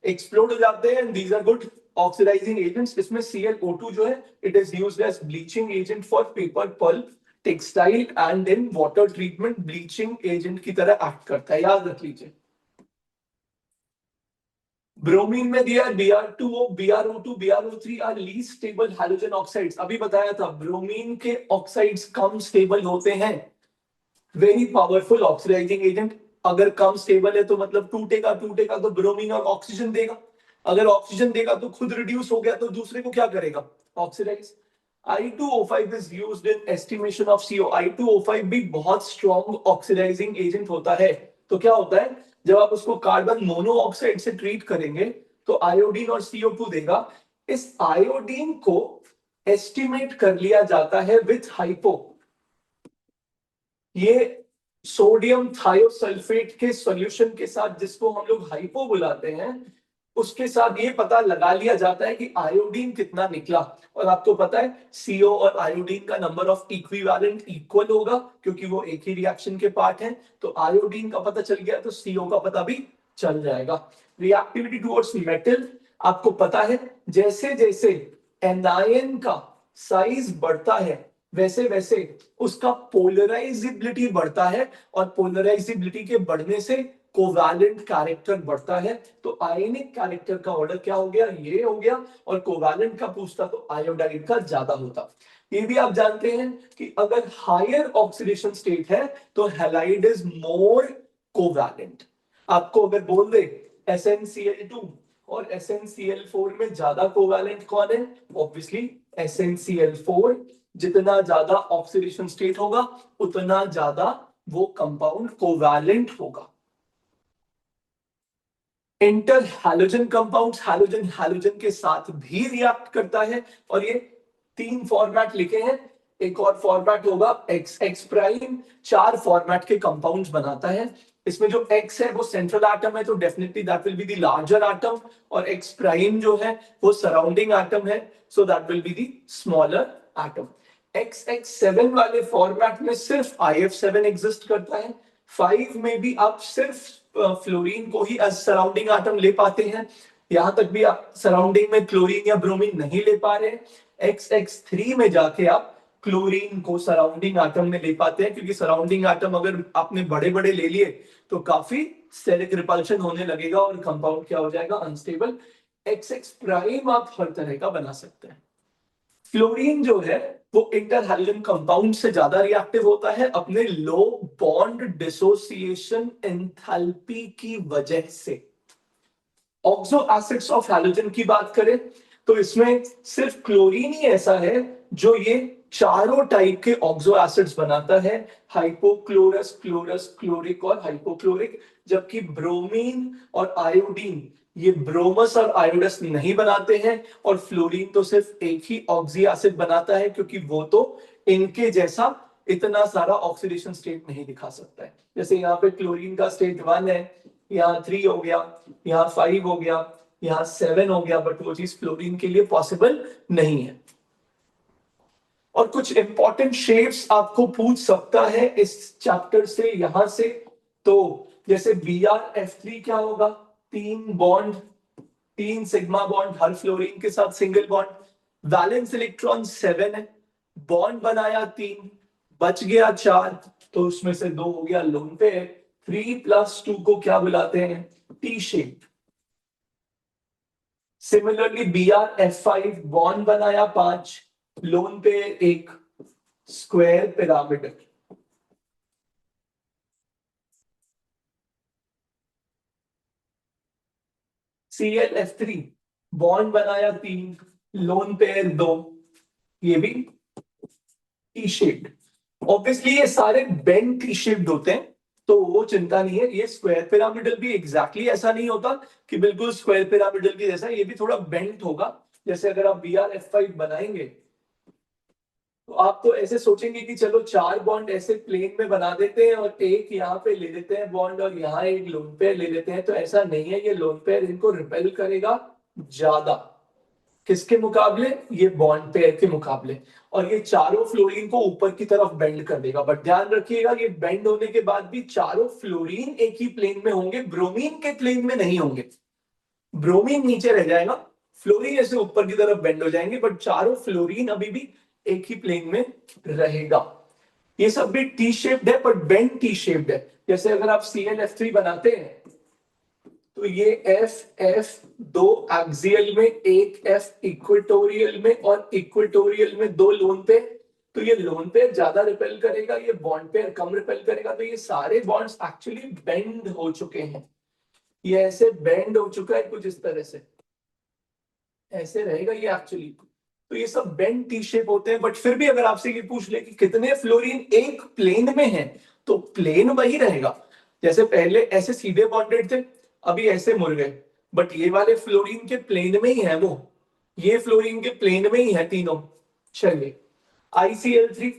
एक्सप्लोड हो जाते हैं, these are good oxidising agents. इसमें ClO2 जो है it is used as bleaching agent for paper, pulp, textile and in water treatment, bleaching agent की तरह एक्ट करता है, याद रख लीजिए। ब्रोमीन में दिया Br2O, BrO2, BrO3 are least stable halogen oxides. अभी बताया था ब्रोमीन के ऑक्साइड्स कम स्टेबल होते हैं, वेरी पावरफुल ऑक्सीडाइजिंग एजेंट। अगर कम स्टेबल है तो मतलब टूटेगा, टूटेगा तो ब्रोमीन और ऑक्सीजन देगा, अगर ऑक्सीजन देगा तो खुद रिड्यूस हो गया तो दूसरे को क्या करेगा, oxidise. I2O5 is used in estimation of CO। I2O5 भी बहुत स्ट्रॉन्ग ऑक्सीडाइजिंग एजेंट होता है। तो क्या होता है, जब आप उसको कार्बन मोनोऑक्साइड से ट्रीट करेंगे तो आयोडीन और CO2 देगा। इस आयोडीन को एस्टिमेट कर लिया जाता है विथ हाइपो, ये सोडियम थायोसल्फेट के सॉल्यूशन के साथ, जिसको हम लोग हाइपो बुलाते हैं, उसके साथ ये पता लगा लिया जाता है कि आयोडीन कितना निकला। और आपको पता है CO और आयोडीन का नंबर ऑफ इक्विवेलेंट इक्वल होगा क्योंकि वो एक ही रिएक्शन के पार्ट हैं। तो आयोडीन का पता चल गया तो CO का पता भी चल जाएगा। रिएक्टिविटी टुवर्ड्स मेटल, आपको पता है जैसे जैसे एनायन का साइज बढ़ता है वैसे वैसे उसका पोलराइजेबिलिटी बढ़ता है और पोलराइजेबिलिटी के बढ़ने से कोवैलेंट कैरेक्टर बढ़ता है। तो आयनिक कैरेक्टर का ऑर्डर क्या हो गया, ये हो गया। और कोवैलेंट का पूछता तो आयोडाइड का ज्यादा होता। ये भी आप जानते हैं कि अगर हायर ऑक्सीडेशन स्टेट है तो हैलाइड इज मोर कोवैलेंट। आपको अगर बोल दे SnCl2 और SnCl4 में ज्यादा कोवैलेंट कौन है, ऑब्वियसली SnCl4। जितना ज्यादा ऑक्सीडेशन स्टेट होगा उतना ज्यादा वो कंपाउंड कोवैलेंट होगा। Inter halogen compounds halogen halogen के साथ भी रिएक्ट करता है। और ये 3 फॉर्मेट लिखे हैं। एक और फॉर्मेट होगा XX प्राइम। 4 फॉर्मेट के कंपाउंड्स बनाता है। इसमें जो X है वो सेंट्रल एटम है तो definitely that will be the larger atom. और X प्राइम जो है वो सराउंडिंग एटम है, so that will be the smaller atom. XX7 वाले फॉर्मेट में सिर्फ IF7 एग्जिस्ट करता है। 5 में भी आप सिर्फ फ्लोरीन को ही सराउंडिंग एटम ले पाते हैं। यहां तक भी आप सराउंडिंग में क्लोरीन या ब्रोमीन नहीं ले पा रहे। XX3 में जाके आप क्लोरीन को सराउंडिंग एटम में ले पाते हैं क्योंकि सराउंडिंग एटम अगर आपने बड़े बड़े ले लिए तो काफी स्टेरिक रिपल्शन होने लगेगा और कंपाउंड क्या हो जाएगा, अनस्टेबल। XX प्राइम आप हर तरह का बना सकते हैं। फ्लोरीन जो है वो इंटर हैलोजन कंपाउंड से ज्यादा रिएक्टिव होता है अपने लो बॉन्ड डिसोसिएशन एंथैल्पी की वजह से। ऑक्सो एसिड्स ऑफ हैलोजन की बात करें तो इसमें सिर्फ क्लोरीन ही ऐसा है जो ये चारों टाइप के ऑक्सो एसिड्स बनाता है, हाइपोक्लोरस, क्लोरस, क्लोरिक और हाइपोक्लोरिक। जबकि ब्रोमीन और आयोडीन ये ब्रोमस और आयोडस नहीं बनाते हैं। और फ्लोरीन तो सिर्फ एक ही ऑक्सी एसिड बनाता है क्योंकि वो तो इनके जैसा इतना सारा ऑक्सीडेशन स्टेट नहीं दिखा सकता है। जैसे यहाँ पे क्लोरीन का स्टेट 1 है, यहाँ 3 हो गया, यहाँ 5 हो गया, यहाँ 7 हो गया, बट वो चीज फ्लोरीन के लिए पॉसिबल नहीं है। और कुछ इंपॉर्टेंट शेप्स आपको पूछ सकता है इस चैप्टर से यहां से। तो जैसे BrF3 क्या होगा, 3 बॉन्ड, 3 सिग्मा बॉन्ड हर फ्लोरीन के साथ सिंगल बॉन्ड। वैलेंस इलेक्ट्रॉन 7 है, बॉन्ड बनाया 3, बच गया 4, तो उसमें से 2 हो गया लोन पेयर। 3+2 को क्या बुलाते हैं, T shape. Similarly BrF5 bond बनाया 5, lone pair 1, square pyramid. ClF3 bond बनाया 3, लोन पेयर 2, ये भी टी शेप्ड। ऑब्वियसली ये सारे बेंड टी शेप्ड होते हैं तो वो चिंता नहीं है। ये स्क्वायर पिरामिडल भी एग्जैक्टली ऐसा नहीं होता कि बिल्कुल स्क्वायर पिरामिडल की जैसा, ये भी थोड़ा बेंड होगा। जैसे अगर आप BrF5 बनाएंगे तो आप तो ऐसे सोचेंगे कि चलो 4 बॉन्ड ऐसे प्लेन में बना देते हैं और एक यहाँ पे ले लेते हैं बॉन्ड और यहाँ एक लोन पेयर ले लेते हैं, तो ऐसा नहीं है। ये लोन पेयर इनको रिपेल करेगा ज्यादा, किसके मुकाबले, ये बॉन्ड पेयर के मुकाबले। और ये चारों फ्लोरीन को ऊपर की तरफ बेंड कर देगा। बट ध्यान रखिएगा ये बेंड होने के बाद भी चारों फ्लोरीन एक ही प्लेन में होंगे, ब्रोमीन के प्लेन में नहीं होंगे। ब्रोमीन नीचे रह जाएगा, फ्लोरीन ऐसे ऊपर की तरफ बेंड हो जाएंगे, बट चारों फ्लोरीन अभी भी एक ही प्लेन में रहेगा। ये सब भी टी शेप्ड है पर बेंड टी शेप्ड है। जैसे अगर आप ClF3 बनाते हैं तो ये F दो एक्सियल में, एक F इक्वेटोरियल में और इक्वेटोरियल में 2 लोन पे। तो ये लोन पेयर ज्यादा रिपेल करेगा, ये बॉन्ड पेयर कम रिपेल करेगा। तो ये सारे बॉन्ड्स एक्चुअली बेंड हो चुके हैं। ये ऐसे बेंड हो चुका है कुछ इस तरह से, ऐसे रहेगा ये एक्चुअली। तो ये सब बेंड टी शेप होते हैं। बट फिर भी अगर आपसे ये पूछ ले कि कितने फ्लोरीन एक प्लेन में है तो प्लेन वही रहेगा। जैसे पहले ऐसे सीधे बॉन्डेड थे, अभी ऐसे मुड़ गए, बट ये वाले फ्लोरीन के प्लेन में ही है वो, ये फ्लोरीन के प्लेन में ही है तीनों। चलिए ICl3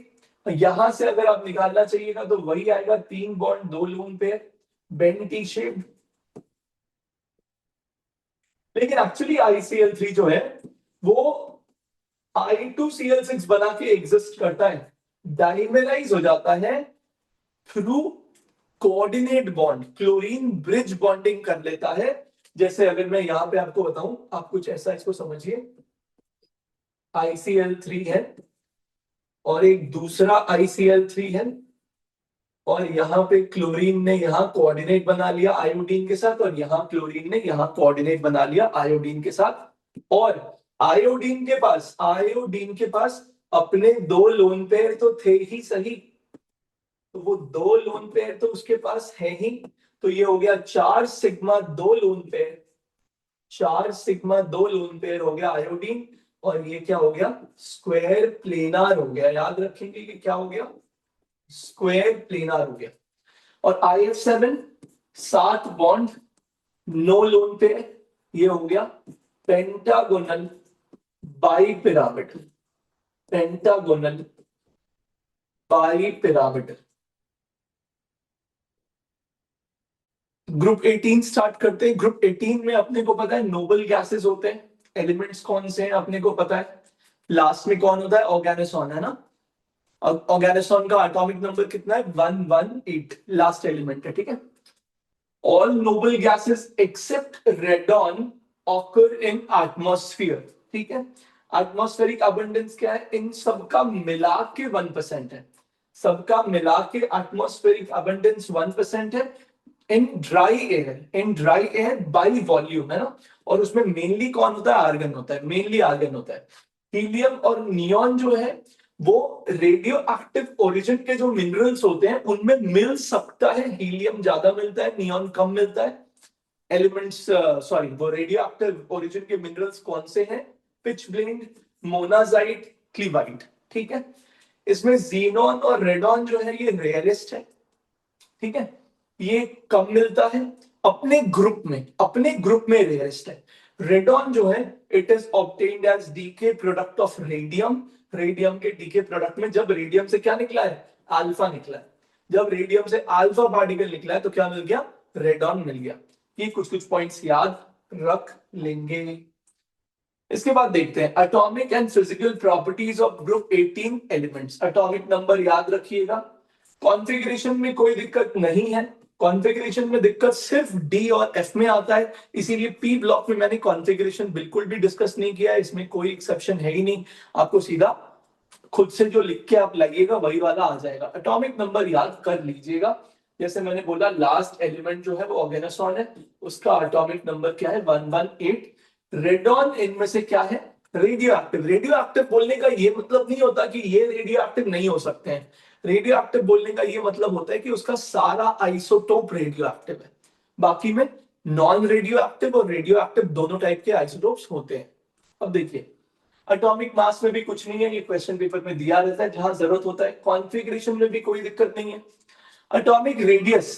यहां से अगर आप निकालना चाहिएगा तो वही आएगा, 3 bond 2 lone pair, bend T shape. लेकिन एक्चुअली ICl3 जो है वो I2Cl6 बना के एग्जिस्ट करता है, डाइमेराइज हो जाता है through coordinate bond, chlorine bridge bonding कर लेता है। जैसे अगर मैं यहां पे आपको बताऊं, आप कुछ ऐसा इसको समझिए, ICl3 है और एक दूसरा ICl3 है, और यहाँ पे क्लोरीन ने यहाँ कोऑर्डिनेट बना लिया आयोडीन के साथ, और यहाँ क्लोरीन ने यहाँ कोऑर्डिनेट बना लिया आयोडीन के साथ। और आयोडीन के पास अपने दो लोन पेयर तो थे ही सही, तो वो दो लोन पेयर तो उसके पास है ही, तो ये हो गया 4 sigma 2 lone pair, 4 sigma 2 lone pair हो गया आयोडीन, और ये क्या हो गया, स्क्वायर प्लेनार हो गया। याद रखेंगे कि क्या हो गया, स्क्वायर प्लेनार हो गया। और IF7 7 बॉन्ड 9 लोन पेयर, ये हो गया पेंटागोनल बाइपिरामिड, पेंटागोनल बाइपिरामिड। ग्रुप 18 स्टार्ट करते हैं। ग्रुप 18 में अपने को पता है नोबल गैसेस होते हैं, एलिमेंट्स कौन से हैं अपने को पता है, लास्ट में कौन होता है, ऑर्गेनोसॉन, है ना। ऑर्गेनोसॉन का एटॉमिक नंबर कितना है, 118, लास्ट एलिमेंट है, ठीक है। All noble gases except radon occur in atmosphere, ठीक है। एटमॉस्फेरिक अबंडेंस क्या है, इन सबका मिला के 1% है, सबका मिला के एटमॉस्फेरिक अबंडेंस 1% है। In dry air by volume, है ना। और उसमें मेनली कौन होता है, आर्गन होता है, मेनली आर्गन होता है। हीलियम और नियॉन जो है वो रेडियो एक्टिव ओरिजिन के जो मिनरल्स होते हैं उनमें मिल सकता है, हीलियम ज्यादा मिलता है, नियॉन कम मिलता है। एलिमेंट्स सॉरी, वो रेडियो एक्टिव ओरिजिन के मिनरल्स कौन से हैं, पिच ब्लेंड, मोनाजाइट, क्लीवाइट, ठीक है। इसमें जीनोन और रेडॉन जो है ये रेयरेस्ट है, ठीक है, ये कम मिलता है। अपने ग्रुप में रेयरेस्ट है। रेडॉन जो है it is obtained as decay product of radium, radium के डीके प्रोडक्ट में जब रेडियम से क्या निकला है, अल्फा निकला है, जब रेडियम से अल्फा पार्टिकल निकला है तो क्या मिल गया, रेडॉन मिल गया। ये कुछ कुछ पॉइंट्स याद रख लेंगे। इसके बाद देखते हैं atomic and physical properties of group 18 elements. Atomic number याद रखिएगा, कॉन्फ़िगरेशन में कोई दिक्कत नहीं है, कॉन्फ़िगरेशन में दिक्कत सिर्फ डी और एफ में आता है, इसीलिए पी ब्लॉक में मैंने कॉन्फ़िगरेशन बिल्कुल भी डिस्कस नहीं किया है, इसमें कोई एक्सेप्शन है ही नहीं, आपको सीधा खुद से जो लिख के आप लाइएगा वही वाला आ जाएगा। एटॉमिक नंबर याद कर लीजिएगा, जैसे मैंने बोला लास्ट एलिमेंट जो है वो ऑर्गेनोसॉन है, उसका एटॉमिक नंबर क्या है, 118। रेडॉन इनमें से क्या है, रेडियो एक्टिव। रेडियो एक्टिव बोलने का ये मतलब नहीं होता कि ये रेडियो एक्टिव नहीं हो सकते हैं, रेडियो एक्टिव बोलने का ये मतलब होता है कि उसका सारा आइसोटोप रेडियो एक्टिव है, बाकी में नॉन रेडियो एक्टिव और रेडियो एक्टिव दोनों टाइप के आइसोटोप्स होते हैं। अब देखिए एटॉमिक मास में भी कुछ नहीं है, ये क्वेश्चन पेपर में दिया रहता है जहां जरूरत होता है। कॉन्फ़िगरेशन में भी कोई दिक्कत नहीं है। Atomic radius,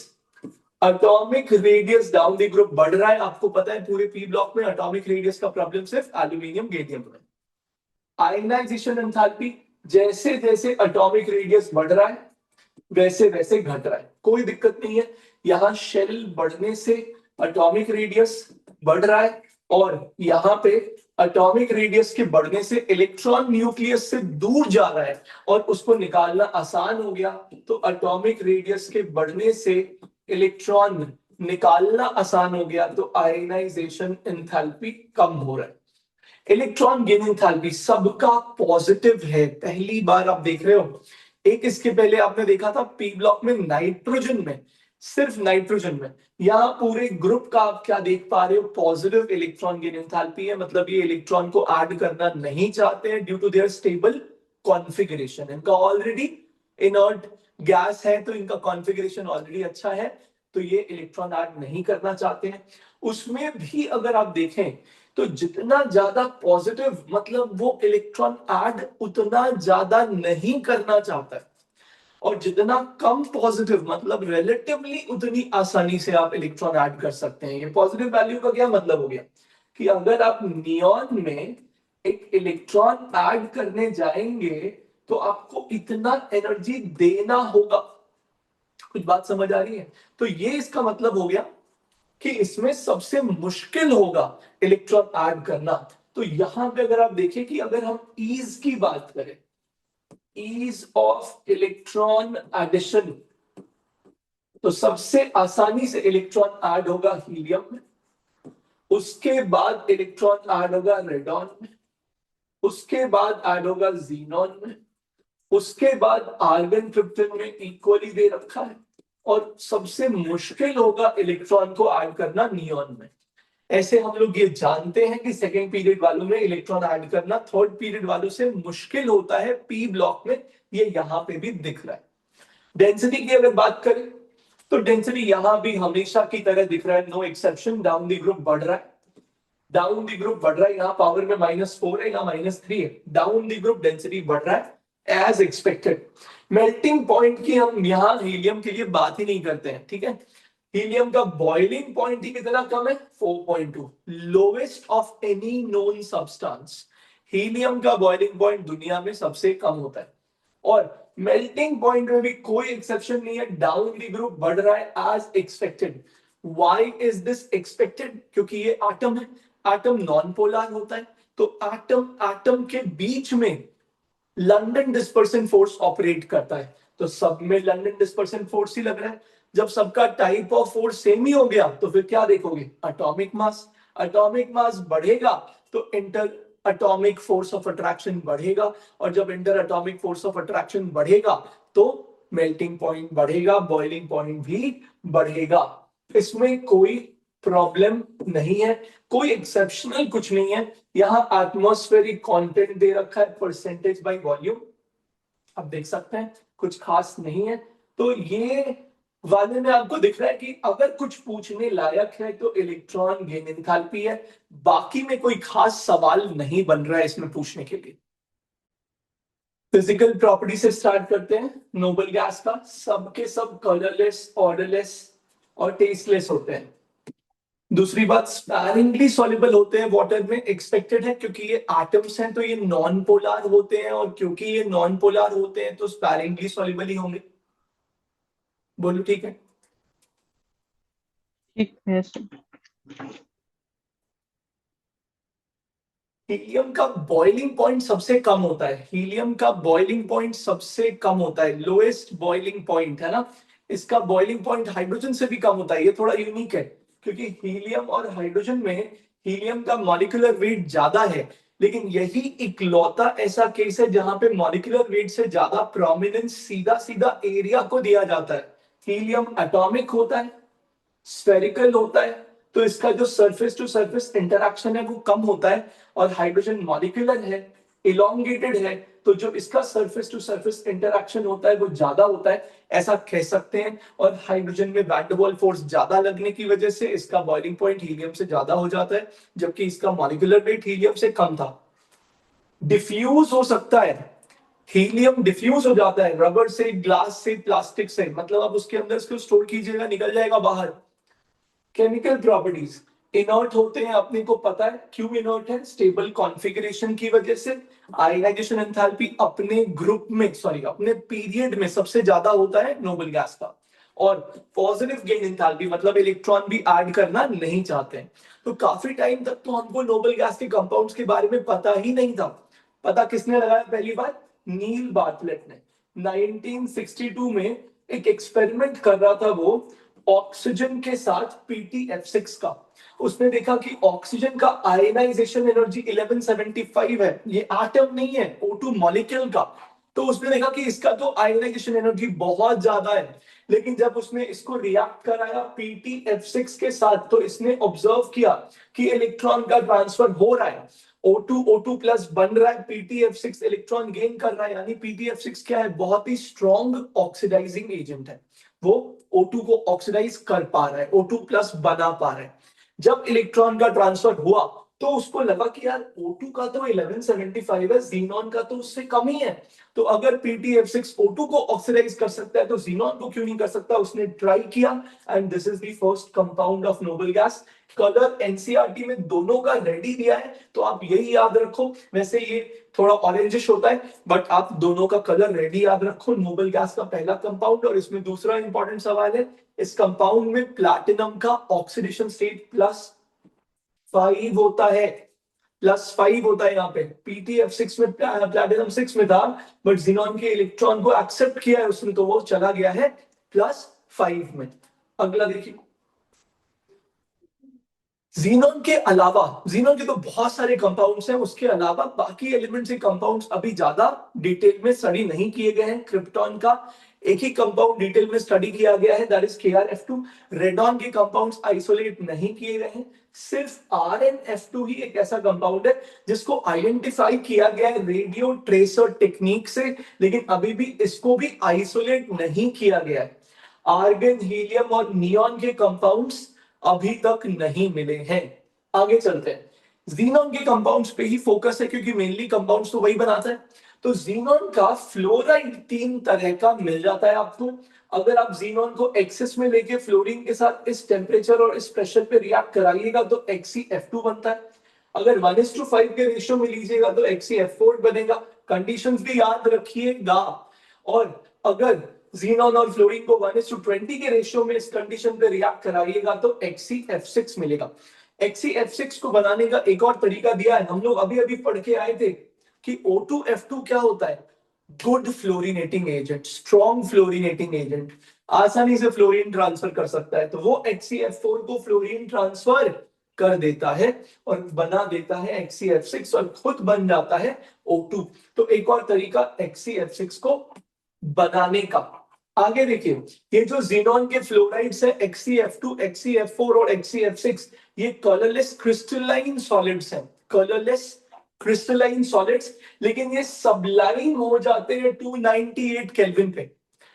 atomic radius down the group बढ़ रहा है, आपको पता है पूरे पी ब्लॉक में एटॉमिक रेडियस का प्रॉब्लम सिर्फ एल्यूमिनियम गैलियम में। आयनाइजेशन एंथैल्पी, जैसे जैसे एटॉमिक रेडियस बढ़ रहा है वैसे वैसे घट रहा है, कोई दिक्कत नहीं है। यहां शेल बढ़ने से एटॉमिक रेडियस बढ़ रहा है, और यहां पे एटॉमिक रेडियस के बढ़ने से इलेक्ट्रॉन न्यूक्लियस से दूर जा रहा है और उसको निकालना आसान हो गया, तो एटॉमिक रेडियस के बढ़ने से इलेक्ट्रॉन निकालना आसान हो गया, तो आयनाइजेशन एंथैल्पी कम हो रहा है। इलेक्ट्रॉन गेन एंथैल्पी सबका पॉजिटिव है, पहली बार आप देख रहे हो। एक इसके पहले आपने देखा था पी ब्लॉक में नाइट्रोजन में, सिर्फ नाइट्रोजन में, यहाँ पूरे ग्रुप का आप क्या देख पा रहे हो, पॉजिटिव इलेक्ट्रॉन गेन एंथैल्पी है, मतलब ये इलेक्ट्रॉन को ऐड करना नहीं चाहते हैं due to their stable configuration. इनका ऑलरेडी इनर्ट गैस है तो इनका कॉन्फ़िगरेशन ऑलरेडी अच्छा है, तो ये इलेक्ट्रॉन ऐड नहीं करना चाहते हैं। उसमें भी अगर आप देखें तो जितना ज्यादा पॉजिटिव मतलब वो इलेक्ट्रॉन ऐड उतना ज्यादा नहीं करना चाहता है, और जितना कम पॉजिटिव मतलब रिलेटिवली उतनी आसानी से आप इलेक्ट्रॉन ऐड कर सकते हैं। ये पॉजिटिव वैल्यू का क्या मतलब हो गया कि अगर आप नियॉन में एक इलेक्ट्रॉन ऐड करने जाएंगे तो आपको इतना एनर्जी देना होगा। कुछ बात समझ आ रही है? तो ये इसका मतलब हो गया कि इसमें सबसे मुश्किल होगा इलेक्ट्रॉन ऐड करना। तो यहां पे अगर आप देखें कि अगर हम ईज की बात करें, ईज ऑफ इलेक्ट्रॉन एडिशन, तो सबसे आसानी से इलेक्ट्रॉन ऐड होगा हीलियम में, उसके बाद इलेक्ट्रॉन ऐड होगा रेडॉन में, उसके बाद ऐड होगा जीनॉन में, उसके बाद आर्गन ट्रिप्टन में इक्वली दे रखा है, और सबसे मुश्किल होगा इलेक्ट्रॉन को ऐड करना नियॉन में। ऐसे हम लोग ये जानते हैं कि सेकेंड पीरियड वालों में इलेक्ट्रॉन ऐड करना थर्ड पीरियड वालों से मुश्किल होता है पी ब्लॉक में, ये यहां पे भी दिख रहा है। डेंसिटी की अगर बात करें तो डेंसिटी यहां भी हमेशा की तरह दिख रहा है, no exception, down the group बढ़ रहा है, डाउन द ग्रुप बढ़ रहा है, यहाँ पावर में -4 है, यहाँ -3 है, डाउन द ग्रुप डेंसिटी बढ़ रहा है एज एक्सपेक्टेड। मेल्टिंग पॉइंट की हम यहाँ हीलियम के लिए बात ही नहीं करते हैं, ठीक है। हीलियम का बॉइलिंग पॉइंट ही कितना कम है, 4.2, lowest of any known substance. Helium का बॉइलिंग पॉइंट दुनिया में सबसे कम होता है, और मेल्टिंग पॉइंट में भी कोई एक्सेप्शन नहीं है, डाउन द ग्रुप बढ़ रहा है as expected. Why is this expected? क्योंकि ये एटम है, एटम नॉन पोलर होता है, तो एटम एटम के बीच में लंदन डिस्पर्सन फोर्स ऑपरेट करता है, तो सब में लंदन डिस्पर्सन फोर्स ही लग रहा है। जब सबका टाइप ऑफ फोर्स सेम ही हो गया तो फिर क्या देखोगे, एटॉमिक मास। एटॉमिक मास बढ़ेगा तो inter atomic force of attraction बढ़ेगा, और जब inter atomic force of attraction बढ़ेगा तो मेल्टिंग पॉइंट बढ़ेगा, बॉइलिंग पॉइंट भी बढ़ेगा। इसमें कोई प्रॉब्लम नहीं है, कोई एक्सेप्शनल कुछ नहीं है। यहां एटमॉस्फेरिक कंटेंट दे रखा है परसेंटेज बाय वॉल्यूम, आप देख सकते हैं कुछ खास नहीं है। तो ये वाले में आपको दिख रहा है कि अगर कुछ पूछने लायक है तो इलेक्ट्रॉन गेन एंथैल्पी है, बाकी में कोई खास सवाल नहीं बन रहा है इसमें पूछने के लिए। फिजिकल प्रॉपर्टी से स्टार्ट करते हैं। नोबल गैस का सबके सब कलरलेस, ऑर्डरलेस और टेस्टलेस होते हैं। दूसरी बात, स्पैरिंगली सॉल्युबल होते हैं वाटर में, एक्सपेक्टेड है क्योंकि ये एटम्स हैं तो ये नॉन पोलर होते हैं, और क्योंकि ये नॉन पोलर होते हैं तो स्पैरिंगली सॉल्युबल ही होंगे। बोलो ठीक है। ठीक है। हीलियम का बॉइलिंग पॉइंट सबसे कम होता है, हीलियम का बॉइलिंग पॉइंट सबसे कम होता है, लोएस्ट बॉइलिंग पॉइंट है ना। इसका बॉइलिंग पॉइंट हाइड्रोजन से भी कम होता है, ये थोड़ा यूनिक है क्योंकि हीलियम और हाइड्रोजन में हीलियम का मॉलिक्यूलर वेट ज्यादा है, लेकिन यही इकलौता ऐसा केस है जहां पे मॉलिक्यूलर वेट से ज्यादा प्रोमिनेंस सीधा सीधा एरिया को दिया जाता है। हीलियम एटॉमिक होता है, स्फेरिकल होता है, तो इसका जो सरफेस टू सरफेस इंटरैक्शन है वो कम होता है, और हाइड्रोजन मॉलिक्यूलर है, इलोंगेटेड है, तो जो इसका सरफेस टू सरफेस इंटरैक्शन होता है वो ज्यादा होता है, ऐसा कह सकते हैं। और हाइड्रोजन में वैन डर वाल्स फोर्स ज्यादा लगने की वजह से इसका बॉइलिंग पॉइंट हीलियम से ज्यादा हो जाता है, जबकि इसका मॉलिक्यूलर वेट हीलियम से कम था। डिफ्यूज हो सकता है, हीलियम डिफ्यूज हो जाता है रबर से, ग्लास से, प्लास्टिक से, मतलब आप उसके अंदर इसको स्टोर कीजिएगा निकल जाएगा बाहर। केमिकल प्रॉपर्टीज, इनर्ट होते हैं, अपने को पता है क्यों इनर्ट है, स्टेबल कॉन्फ़िगरेशन की वजह से। आयनाइजेशन एंथैल्पी अपने ग्रुप में, सॉरी अपने पीरियड में सबसे ज्यादा होता है नोबल गैस का। और पॉजिटिव गेन एंथैल्पी मतलब इलेक्ट्रॉन भी ऐड करना नहीं चाहते हैं। तो काफी टाइम तक तो हमको नोबल गैस के कंपाउंड्स के बारे में पता ही नहीं था। पता किसने लगाया पहली बार, नील बार्टलेट ने 1962 में एक एक्सपेरिमेंट कर रहा था वो ऑक्सीजन के साथ PtF6 का। उसने देखा कि ऑक्सीजन का आयनाइजेशन एनर्जी 1175 है, ये एटम नहीं है, O2 मॉलिक्यूल का। तो उसने देखा कि इसका तो आयनाइजेशन एनर्जी बहुत ज्यादा है, लेकिन जब उसने इसको रिएक्ट कराया PtF6 के साथ तो इसने ऑब्जर्व किया कि इलेक्ट्रॉन का ट्रांसफर हो रहा है, O2 प्लस बन रहा है, PtF6 इलेक्ट्रॉन गेन कर रहा है, यानी PtF6 क्या है, बहुत ही स्ट्रॉन्ग ऑक्सीडाइजिंग एजेंट है, वो O2 को ऑक्सीडाइज कर पा रहा है, O2 प्लस बना पा रहा है। जब इलेक्ट्रॉन का ट्रांसफर हुआ तो उसको लगा कि यार O2 का तो 1175 है, जीनॉन का तो उससे कम ही है, तो अगर PtF6 O2 को ऑक्सीडाइज कर सकता है तो जीनॉन को क्यों नहीं कर सकता। उसने ट्राई किया and this is the first compound of noble gas. Colour NCERT में दोनों का रेडी दिया है, तो आप यही याद रखो। वैसे ये थोड़ा ऑरेंजिश होता है, बट आप दोनों का कलर रेडी याद रखो। नोबल गैस का पहला कंपाउंड, और इसमें दूसरा इंपॉर्टेंट सवाल है, इस कंपाउंड में प्लैटिनम का ऑक्सीडेशन स्टेट +5 होता है। +5 होता है यहाँ पे। PtF6 में प्लैटिनम 6 में था, बट जीनॉन के इलेक्ट्रॉन को एक्सेप्ट किया है उसने, तो वो चला गया है +5 में। अगला देखिए, जीनॉन के अलावा, जीनॉन के तो बहुत सारे कंपाउंड्स हैं, उसके अलावा बाकी एलिमेंट्स के कंपाउंड्स अभी ज्यादा डिटेल में स्टडी नहीं किए गए हैं। क्रिप्टॉन का एक ही कंपाउंड डिटेल में स्टडी किया गया है, दैट इज KrF2। रेडॉन के कंपाउंड्स आइसोलेट नहीं किए गए हैं। सिर्फ RnF2 ही एक ऐसा कंपाउंड है जिसको आइडेंटिफाई किया गया है रेडियो ट्रेसर टेक्निक से, लेकिन अभी भी इसको भी आइसोलेट नहीं किया गया है। आर्गन, हीलियम और नियॉन के कंपाउंड्स अभी तक नहीं मिले हैं। आगे चलते हैं, जीनॉन के कंपाउंड्स पे ही फोकस है क्योंकि मेनली कंपाउंड्स तो वही बनाता है। तो जीनॉन का फ्लोराइड 3 तरह का मिल जाता है आपको। अगर आप जीनॉन को एक्सेस में लेके फ्लोरीन के साथ इस टेम्परेचर और इस प्रेशर पे रिएक्ट कराइएगा तो XeF2 बनता है। अगर 1:5 के रेशियो में लीजिएगा तो XeF4 बनेगा। कंडीशंस भी याद रखिएगा। और अगर जीनॉन और फ्लोरीन को 1:20 के रेशियो में इस कंडीशन पे रिएक्ट कराइएगा तो XeF6 मिलेगा। XeF6 को बनाने का एक और तरीका दिया है, हम लोग अभी अभी पढ़ के आए थे कि O2F2 क्या होता है, good fluorinating agent, strong fluorinating agent, आसानी से फ्लोरीन ट्रांसफर कर सकता है। तो वो XeF4 को फ्लोरीन ट्रांसफर कर देता है और बना देता है XeF6 और खुद बन जाता है O2। तो एक और तरीका XeF6 को बनाने का। आगे देखिए, ये जो जीनॉन के फ्लोराइड्स है XeF2, XeF4 और XeF6, ये कलरलेस क्रिस्टलाइन सॉलिड्स हैं। कलरलेस क्रिस्टलाइन सॉलिड्स, लेकिन ये सबलाइन हो जाते हैं 298 केल्विन पे।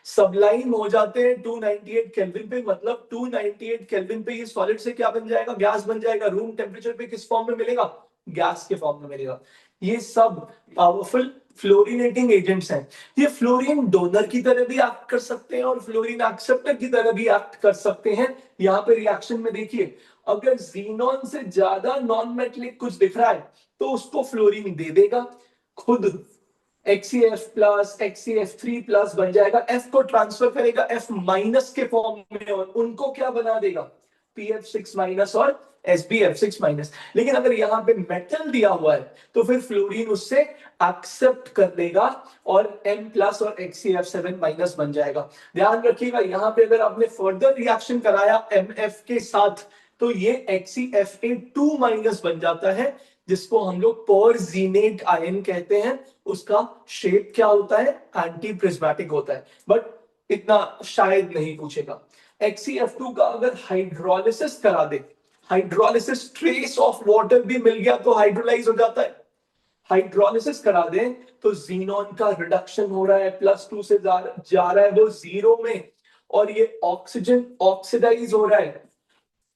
सबलाइन हो जाते हैं 298 केल्विन पे, मतलब 298 केल्विन पे ये सॉलिड से क्या बन जाएगा, गैस बन जाएगा। रूम टेम्परेचर पे किस फॉर्म में मिलेगा, गैस के फॉर्म में मिलेगा। ये सब पावरफुल फ्लोरिनेटिंग एजेंट्स हैं। ये फ्लोरीन डोनर की तरह भी एक्ट कर सकते हैं और फ्लोरीन एक्सेप्टर की तरह भी एक्ट कर सकते हैं। यहाँ पे रिएक्शन में देखिए, अगर जीनॉन से ज्यादा नॉन मेटेलिक कुछ दिख रहा है तो उसको फ्लोरीन दे देगा, खुद XeF+ XeF3+ बन जाएगा, F को ट्रांसफर करेगा F- के फॉर्म में और उनको क्या बना देगा, PF6- और SbF6-। लेकिन अगर यहाँ पे मेटल दिया हुआ है तो फिर फ्लोरीन उससे एक्सेप्ट कर लेगा और M+ और XeF7- बन जाएगा। ध्यान रखिएगा, यहाँ पे अगर आपने फर्दर रिएक्शन कराया MF के साथ तो ये XeFa2- बन जाता है, जिसको हम लोग परजीनेट आयन कहते हैं। उसका शेप क्या होता है, एंटी प्रिज्मेटिक होता है, बट इतना शायद नहीं पूछेगा। XeF2 का अगर हाइड्रोलिसिस करा दे, हाइड्रोलिसिस ट्रेस ऑफ वाटर भी मिल गया तो हाइड्रोलाइज हो जाता है। हाइड्रोलिसिस करा दें तो जीनॉन का रिडक्शन हो रहा है, +2 से जा रहा है वो 0 में, और ये ऑक्सीजन ऑक्सीडाइज हो रहा है।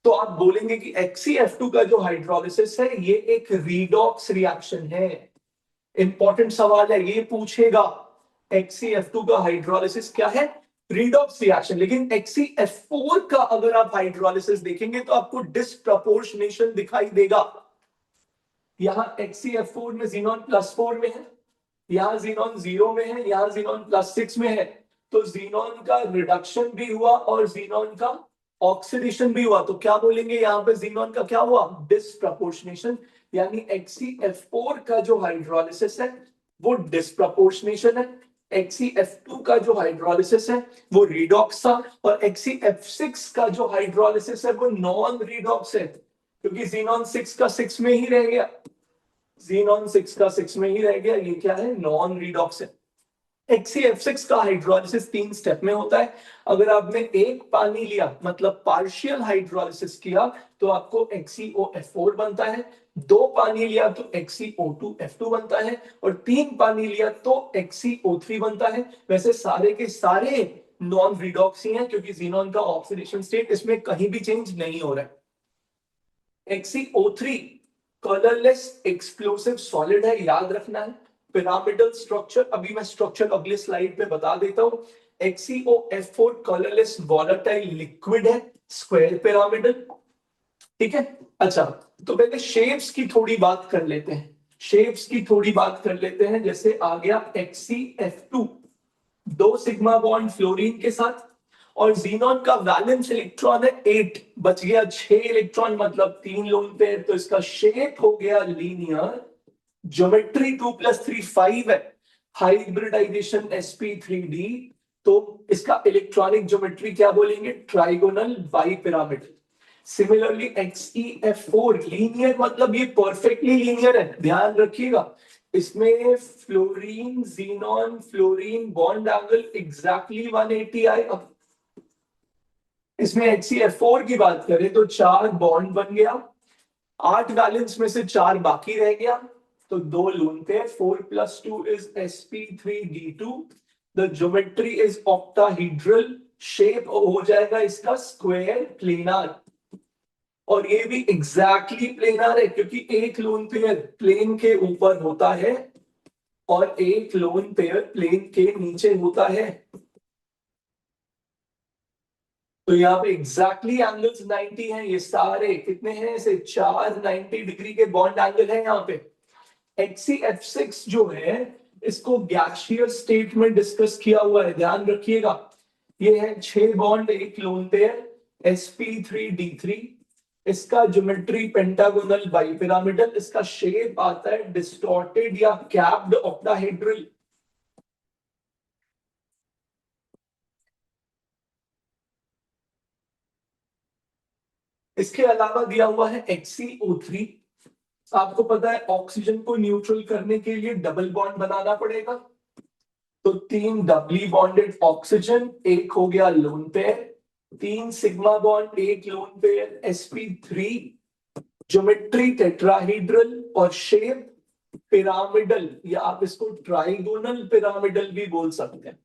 तो आप बोलेंगे कि XeF2 का जो हाइड्रोलिसिस है ये एक रीडॉक्स रिएक्शन है। इंपॉर्टेंट सवाल है, ये पूछेगा XeF2 का हाइड्रोलिसिस क्या है, रीडॉक्स रिएक्शन। लेकिन XeF4 का अगर आप हाइड्रोलिसिस देखेंगे तो आपको डिस्प्रपोर्शनेशन दिखाई देगा। यहां XeF4 में जीनॉन +4 में है, यहां जीनॉन 0 में है, यहां जीनॉन +6 में है। तो जीनॉन का रिडक्शन भी हुआ और जीनॉन का ऑक्सीडेशन भी हुआ, तो क्या बोलेंगे यहाँ पे, जीनॉन का क्या हुआ, डिस्प्रपोर्शनेशन। यानी XeF4 का जो हाइड्रोलिसिस है वो डिस्प्रपोर्शनेशन है, XeF2 का जो हाइड्रोलिसिस है वो रिडॉक्स था, और XeF6 का जो हाइड्रोलिसिस है वो नॉन रिडॉक्स है, क्योंकि जीनॉन 6 का 6 में ही रह गया। जीनॉन 6 का 6 में ही रह गया, ये क्या है, नॉन रिडॉक्स है। XeF6 का हाइड्रोलिसिस 3 स्टेप में होता है। अगर आपने एक पानी लिया, मतलब पार्शियल हाइड्रोलिसिस किया, तो आपको XeOF4 बनता है। 2 पानी लिया तो XeO2F2 बनता है, और 3 पानी लिया तो XeO3 बनता है। वैसे सारे के सारे नॉन रिडॉक्स ही हैं, क्योंकि जीनॉन का ऑक्सीडेशन स्टेट इसमें कहीं भी चेंज नहीं हो रहा है। XeO3 कलरलेस एक्सप्लोसिव सॉलिड है, याद रखना है। पिरामिडल स्ट्रक्चर, अभी मैं स्ट्रक्चर अगले स्लाइड पे बता देता हूं। XeO F4 colourless volatile liquid है, स्क्वायर पिरामिडल। ठीक है, अच्छा तो पहले शेप्स की थोड़ी बात कर लेते हैं। शेप्स की थोड़ी बात कर लेते हैं, जैसे आ गया XeF2, 2 सिग्मा बॉन्ड फ्लोरीन के साथ, और जीनॉन का वैलेंस इलेक्ट्रॉन है 8, बच गया 6 इलेक्ट्रॉन, मतलब 3 लोन पेयर। तो इसका शेप हो गया लीनियर, ज्योमेट्री 2+3 5 है, हाइब्रिडाइजेशन sp3d। तो इसका इलेक्ट्रॉनिक ज्योमेट्री क्या बोलेंगे, ट्राइगोनल बाइपिरामिड। सिमिलरली XeF4 लीनियर, मतलब ये परफेक्टली लीनियर है, ध्यान रखिएगा। इसमें fluorine xenon fluorine bond angle exactly 180 आएगा। इसमें HCF4 की बात करें तो 4 बॉन्ड बन गया, 8 वैलेंस में से 4 बाकी रह गया, तो 2 lone pair, 4+2 is sp3d2। The geometry is octahedral, shape हो जाएगा इसका स्क्वायर प्लेनार, और ये भी एग्जैक्टली प्लेनर है, क्योंकि एक लोन पेयर प्लेन के ऊपर होता है और एक लोन पेयर प्लेन के नीचे होता है। तो यहाँ पे एग्जैक्टली एंगल्स 90 हैं, ये सारे कितने हैं, ऐसे 4 90 डिग्री के बॉन्ड एंगल है यहाँ पे। XeF6 जो है, इसको गैसियस स्टेट में डिस्कस किया हुआ है, ध्यान रखिएगा। ये है 6 बॉन्ड, एक लोन पेयर, sp3d3। इसका ज्योमेट्री पेंटागोनल बाइपिरामिडल, इसका शेप आता है डिस्टॉर्टेड या कैप्ड ऑक्टाहेड्रल। इसके अलावा दिया हुआ है XeO3। आपको पता है ऑक्सीजन को न्यूट्रल करने के लिए डबल बॉन्ड बनाना पड़ेगा, तो 3 डबली बॉन्डेड ऑक्सीजन, एक हो गया लोन पेयर, 3 सिग्मा बॉन्ड, एक lone pair, sp3। Geometry tetrahedral और शेप पिरामिडल, या आप इसको ट्राइगोनल पिरामिडल भी बोल सकते हैं।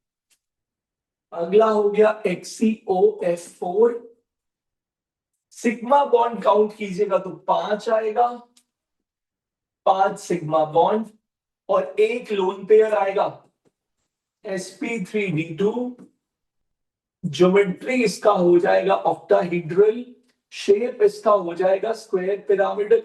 अगला हो गया XeOF4। सिग्मा बॉन्ड काउंट कीजिएगा तो 5 आएगा, 5 सिग्मा बॉन्ड, और एक लोन पेयर आएगा sp3d2। ज्योमेट्री इसका हो जाएगा ऑक्टाहेड्रल, शेप इसका हो जाएगा स्क्वायर पिरामिडल।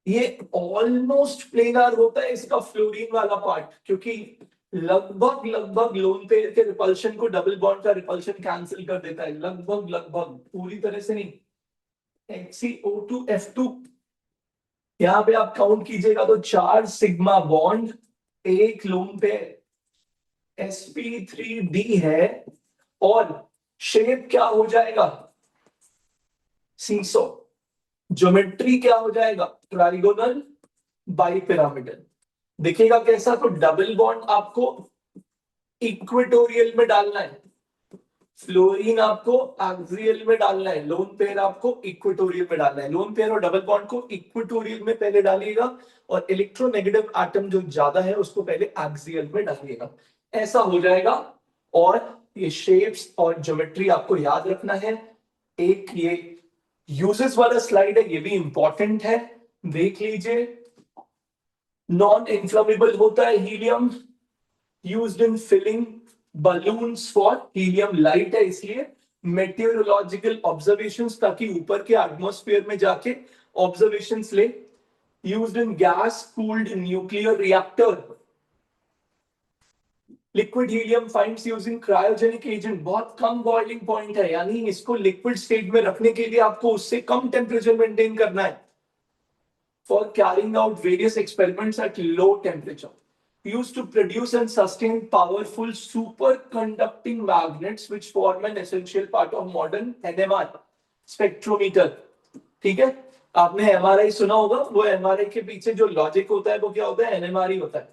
ये ऑलमोस्ट प्लेनर होता है इसका फ्लोरीन वाला पार्ट, क्योंकि लगभग लगभग लोन पेयर के रिपल्शन को डबल बॉन्ड का रिपल्शन कैंसिल कर देता है, लगभग लगभग, पूरी तरह से नहीं। XeO2F2, यहां पे आप काउंट कीजिएगा तो 4 सिग्मा बॉन्ड, एक लोन पेयर, sp3d है, और शेप क्या हो जाएगा, सीसो। ज्योमेट्री क्या हो जाएगा, ट्राइगोनल बाइपिरामिडल। दिखेगा कैसा, तो डबल बॉन्ड आपको इक्वेटोरियल में डालना है, फ्लोरीन आपको एक्सियल में डालना है, लोन पेयर आपको इक्वेटोरियल में डालना है। लोन पेयर और डबल बॉन्ड को इक्वेटोरियल में पहले डालिएगा, और इलेक्ट्रोनेगेटिव एटम जो ज्यादा है उसको पहले एक्सियल में डालिएगा, ऐसा हो जाएगा। और ये शेप्स और ज्योमेट्री आपको याद रखना है। एक ये यूजेस वाला स्लाइड है, ये भी इंपॉर्टेंट है, देख लीजिए। नॉन इन्फ्लेमेबल होता है helium, used in filling balloons for helium, light है इसलिए। मेटेरोलॉजिकल ऑब्जर्वेशंस, ताकि ऊपर के एटमॉस्फेयर में जाके ऑब्जर्वेशंस ले। Used in gas cooled nuclear reactor. Liquid helium finds using cryogenic agent, बहुत कम बॉइलिंग पॉइंट है, यानी इसको लिक्विड स्टेट में रखने के लिए आपको उससे कम टेम्परेचर मेंटेन करना है। For carrying out various experiments at low temperature, used to produce and sustain powerful superconducting magnets which form an essential part of modern NMR spectrometer। ठीक है, आपने एमआरआई सुना होगा, वो एमआरआई के पीछे जो लॉजिक होता है वो क्या होता है, एनएमआर ही होता है,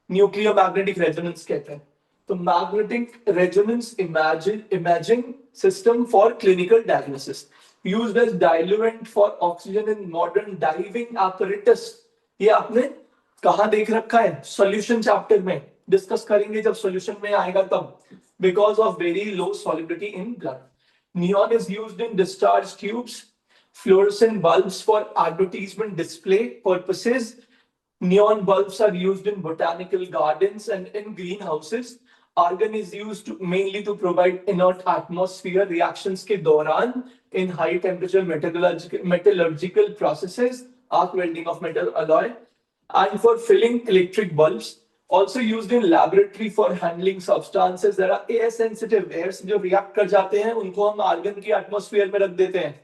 न्यूक्लियर मैग्नेटिक रेजोनेंस कहते हैं। तो magnetic resonance imaging system for clinical diagnosis, used as diluent for oxygen in modern diving apparatus। ये आपने कहां देख रखा है, सॉल्यूशन चैप्टर में डिस्कस करेंगे जब सॉल्यूशन में आएगा तब। Because of very low solubility in blood, neon is used in discharge tubes fluorescent bulbs for advertisement display purposes. Neon bulbs are used in botanical gardens and in greenhouses. Argon is used mainly to provide inert atmosphere reactions के दौरान in high temperature metallurgical processes, arc welding of metal alloy, and for filling electric bulbs. Also used in laboratory for handling substances that are air sensitive. Airs जो react कर जाते हैं उनको हम argon की atmosphere में रख देते हैं.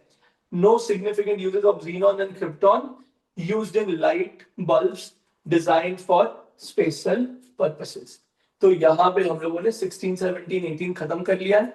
No significant uses of xenon and krypton used in light bulbs designed for spatial purposes. तो यहाँ पे हम लोगों ने 16, 17, 18 खत्म कर लिया है.